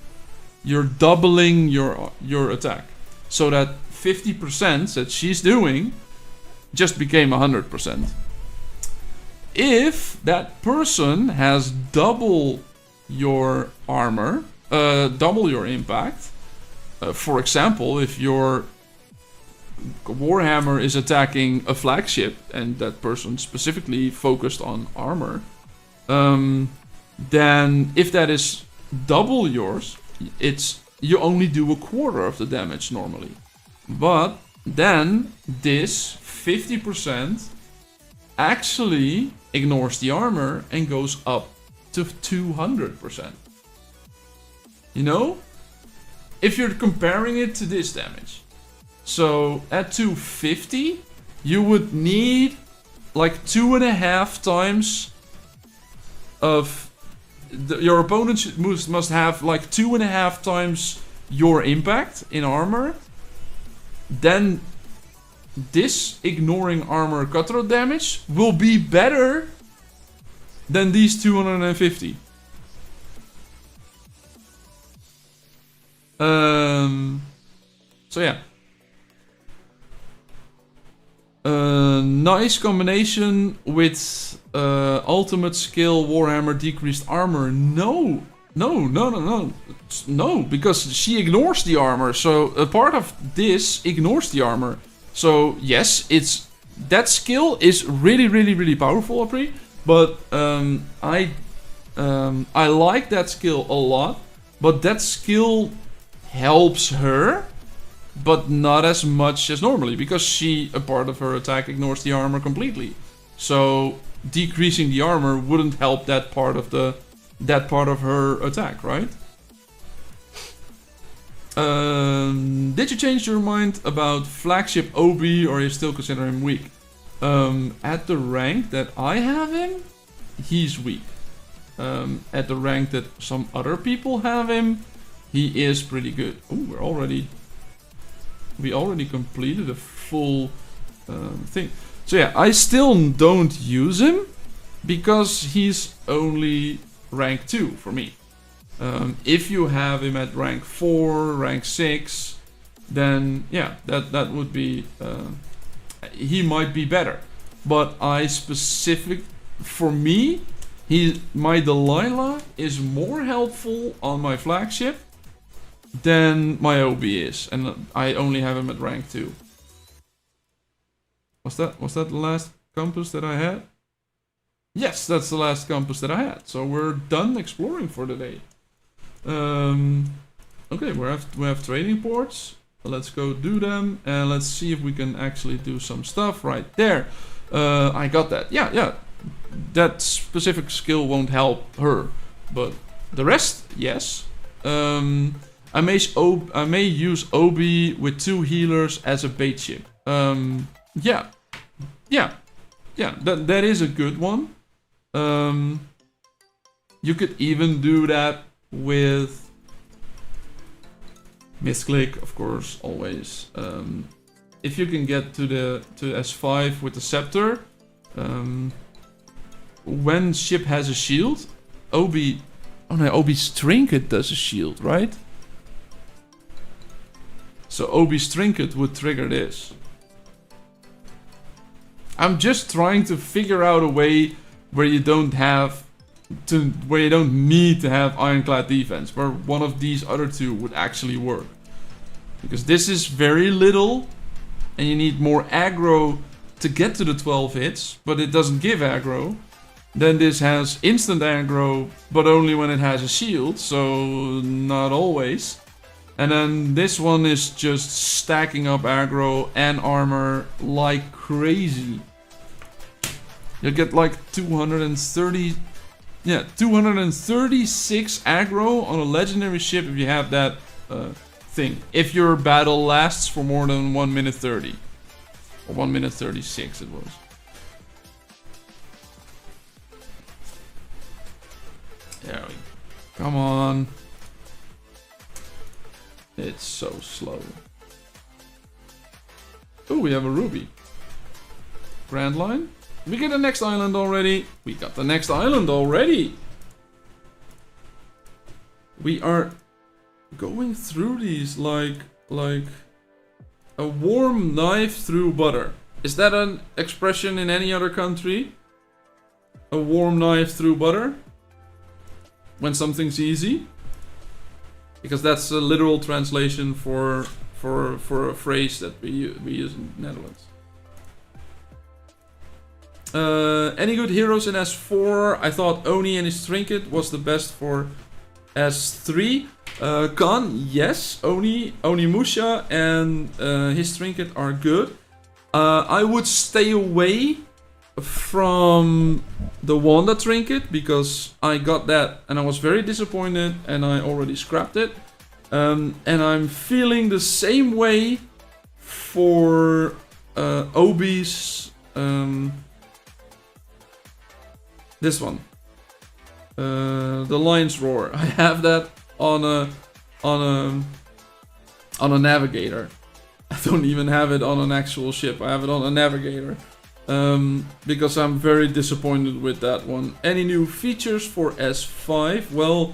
you're doubling your attack. So that 50% that she's doing just became 100%. If that person has double your armor, double your impact, for example, if your Warhammer is attacking a flagship and that person specifically focused on armor, then if that is double yours, you only do a quarter of the damage normally. But then this 50% actually ignores the armor and goes up to 200%. You know? If you're comparing it to this damage. So at 250, you would need like 2.5 times of... your opponent must have like 2.5 times your impact in armor. Then this ignoring armor cutthroat damage will be better than these 250. So yeah. Nice combination with ultimate skill Warhammer decreased armor. No, because she ignores the armor. So a part of this ignores the armor. So yes, that skill is really powerful, Obie. But I like that skill a lot. But that skill helps her, but not as much as normally, because a part of her attack ignores the armor completely. So decreasing the armor wouldn't help that part of her attack, right? Did you change your mind about flagship Obie, or you still consider him weak? At the rank that I have him, he's weak. At the rank that some other people have him, he is pretty good. Oh, we already completed a full thing. So yeah, I still don't use him because he's only rank 2 for me. If you have him at rank 4, rank 6, then yeah, that would be... he might be better. But for me, my Delilah is more helpful on my flagship than my Obie is, and I only have him at rank 2. Was that the last compass that I had? Yes, that's the last compass that I had. So we're done exploring for the day. Okay, we have trading ports. Let's go do them, and let's see if we can actually do some stuff right there. I got that. Yeah. That specific skill won't help her, but the rest, yes. I may use Obie with 2 healers as a bait ship. Yeah. That is a good one. You could even do that with misclick, of course, always. If you can get to S5 with the scepter, when ship has a shield, Obie... Oh no, Obie's trinket does a shield, right? So Obie's trinket would trigger this. I'm just trying to figure out a way where you don't need to have ironclad defense, where one of these other 2 would actually work. Because this is very little, and you need more aggro to get to the 12 hits, but it doesn't give aggro. Then this has instant aggro, but only when it has a shield, so not always. And then this one is just stacking up aggro and armor like crazy. You get like 236 aggro on a legendary ship if you have that thing. If your battle lasts for more than 1 minute 30. Or 1 minute 36 it was. There we go. Come on. It's so slow. Oh, we have a ruby. Grand line. We get the next island already. We got the next island already. We are going through these like a warm knife through butter. Is that an expression in any other country? A warm knife through butter? When something's easy? Because that's a literal translation for for a phrase that we use in the Netherlands. Any good heroes in S4? I thought Oni and his trinket was the best for S3. Khan, yes. Oni Musha and his trinket are good. I would stay away from the Wanda trinket because I got that and I was very disappointed and I already scrapped it. And I'm feeling the same way for Obie's this one. The Lion's Roar. I have that on a navigator. I don't even have it on an actual ship. I have it on a navigator. Because I'm very disappointed with that one. Any new features for S5? Well,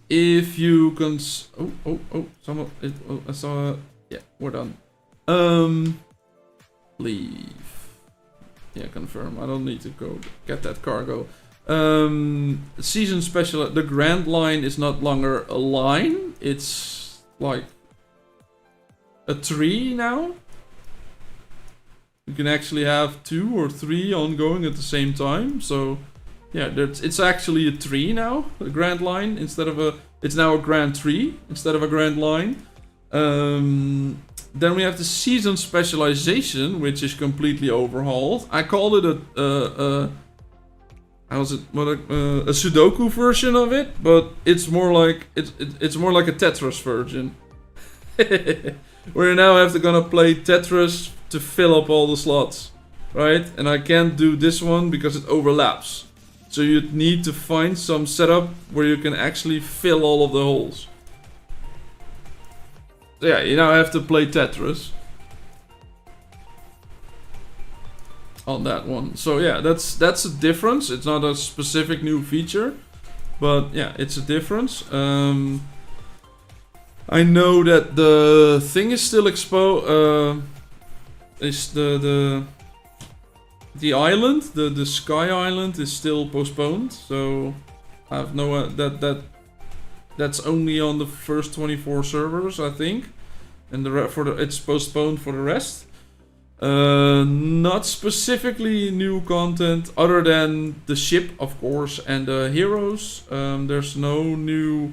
if you can... Someone... I saw... Yeah, we're done. Leave. Yeah, confirm. I don't need to go get that cargo. Season special... The Grand Line is not longer a line. It's like a tree now. You can actually have 2 or 3 ongoing at the same time. So, yeah, it's actually a tree now. A Grand Line instead of a... It's now a Grand Tree instead of a Grand Line. Then we have the Season Specialization, which is completely overhauled. I called it a Sudoku version of it, but it's more like it's more like a Tetris version. Where you now have to gonna play Tetris to fill up all the slots, right? And I can't do this one because it overlaps. So you need to find some setup where you can actually fill all of the holes. So yeah, you now have to play Tetris on that one. So yeah, that's a difference. It's not a specific new feature, but yeah, it's a difference. I know that the thing is still exposed. Is the island, the Sky Island, is still postponed. So I have no that's only on the first 24 servers, I think, and it's postponed for the rest. Not specifically new content other than the ship, of course, and the heroes. There's no new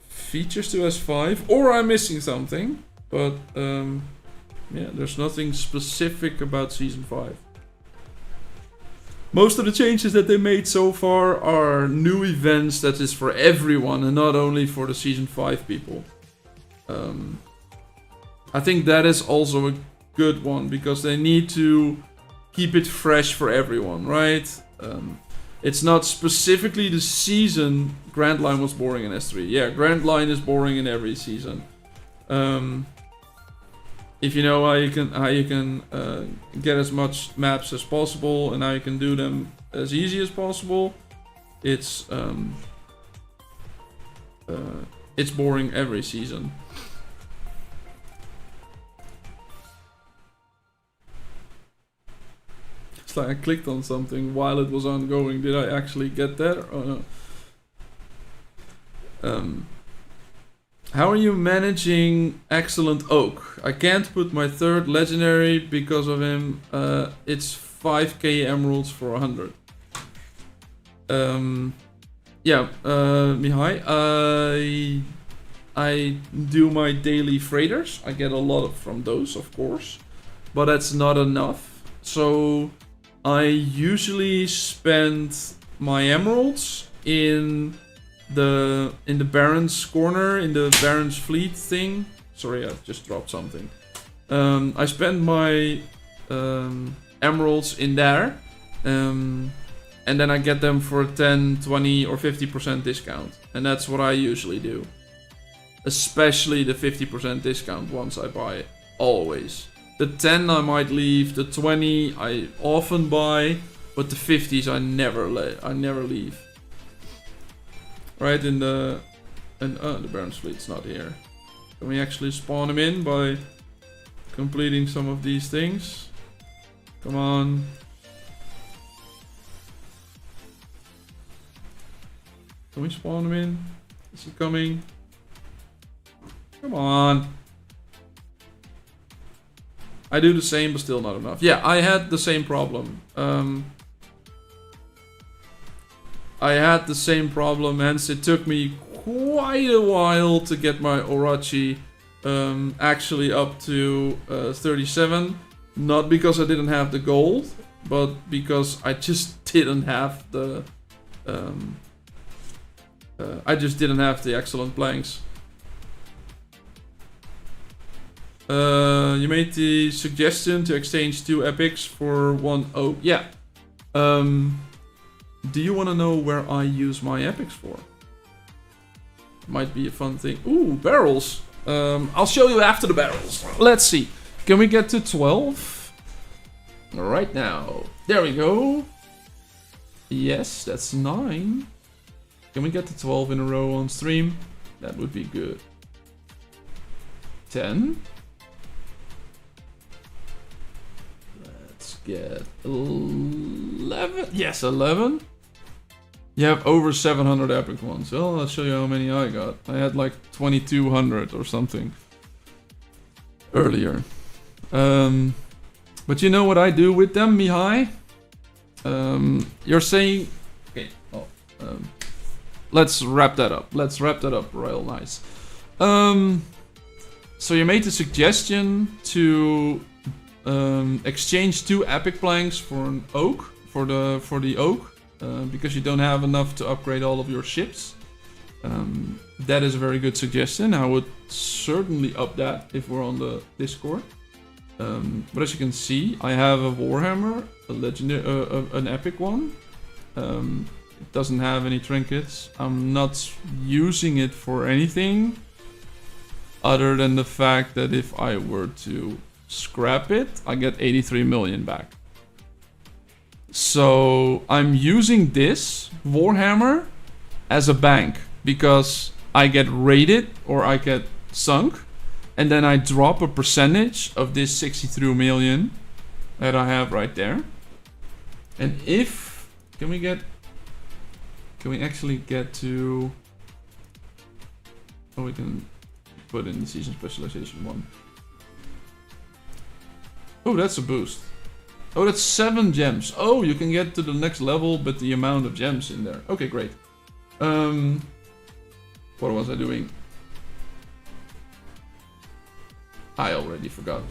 features to S5, or I'm missing something, but yeah, there's nothing specific about Season 5. Most of the changes that they made so far are new events that is for everyone and not only for the Season 5 people. I think that is also a good one because they need to keep it fresh for everyone, right? It's not specifically the season. Grand Line was boring in S3. Yeah, Grand Line is boring in every season. If you know how you can get as much maps as possible and how you can do them as easy as possible, it's boring every season. It's like I clicked on something while it was ongoing. Did I actually get there? Oh no. How are you managing Excellent Oak? I can't put my third legendary because of him. It's 5k emeralds for 100. Yeah, Mihai, I do my daily freighters. I get a lot from those, of course, but that's not enough. So I usually spend my emeralds in the Baron's corner, in the Baron's fleet thing. Sorry, I just dropped something. I spend my emeralds in there, and then I get them for a 10, 20 or 50% discount. And that's what I usually do. Especially the 50% discount ones I buy, always. The 10 I might leave, the 20 I often buy, but the 50s I never leave. Right, the Baron's fleet's not here. Can we actually spawn him in by completing some of these things? Come on. Can we spawn him in? Is he coming? Come on. I do the same, but still not enough. Yeah, I had the same problem. I had the same problem, hence it took me quite a while to get my Orochi actually up to 37. Not because I didn't have the gold, but because I just didn't have the... I just didn't have the excellent planks. You made the suggestion to exchange 2 epics for 1 oak. Yeah. Do you want to know where I use my epics for? Might be a fun thing. Ooh, barrels. I'll show you after the barrels. Let's see. Can we get to 12? Right now. There we go. Yes, that's 9. Can we get to 12 in a row on stream? That would be good. 10. Let's get 11. Yes, 11. You have over 700 epic ones. Well, I'll show you how many I got. I had like 2200 or something earlier. But you know what I do with them, Mihai? You're saying... Okay, well, let's wrap that up. Let's wrap that up real nice. So you made the suggestion to exchange 2 epic planks for an oak, for the oak. Because you don't have enough to upgrade all of your ships. That is a very good suggestion. I would certainly up that if we're on the Discord. But as you can see, I have a Warhammer, a legendary, an epic one. It doesn't have any trinkets. I'm not using it for anything other than the fact that if I were to scrap it, I get 83 million back. So I'm using this Warhammer as a bank because I get raided or I get sunk, and then I drop a percentage of this 63 million that I have right there. And if can we actually get to... Oh, we can put in the season specialization 1. Oh, that's a boost. Oh, that's 7 gems. Oh, you can get to the next level, but the amount of gems in there. Okay, great. What was I doing? I already forgot.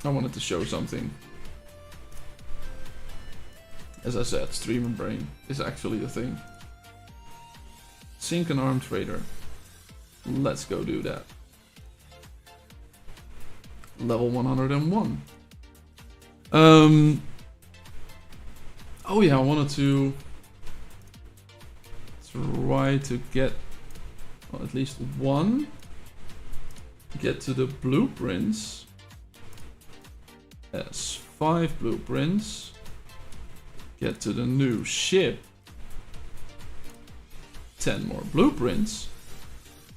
I wanted to show something. As I said, streamer brain is actually a thing. Sink an armed trader. Let's go do that. Level 101. Oh yeah, I wanted to try to get, well, at least 1. Get to the blueprints. Yes, 5 blueprints. Get to the new ship. 10 more blueprints.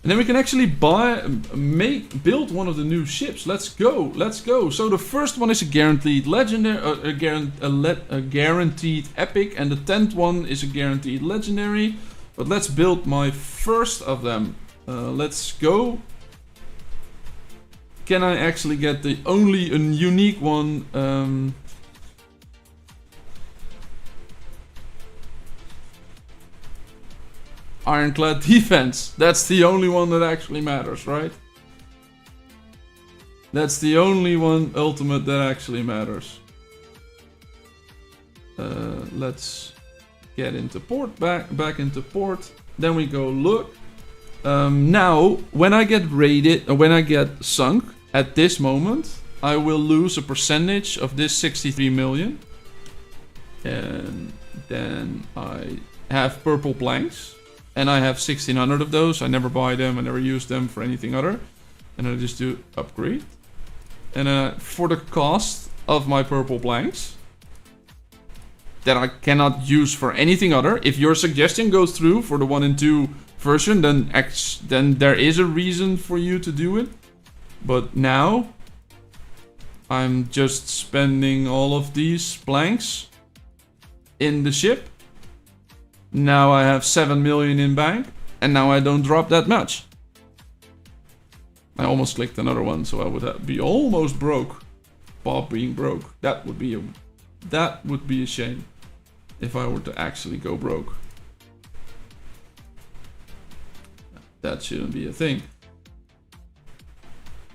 And then we can actually build one of the new ships. Let's go, let's go. So the first one is a guaranteed legendary, a guaranteed epic, and the 10th one is a guaranteed legendary. But let's build my first of them. Let's go. Can I actually get the only unique one? Ironclad defense. That's the only one that actually matters, right? That's the only one ultimate that actually matters. Let's get into port, back into port. Then we go look. Now, when I get raided, or when I get sunk, at this moment, I will lose a percentage of this 63 million. And then I have purple planks. And I have 1600 of those. I never buy them. I never use them for anything other. And I just do upgrade. And for the cost of my purple planks, that I cannot use for anything other. If your suggestion goes through for the 1 and 2 version, then there is a reason for you to do it. But now, I'm just spending all of these planks in the ship. Now I have 7 million in bank, and now I don't drop that much. I almost clicked another one, so I would be almost broke. Bob being broke. That would be a shame if I were to actually go broke. That shouldn't be a thing.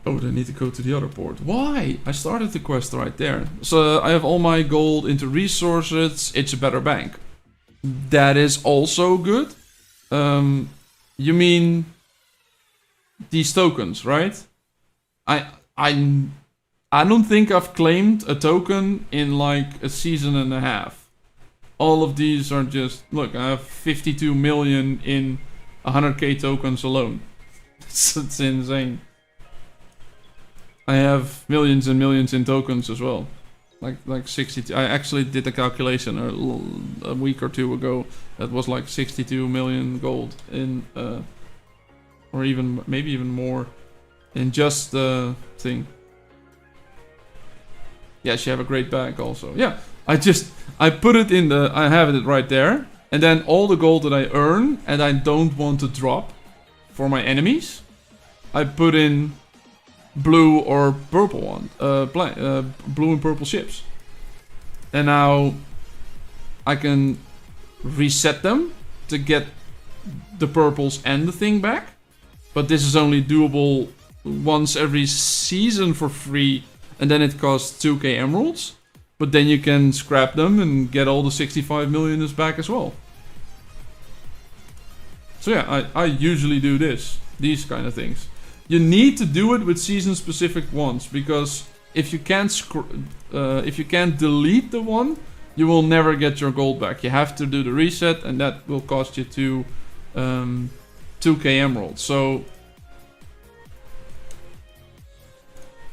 Oh, they need to go to the other port. Why? I started the quest right there. So I have all my gold into resources. It's a better bank. That is also good. You mean these tokens, right? I don't think I've claimed a token in like a season and a half. All of these are just, look, I have 52 million in 100k tokens alone. It's insane. I have millions and millions in tokens as well. Like 62. I actually did a calculation a week or two ago. That was like 62 million gold in, or even maybe even more, in just the thing. Yes, you have a great bank also. Yeah, I put it in the, I have it right there. And then all the gold that I earn and I don't want to drop for my enemies, I put in blue or purple one, blue and purple ships. And now I can reset them to get the purples and the thing back. But this is only doable once every season for free. And then it costs 2k emeralds. But then you can scrap them and get all the 65 million back as well. So yeah, I usually do these kind of things. You need to do it with season specific ones, because if you can't delete the one, you will never get your gold back. You have to do the reset, and that will cost you 2k emeralds. So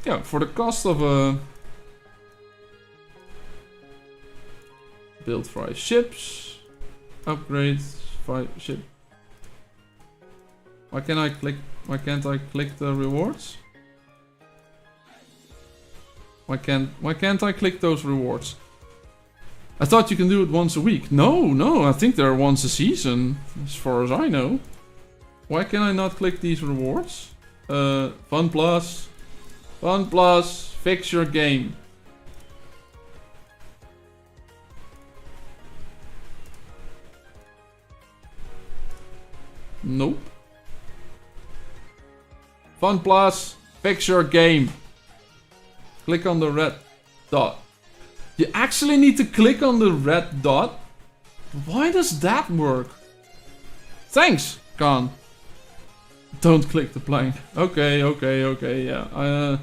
yeah, for the cost of a build 5 ships, upgrade 5 ship. Why can't I click the rewards? Why can't I click those rewards? I thought you can do it once a week. No, I think they're once a season, as far as I know. Why can I not click these rewards? Fun plus, fix your game. Nope. Fun plus, fix your game. Click on the red dot. You actually need to click on the red dot? Why does that work? Thanks, Khan. Don't click the plane. Okay, yeah.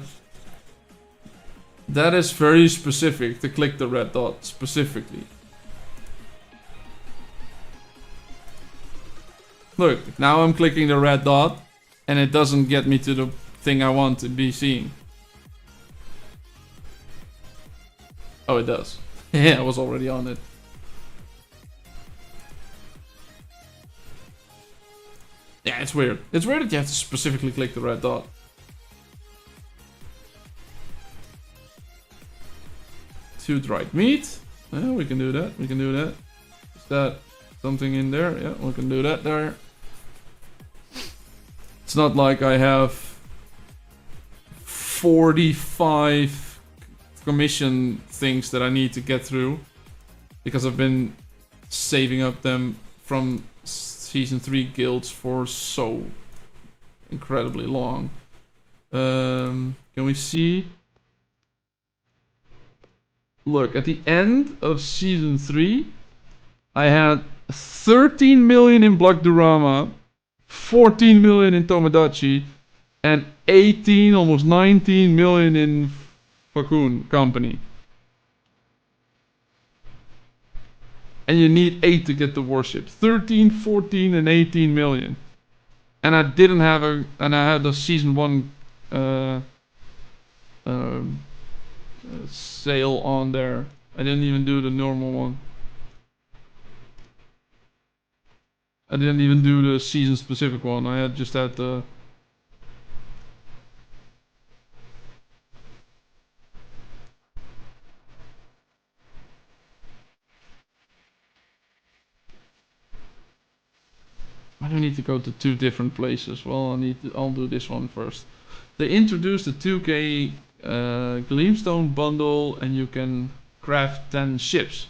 That is very specific, to click the red dot specifically. Look, now I'm clicking the red dot, and it doesn't get me to the thing I want to be seeing. Oh, it does. Yeah, I was already on it. Yeah, it's weird. It's weird that you have to specifically click the red dot. To dried meat. Yeah, we can do that. Is that something in there? Yeah, we can do that there. It's not like I have 45 commission things that I need to get through, because I've been saving up them from season 3 guilds for so incredibly long. Can we see? Look, at the end of season 3, I had 13 million in Block Durama, 14 million in Tomodachi, and 18, almost 19 million in Fakun Company. And you need 8 to get the warship. 13, 14, and 18 million. And I didn't have and I had the season 1 sale on there. I didn't even do the normal one. I didn't even do the season specific one. I just had the... I don't need to go to 2 different places. Well, I'll do this one first. They introduced the 2K Gleamstone bundle, and you can craft 10 ships.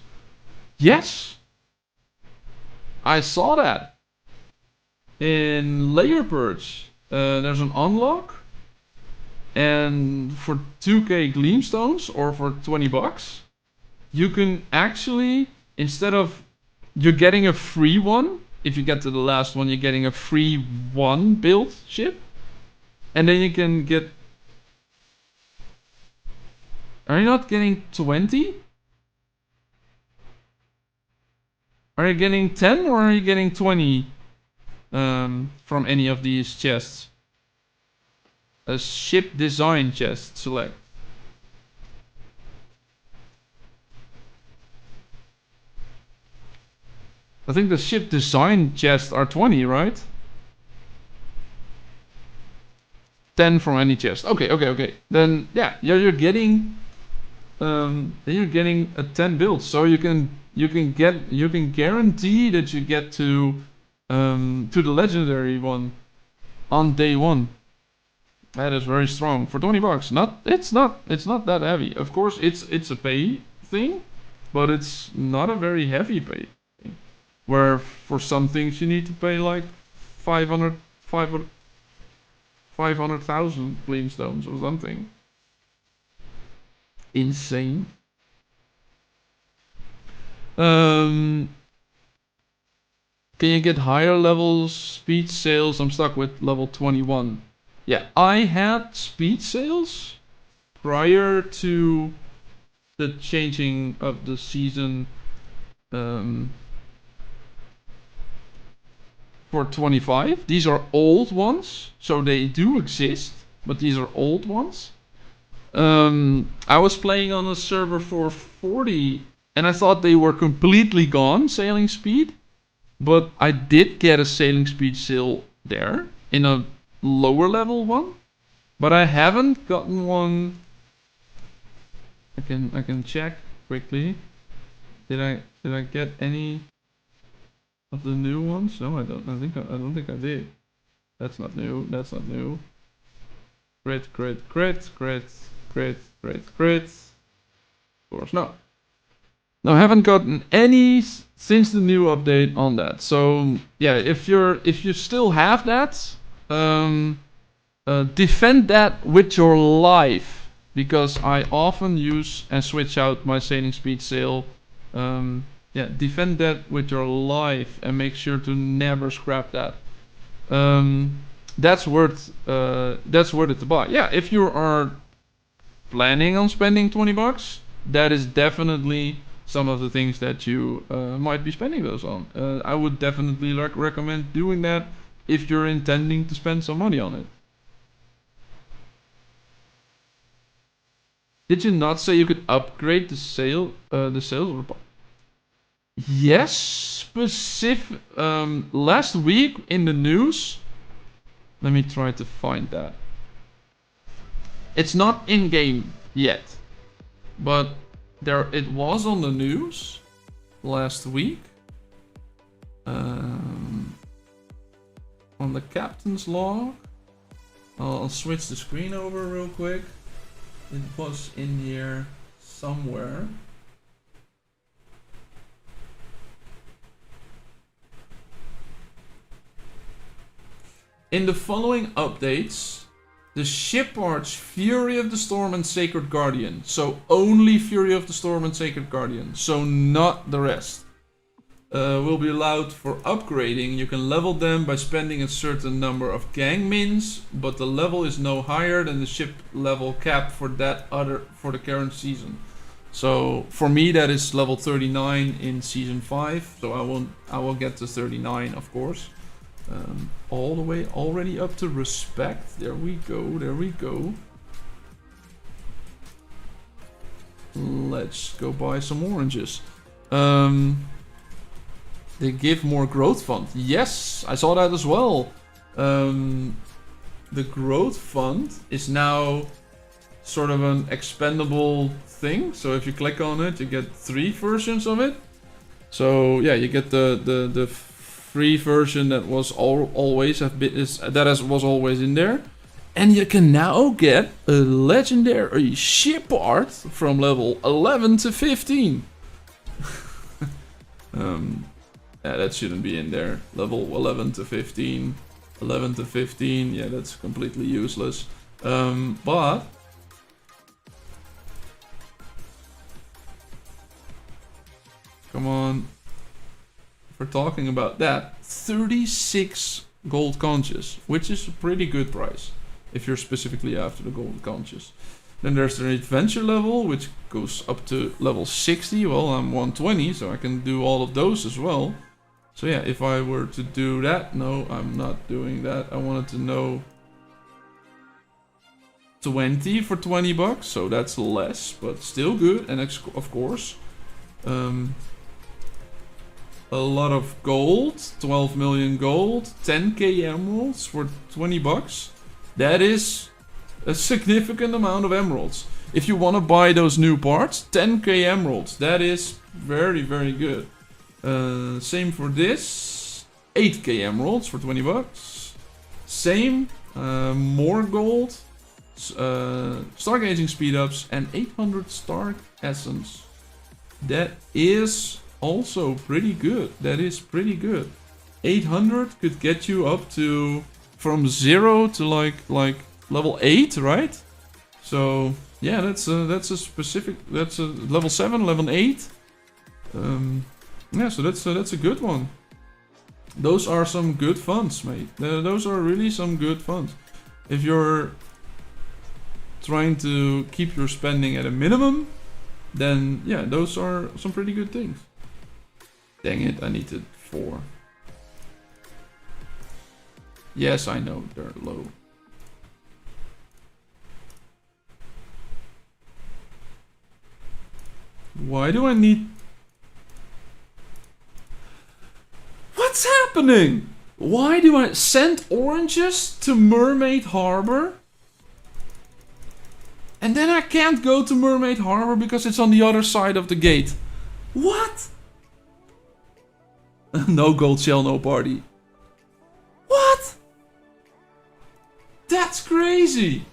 Yes, I saw that in Layer Purge. There's an unlock, and for 2K Gleamstones or for $20, you can actually, instead of you're getting a free one. If you get to the last one, you're getting a free 1 build ship. And then you can get... Are you not getting 20? Are you getting 10 or are you getting 20 from any of these chests? A ship design chest, select. I think the ship design chests are 20, right? 10 from any chest. Okay. Then yeah, you're getting then you're getting a 10 build. So you can guarantee that you get to the legendary one on day 1. That is very strong for $20. It's not that heavy. Of course, it's a pay thing, but it's not a very heavy pay. Where for some things you need to pay like 500,000 Gleamstones or something. Insane. Can you get higher levels speed sails? I'm stuck with level 21. Yeah, I had speed sails prior to the changing of the season for 25. These are old ones, so they do exist, but these are old ones. I was playing on a server for 40, and I thought they were completely gone, sailing speed. But I did get a sailing speed sail there in a lower level one, but I haven't gotten one. I can check quickly. Did I get any of the new ones? No, I don't. I don't think I did. That's not new. That's not new. Crit. Of course, no. No, I haven't gotten any since the new update on that. So yeah, if you still have that, defend that with your life, because I often use and switch out my sailing speed sail. Yeah, defend that with your life and make sure to never scrap that. That's worth it to buy. Yeah, if you are planning on spending $20, that is definitely some of the things that you might be spending those on. I would definitely recommend doing that if you're intending to spend some money on it. Did you not say you could upgrade the sales? Yes, specific. Last week in the news. Let me try to find that. It's not in game yet, but it was on the news last week. On the captain's log. I'll switch the screen over real quick. It was in here somewhere. In the following updates, the shipyards Fury of the Storm and Sacred Guardian. So only Fury of the Storm and Sacred Guardian. So not the rest. Will be allowed for upgrading. You can level them by spending a certain number of gang mins, but the level is no higher than the ship level cap for the current season. So for me that is level 39 in season 5. So I will get to 39, of course. All the way already up to respect. There we go. Let's go buy some oranges. They give more growth fund. Yes, I saw that as well. The growth fund is now sort of an expendable thing. So if you click on it, you get 3 versions of it. So yeah, you get the free version that was always was always in there. And you can now get a legendary ship art from level 11 to 15. Yeah, that shouldn't be in there. Level 11 to 15. 11 to 15, yeah, that's completely useless. But... Come on. If we're talking about that, 36 gold conches, which is a pretty good price if you're specifically after the gold conches. Then there's the adventure level, which goes up to level 60. Well, I'm 120, so I can do all of those as well. So yeah, if I were to do that, no, I'm not doing that. I wanted to know 20 for 20 bucks, so that's less, but still good. And of course, a lot of gold, 12 million gold, 10k emeralds for 20 bucks. That is a significant amount of emeralds. If you want to buy those new parts, 10k emeralds, that is very, very good. Same for this, 8k emeralds for 20 bucks. Same, more gold, stargazing speed ups, and 800 star essence. That is also pretty good. That is pretty good. 800 could get you up to from 0 to like level 8, right? So yeah, that's a specific. That's a level 7, level 8. Yeah, so that's a good one. Those are some good funds, mate. Those are really some good funds. If you're trying to keep your spending at a minimum, then yeah, those are some pretty good things. Dang it, I needed 4. Yes, I know, they're low. Why do I need... What's happening? Why do I send oranges to Mermaid Harbor? And then I can't go to Mermaid Harbor because it's on the other side of the gate. What? No gold shell, no party. What? That's crazy.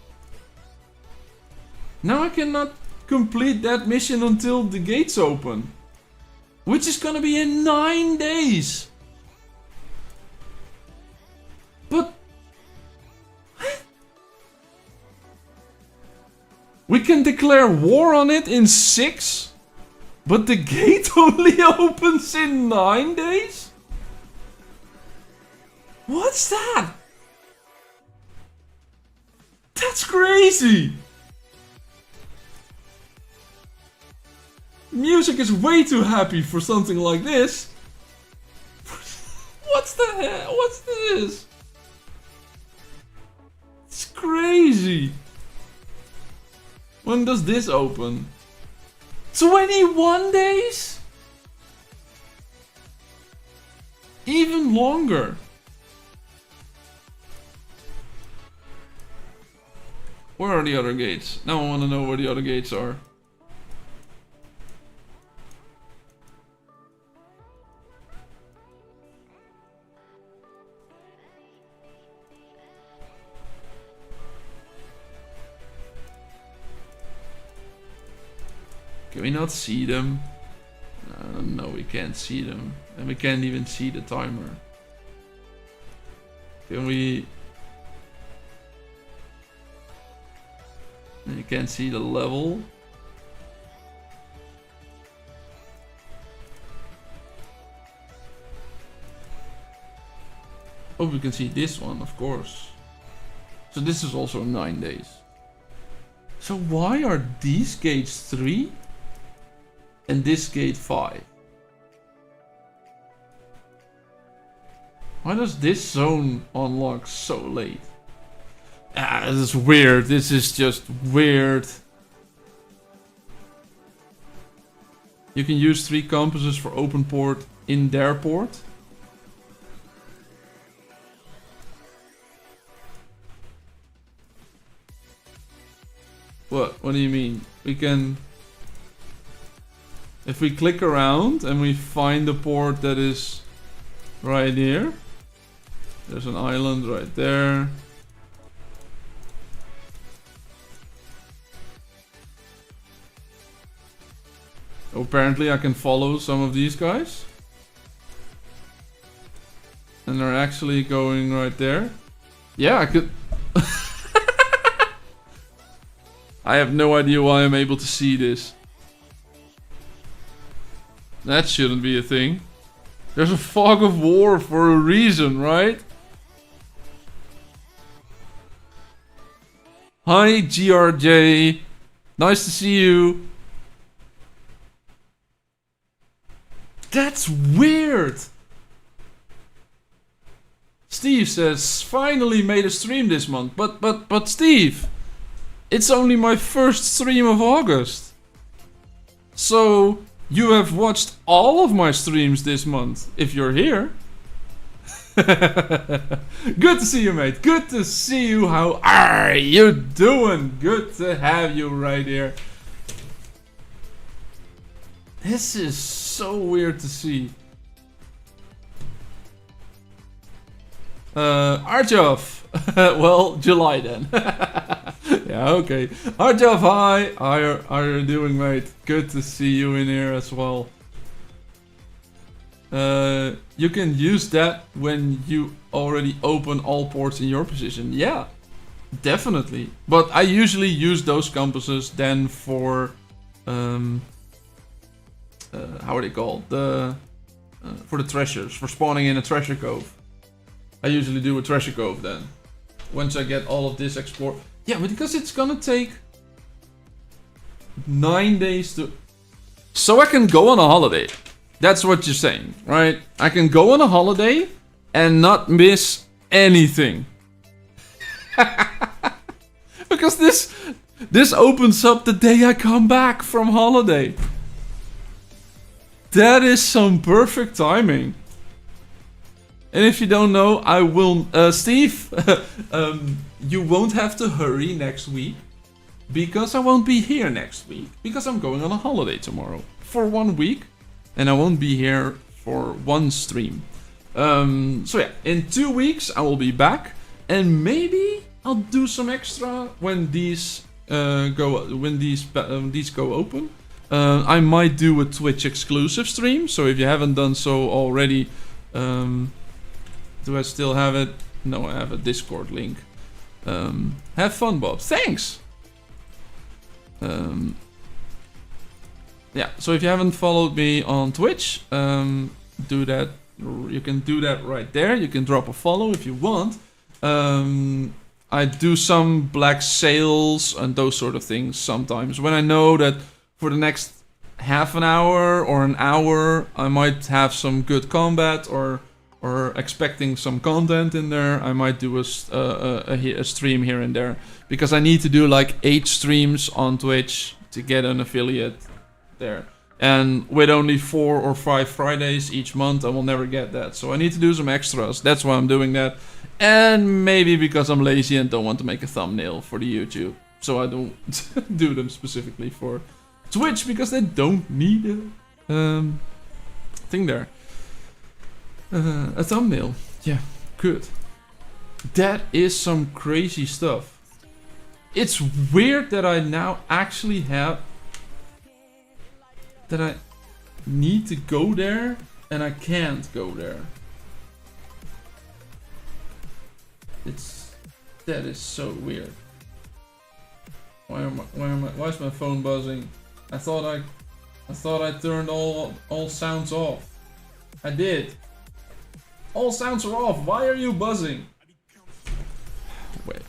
Now I cannot complete that mission until the gates open. Which is gonna be in 9 days. But... we can declare war on it in 6? But the gate only opens in 9 days? What's that? That's crazy! Music is way too happy for something like this. What's the hell? What's this? It's crazy. When does this open? 21 days? Even longer. Where are the other gates? Now I want to know where the other gates are. Can we not see them? No, we can't see them. And we can't even see the timer. Can we... You can't see the level. Oh, we can see this one, of course. So this is also 9 days. So why are these gates 3? And this gate 5. Why does this zone unlock so late? Ah, this is weird. This is just weird. You can use 3 compasses for open port in their port. What? What do you mean? We can... If we click around and we find a port that is right here. There's an island right there. Apparently I can follow some of these guys. And they're actually going right there. Yeah, I could... I have no idea why I'm able to see this. That shouldn't be a thing. There's a fog of war for a reason, right? Hi, GRJ. Nice to see you. That's weird. Steve says, finally made a stream this month. But Steve, it's only my first stream of August. So, you have watched all of my streams this month, if you're here. Good to see you, mate. Good to see you. How are you doing? Good to have you right here. This is so weird to see. Arjov. Well, July then. Yeah, okay. Arjov, hi. How are you doing, mate? Good to see you in here as well. You can use that when you already open all ports in your position. Yeah, definitely. But I usually use those compasses then for how are they called? For the treasures, for spawning in a treasure cove. I usually do a treasure cove then. Once I get all of this explored. Yeah, but because it's gonna take 9 days to... So I can go on a holiday. That's what you're saying, right? I can go on a holiday and not miss anything. Because this opens up the day I come back from holiday. That is some perfect timing. And if you don't know, I will... Steve, you won't have to hurry next week. Because I won't be here next week. Because I'm going on a holiday tomorrow. For 1 week. And I won't be here for one stream. So yeah, in 2 weeks I will be back. And maybe I'll do some extra when these go open. I might do a Twitch exclusive stream. So if you haven't done so already... do I still have it? No, I have a Discord link. Have fun, Bob. Thanks! Yeah, so if you haven't followed me on Twitch, do that. You can do that right there. You can drop a follow if you want. I do some black sales and those sort of things sometimes. When I know that for the next half an hour or an hour, I might have some good combat or expecting some content in there, I might do a stream here and there. Because I need to do like 8 streams on Twitch to get an affiliate there. And with only 4 or 5 Fridays each month, I will never get that. So I need to do some extras. That's why I'm doing that. And maybe because I'm lazy and don't want to make a thumbnail for the YouTube. So I don't do them specifically for Twitch because they don't need a thing there. A thumbnail. Yeah, good. That is some crazy stuff. It's weird that I now actually have... that I need to go there and I can't go there. That is so weird. Why is my phone buzzing? I thought I turned all sounds off. I did. All sounds are off. Why are you buzzing? Wait,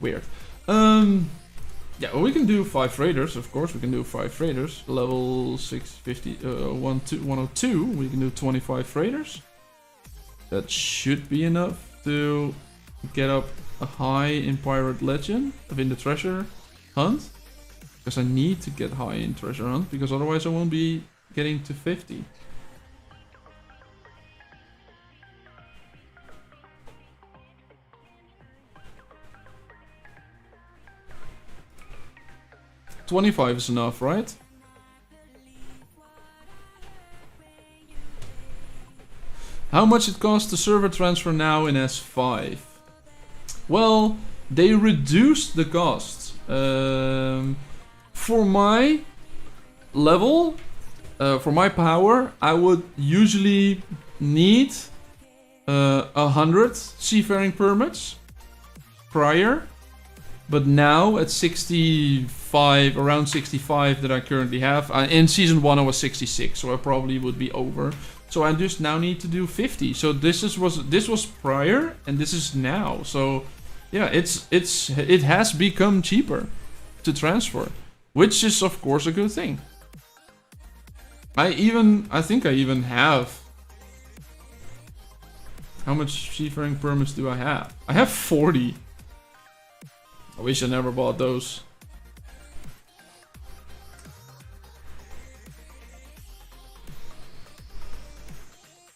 weird. Yeah, well, we can do 5 raiders, of course. We can do 5 raiders. Level 650, 102. We can do 25 raiders. That should be enough to get up a high in Pirate Legend, in the treasure hunt. Because I need to get high in treasure hunt, because otherwise I won't be getting to 50. $25 is enough, right? How much it costs to server transfer now in S5? Well, they reduced the costs. For my level, for my power, I would usually need 100 seafaring permits prior. But now at 65, around 65 that I currently have. In season 1 I was 66, so I probably would be over. So I just now need to do 50. So this was prior and this is now. So yeah, it has become cheaper to transfer, which is of course a good thing. I think I even have. How much seafaring permits do I have? I have 40. I wish I never bought those.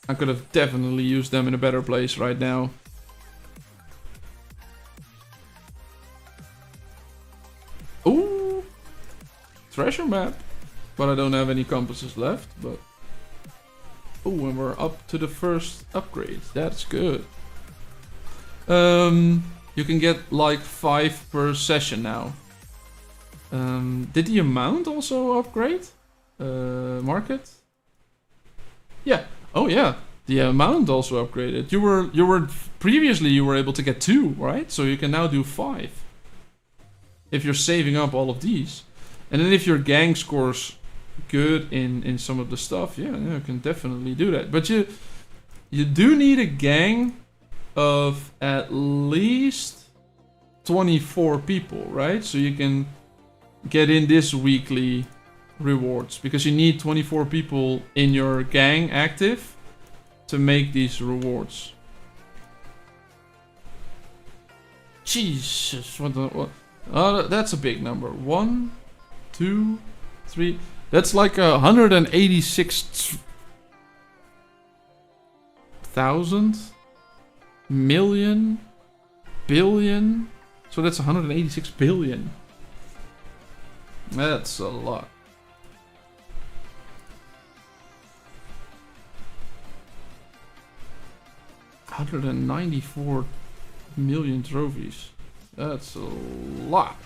I could have definitely used them in a better place right now. Ooh! Treasure map. But I don't have any compasses left, but... Ooh, and we're up to the first upgrade. That's good. You can get like 5 per session now. Did the amount also upgrade? Market? Yeah. Oh yeah. The amount also upgraded. You were previously you were able to get 2, right? So you can now do 5. If you're saving up all of these. And then if your gang scores good in some of the stuff, yeah, you can definitely do that. But you do need a gang of at least 24 people, right? So you can get in this weekly rewards, because you need 24 people in your gang active to make these rewards. Jesus, what? That's a big number. 1, 2, 3. That's like 186,000 million billion. So that's 186 billion. That's a lot. $194 million trophies. That's a lot.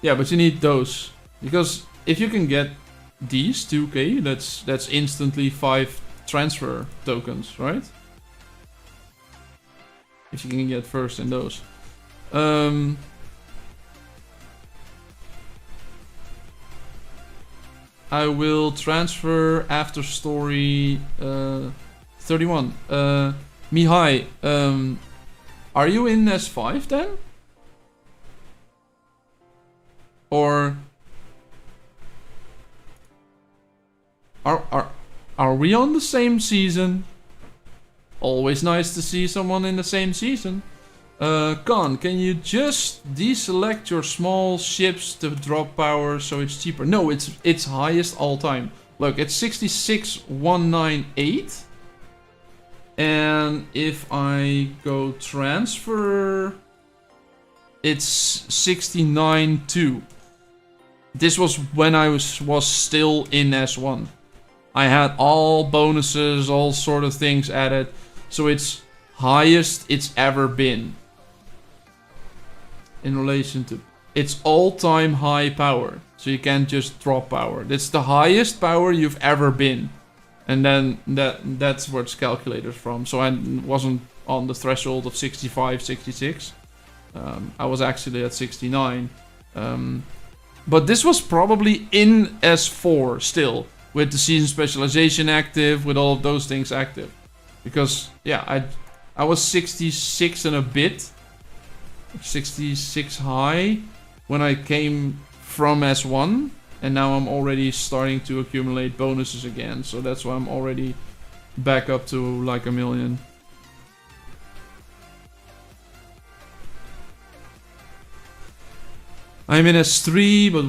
Yeah, but you need those, because if you can get these 2k, that's instantly 5 transfer tokens, right? If you can get first in those. I will transfer after story 31. Mihai, are you in S5 then? Or are we on the same season? Always nice to see someone in the same season. Con, can you just deselect your small ships to drop power so it's cheaper? No, it's highest all time. Look, it's 66,198. And if I go transfer, it's 69,2. This was when I was still in S1. I had all bonuses, all sort of things added. So it's highest it's ever been. In relation to... It's all-time high power. So you can't just drop power. That's the highest power you've ever been. And then that's where it's calculated from. So I wasn't on the threshold of 65, 66. I was actually at 69. But this was probably in S4 still. With the season specialization active, with all of those things active. Because, yeah, I was 66 and a bit. 66 high when I came from S1. And now I'm already starting to accumulate bonuses again. So that's why I'm already back up to like 1 million. I'm in S3, but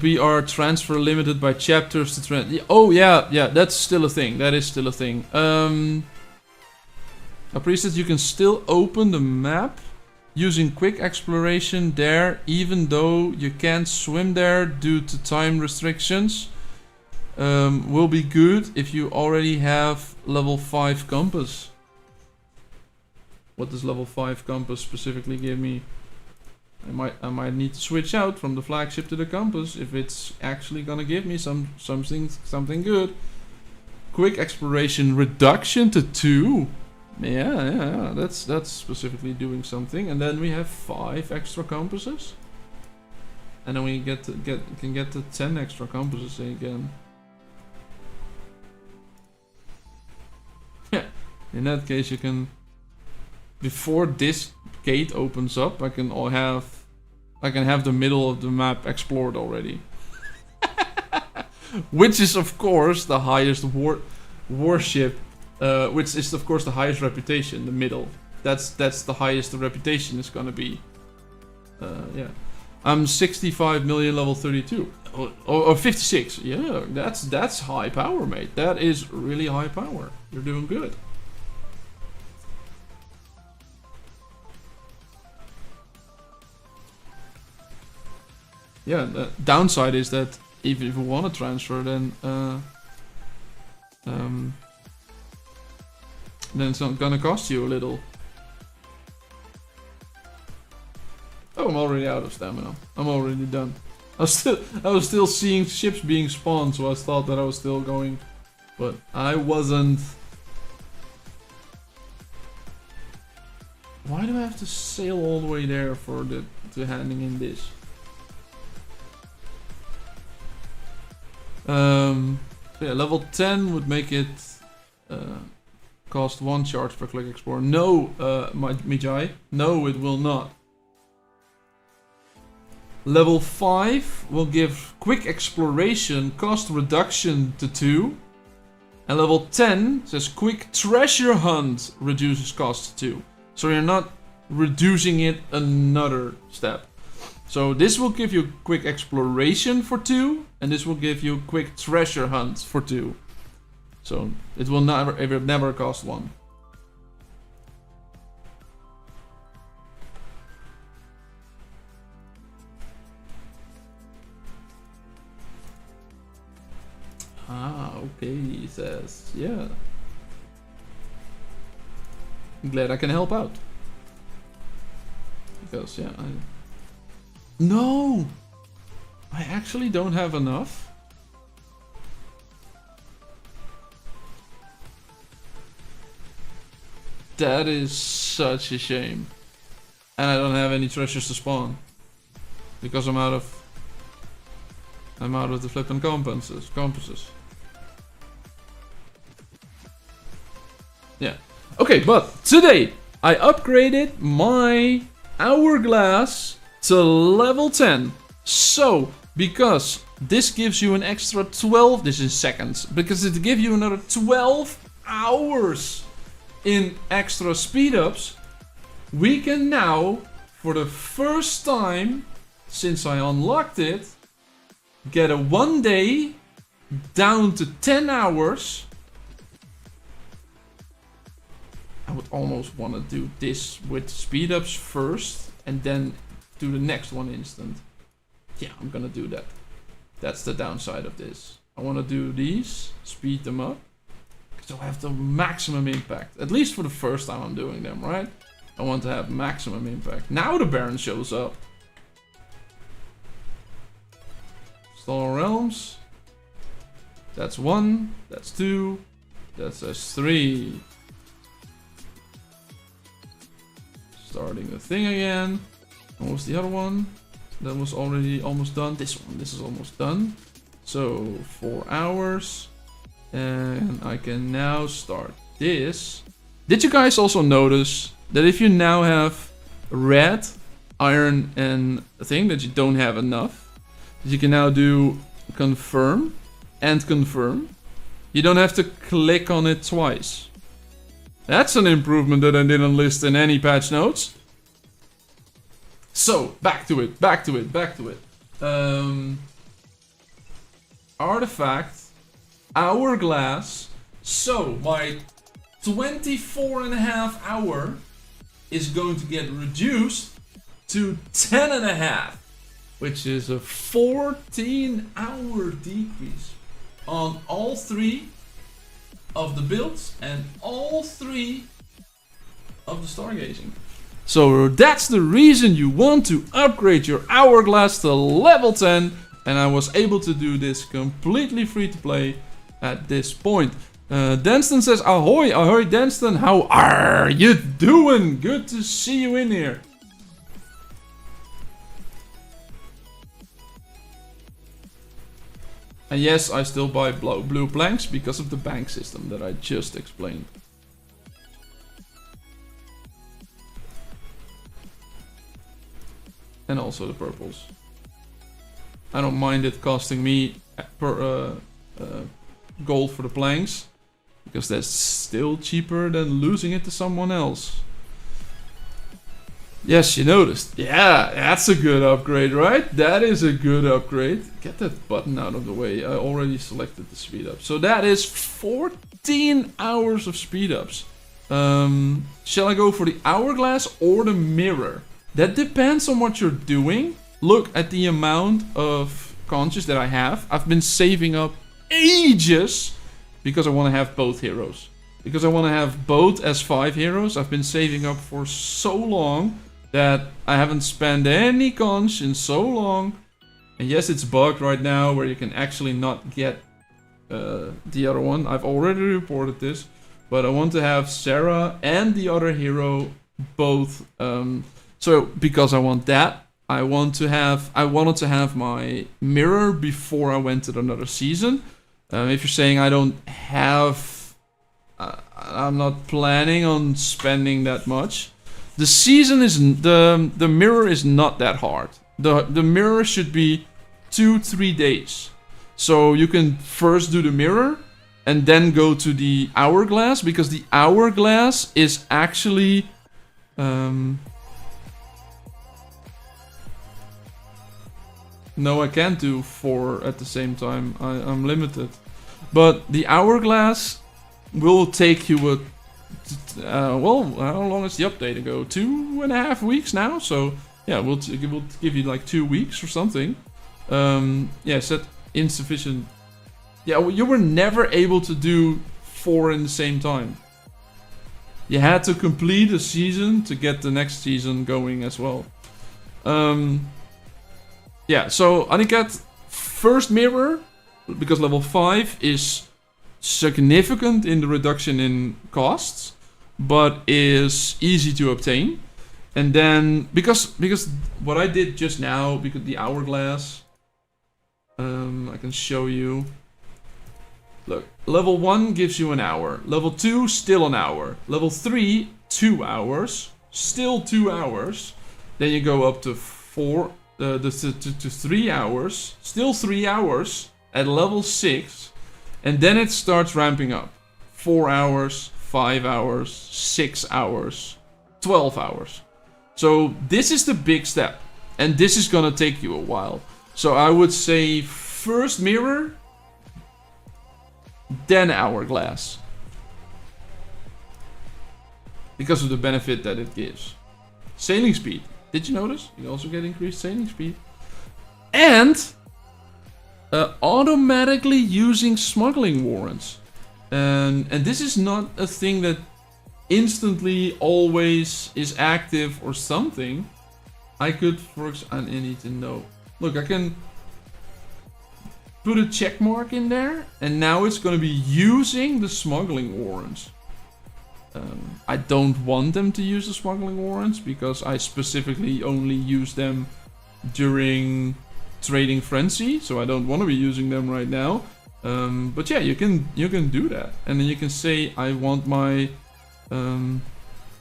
we are transfer limited by chapters to oh yeah, that's still a thing. That is still a thing. A preset, you can still open the map using quick exploration there, even though you can't swim there due to time restrictions. will be good if you already have level 5 compass. What does level 5 compass specifically give me? I might need to switch out from the flagship to the compass if it's actually gonna give me something good. Quick exploration reduction to 2. Yeah, that's specifically doing something. And then we have 5 extra compasses. And then we can get to 10 extra compasses again. Yeah. In that case, you can, before this gate opens up, I can have the middle of the map explored already. Which is of course the highest warship, which is of course the highest reputation, the middle. That's the highest the reputation is gonna be. Yeah. I'm 65 million level 32. Or 56. Yeah, that's high power, mate. That is really high power. You're doing good. Yeah, the downside is that if you want to transfer, then it's not gonna cost you a little. Oh, I'm already out of stamina. I'm already done. I was still seeing ships being spawned, so I thought that I was still going, but I wasn't. Why do I have to sail all the way there for to handing in this? Yeah, level 10 would make it cost 1 charge per click explorer. No, Mijai. No, it will not. Level 5 will give quick exploration cost reduction to 2. And level 10 says quick treasure hunt reduces cost to 2. So you're not reducing it another step. So this will give you quick exploration for 2, and this will give you quick treasure hunt for 2. So it will never cost 1. Ah, okay, he says, yeah. I'm glad I can help out. Because, yeah, No! I actually don't have enough. That is such a shame. And I don't have any treasures to spawn. Because I'm out of the flippin' compasses. Yeah. Okay, but today I upgraded my hourglass to level 10. So, because this gives you an extra 12, this is seconds, because it gives you another 12 hours in extra speed ups, we can now, for the first time since I unlocked it, get a 1 day down to 10 hours. I would almost want to do this with speed ups first and then do the next one instant. Yeah, I'm gonna do that. That's the downside of this. I want to do these, speed them up, because I'll have the maximum impact. At least for the first time I'm doing them, right? I want to have maximum impact. Now the Baron shows up. Install realms. That's 1. That's 2. That's 3. Starting the thing again. What was the other one? That was already almost done. This one. This is almost done. So 4 hours. And I can now start this. Did you guys also notice that if you now have red, iron, and a thing that you don't have enough, that you can now do confirm and confirm. You don't have to click on it twice. That's an improvement that I didn't list in any patch notes. So, back to it. Artifact, hourglass. So, my 24.5 hour is going to get reduced to 10.5, which is a 14 hour decrease. on all 3 of the builds and all 3 of the stargazing. So that's the reason you want to upgrade your hourglass to level 10, and I was able to do this completely free to play at this point. Denston says, ahoy, ahoy Denston, how are you doing? Good to see you in here. And yes, I still buy blue planks because of the bank system that I just explained. And also the purples. I don't mind it costing me per gold for the planks, because that's still cheaper than losing it to someone else. Yes, you noticed. Yeah, that's a good upgrade, right? That is a good upgrade. Get that button out of the way. I already selected the speed up. So that is 14 hours of speed ups. Shall I go for the hourglass or the mirror? That depends on what you're doing. Look at the amount of conches that I have. I've been saving up ages because I want to have both heroes. Because I want to have both as 5 heroes. I've been saving up for so long that I haven't spent any conch in so long. And yes, it's bugged right now where you can actually not get the other one. I've already reported this. But I want to have Sarah and the other hero both. So because I want that, I wanted to have my mirror before I went to another season. If you're saying I don't have, I'm not planning on spending that much. The season is the mirror is not that hard. The mirror should be 2-3 days. So you can first do the mirror and then go to the hourglass, because the hourglass is actually no, I can't do 4 at the same time. I'm limited. But the hourglass will take you well, how long is the update ago? 2.5 weeks now. So yeah, we'll give you like 2 weeks or something. Yeah, set insufficient. Yeah, well, you were never able to do 4 in the same time. You had to complete a season to get the next season going as well. Yeah, so Aniket, first mirror, because level 5 is significant in the reduction in costs, but is easy to obtain. And then, because what I did just now, because the hourglass, I can show you. Look, level 1 gives you an hour. Level 2, still an hour. Level 3, 2 hours. Still 2 hours. Then you go up to 3 hours. Still 3 hours at level 6. And then it starts ramping up. 4 hours, 5 hours, 6 hours, 12 hours. So this is the big step. And this is gonna take you a while. So I would say first mirror, then hourglass. Because of the benefit that it gives. Sailing speed. Did you notice? You also get increased sailing speed. And automatically using smuggling warrants. And this is not a thing that instantly always is active or something. I could, for example, I need to know. Look, I can put a check mark in there, and now it's going to be using the smuggling warrants. I don't want them to use the smuggling warrants because I specifically only use them during trading frenzy, so I don't want to be using them right now. But yeah, you can do that, and then you can say I want my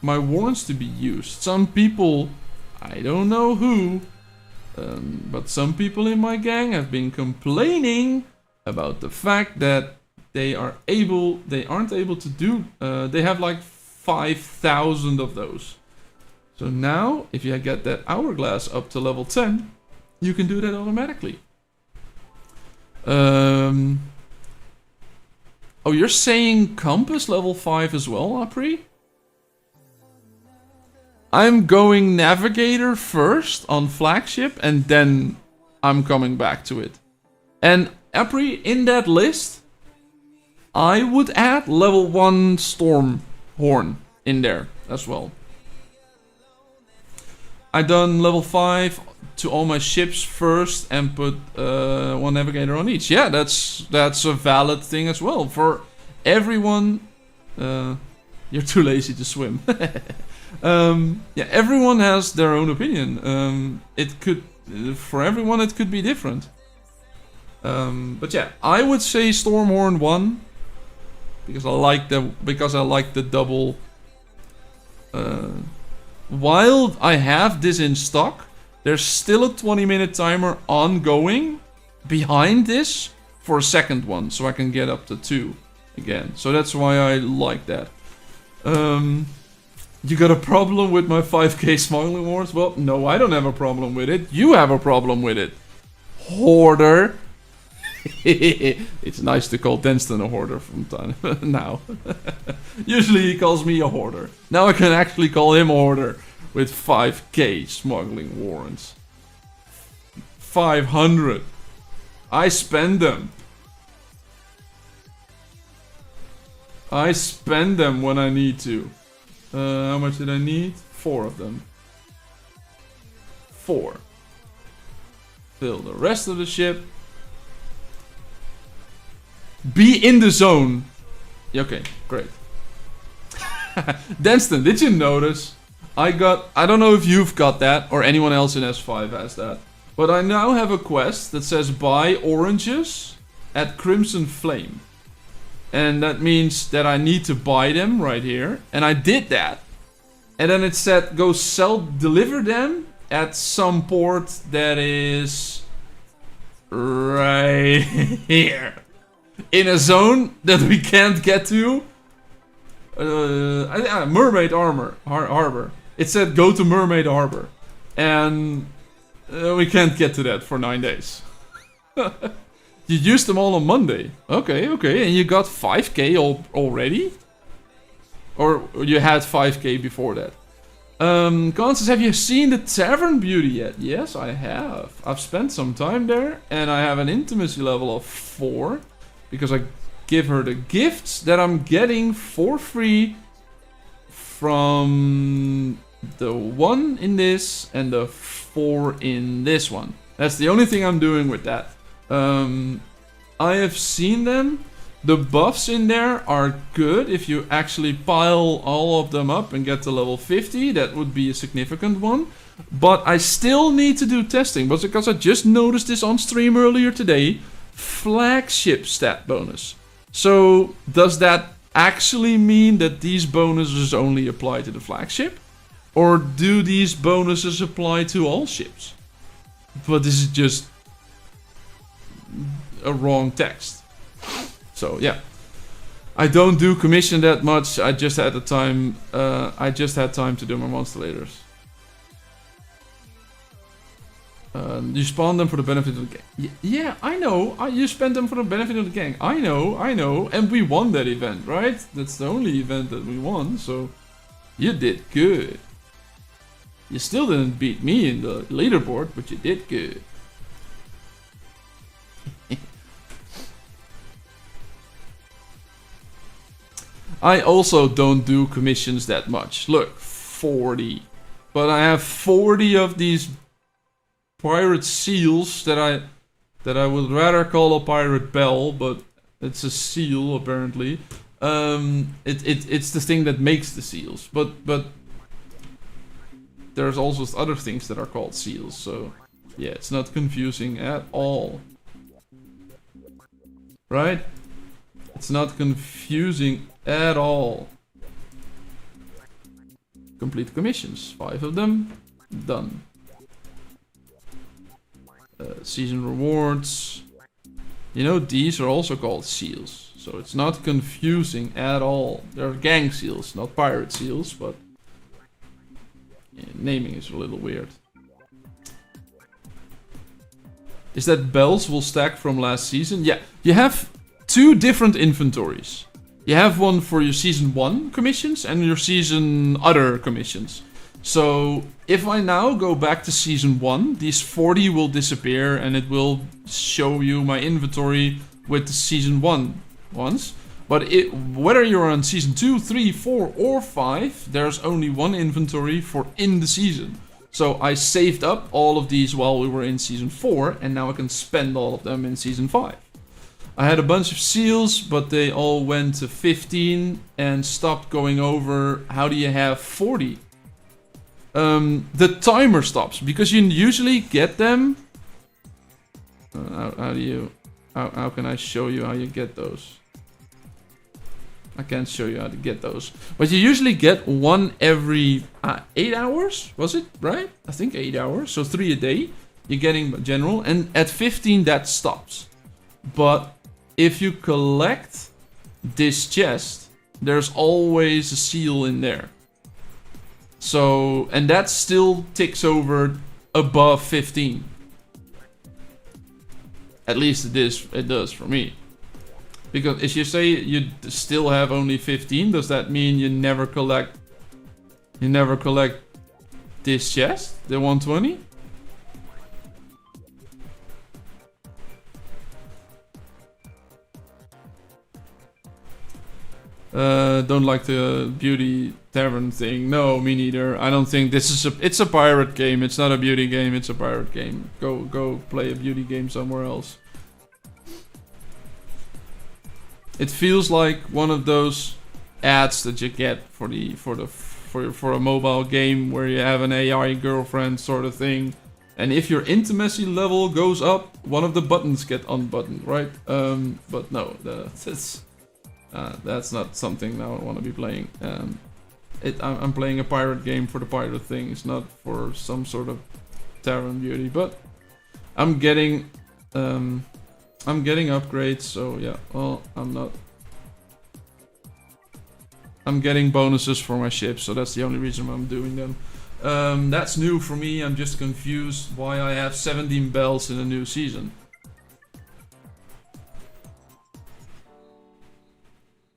my warrants to be used. Some people, I don't know who, but some people in my gang have been complaining about the fact that they aren't able to do, they have like 5,000 of those. So now, if you get that hourglass up to level 10, you can do that automatically. Oh, you're saying compass level 5 as well, Apri? I'm going navigator first on flagship, and then I'm coming back to it. And Apri, in that list, I would add level 1 Storm Horn in there as well. I done level 5 to all my ships first and put 1 navigator on each. Yeah, that's a valid thing as well. For everyone, you're too lazy to swim. Yeah, everyone has their own opinion. It could, for everyone, it could be different. But yeah, I would say Stormhorn 1 because I like the double. While I have this in stock, there's still a 20-minute timer ongoing behind this for a second one, so I can get up to 2 again. So that's why I like that. You got a problem with my 5k smuggling wars? Well, no, I don't have a problem with it. You have a problem with it. Hoarder. It's nice to call Denston a hoarder from time now. Usually he calls me a hoarder. Now I can actually call him a hoarder with 5k smuggling warrants. 500. I spend them. I spend them when I need to. How much did I need? 4 of them. 4. Fill the rest of the ship. Be in the zone. Okay, great. Denston, did you notice? I don't know if you've got that or anyone else in S5 has that. But I now have a quest that says buy oranges at Crimson Flame. And that means that I need to buy them right here. And I did that. And then it said go deliver them at some port that is right here. In a zone that we can't get to. Mermaid Harbor. It said go to Mermaid Harbor. And we can't get to that for 9 days. You used them all on Monday. Okay. And you got 5k already? Or you had 5k before that? Constance, have you seen the Tavern Beauty yet? Yes, I have. I've spent some time there. And I have an intimacy level of 4. Because I give her the gifts that I'm getting for free from the 1 in this and the 4 in this one. That's the only thing I'm doing with that. I have seen them. The buffs in there are good. If you actually pile all of them up and get to level 50, that would be a significant one. But I still need to do testing. But because I just noticed this on stream earlier today. Flagship stat bonus. So does that actually mean that these bonuses only apply to the flagship? Or do these bonuses apply to all ships? But this is just a wrong text. So yeah. I don't do commission that much. I just had the time to do my monster laters. You spawn them for the benefit of the gang. Yeah, I know. You spend them for the benefit of the gang. I know. And we won that event, right? That's the only event that we won, so... You did good. You still didn't beat me in the leaderboard, but you did good. I also don't do commissions that much. Look, 40. But I have 40 of these... pirate seals that I would rather call a pirate bell, but it's a seal apparently. It's the thing that makes the seals, but there's also other things that are called seals. So yeah, it's not confusing at all, right? It's not confusing at all. Complete commissions, 5 of them, done. Season rewards. You know, these are also called seals. So it's not confusing at all. They're gang seals, not pirate seals, but yeah, naming is a little weird. Is that bells will stack from last season? Yeah, you have 2 different inventories. You have one for your season 1 commissions and your season other commissions. So if I now go back to season 1, these 40 will disappear and it will show you my inventory with the season 1 ones. But whether you're on season 2, 3, 4 or 5, there's only one inventory for in the season. So I saved up all of these while we were in season 4 and now I can spend all of them in season 5. I had a bunch of seals, but they all went to 15 and stopped going over. How do you have 40? The timer stops because you usually get them. How can I show you how you get those? I can't show you how to get those, but you usually get one every 8 hours. Was it right? I think 8 hours, so 3 a day. You're getting general, and at 15 that stops. But if you collect this chest, there's always a seal in there. So, and that still ticks over above 15. At least it does for me. Because if you say you still have only 15, does that mean you never collect this chest, the 120? Don't like the beauty tavern thing. No, me neither. I don't think this is it's a pirate game. It's not a beauty game. It's a pirate game. Go play a beauty game somewhere else. It feels like one of those ads that you get for a mobile game where you have an AI girlfriend sort of thing, and if your intimacy level goes up, one of the buttons get unbuttoned, right? But no, that's not something I want to be playing. I'm playing a pirate game for the pirate thing. It's not for some sort of tavern beauty, but I'm getting upgrades, so yeah, well, I'm getting bonuses for my ships, so that's the only reason I'm doing them. That's new for me. I'm just confused why I have 17 bells in a new season.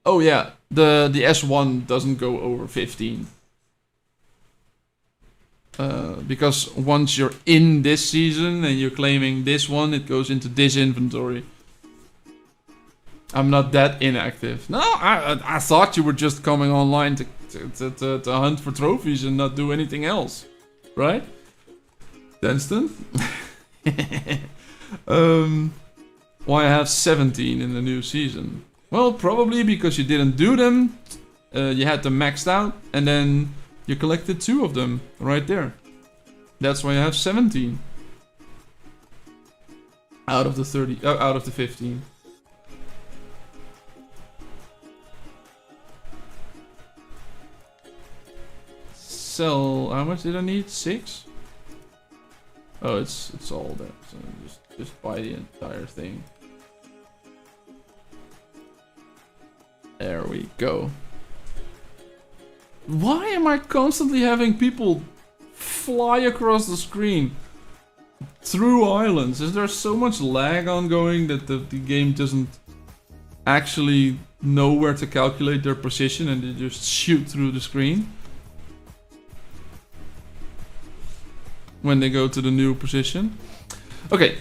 Oh yeah, the S1 doesn't go over 15. Because once you're in this season and you're claiming this one, it goes into this inventory. I'm not that inactive. No, I thought you were just coming online to hunt for trophies and not do anything else, right? Denston? Why I have 17 in the new season? Well, probably because you didn't do them. You had them maxed out, and then you collected 2 of them right there. That's why I have 17 out of the 30, out of the 15. Sell. How much did I need? 6. Oh, it's all there. So just buy the entire thing. There we go. Why am I constantly having people fly across the screen through islands? Is there so much lag ongoing that the game doesn't actually know where to calculate their position and they just shoot through the screen when they go to the new position? Okay,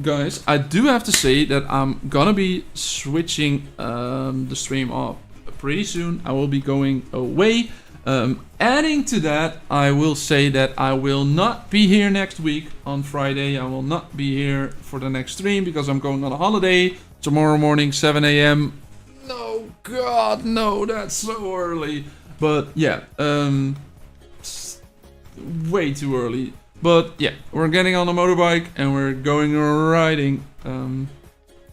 guys, I do have to say that I'm gonna be switching the stream off pretty soon. I will be going away. Adding to that, I will say that I will not be here next week on Friday. I will not be here for the next stream because I'm going on a holiday tomorrow morning, 7 a.m. No, God, no, that's so early. But yeah, way too early. But yeah, we're getting on a motorbike and we're going riding.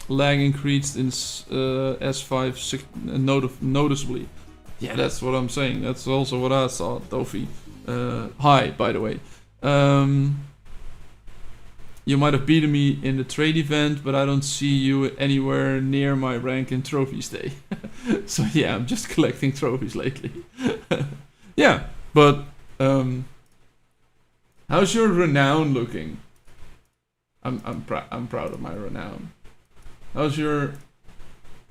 Lag increased in S5 noticeably. Yeah, that's what I'm saying. That's also what I saw, Dofi. Hi, by the way. You might have beaten me in the trade event, but I don't see you anywhere near my rank in trophies day. So yeah, I'm just collecting trophies lately. Yeah, but how's your renown looking? I'm proud of my renown. How's your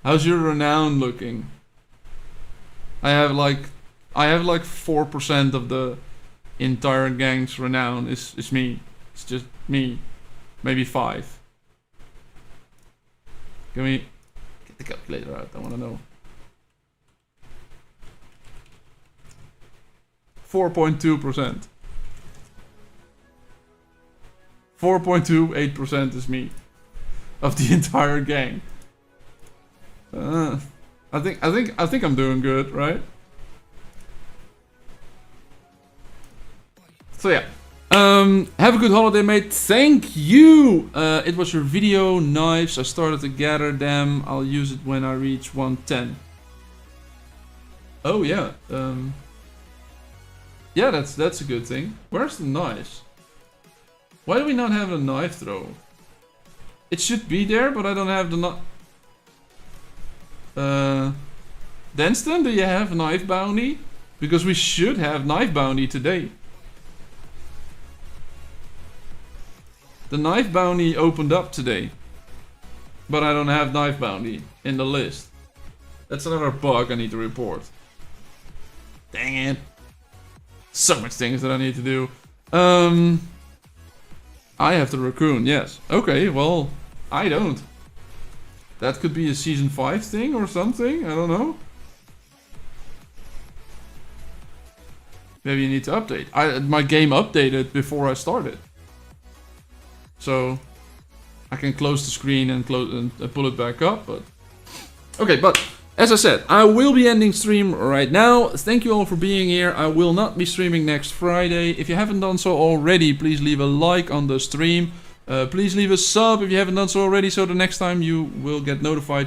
renown looking? I have like 4% of the entire gang's renown is me. It's just me. Maybe 5. Can we get the calculator out? I want to know. 4.2%. 4.28% is me. Of the entire gang. I think I'm doing good, right? So yeah. Have a good holiday, mate. Thank you. It was your video. Knives. I started to gather them. I'll use it when I reach 110. Oh yeah. Yeah, that's a good thing. Where's the knives? Why do we not have a knife throw? It should be there, but I don't have the knife. Denston, do you have knife bounty? Because we should have knife bounty today. The knife bounty opened up today. But I don't have knife bounty in the list. That's another bug I need to report. Dang it. So much things that I need to do. I have the raccoon, yes. Okay, well, I don't. That could be a season 5 thing or something, I don't know. Maybe you need to update. My game updated before I started. So I can close the screen and pull it back up, but okay, but as I said, I will be ending stream right now. Thank you all for being here. I will not be streaming next Friday. If you haven't done so already, please leave a like on the stream. Please leave a sub if you haven't done so already, so the next time you will get notified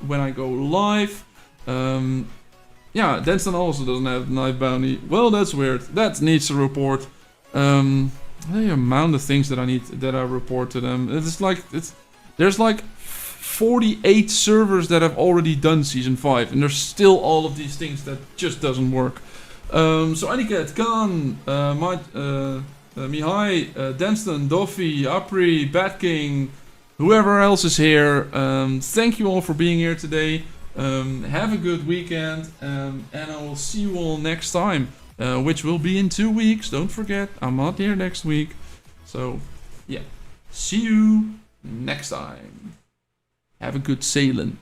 when I go live. Yeah, Denston also doesn't have knife bounty. Well, that's weird. That needs to report. The amount of things that I report to them. There's like 48 servers that have already done season 5, and there's still all of these things that just doesn't work. So Aniket, Khan, Mihai, Denston, Doffy, Apri, Bat King, whoever else is here. Thank you all for being here today. Have a good weekend, and I will see you all next time. Which will be in 2 weeks. Don't forget, I'm not here next week. So, yeah. See you next time. Have a good sailing.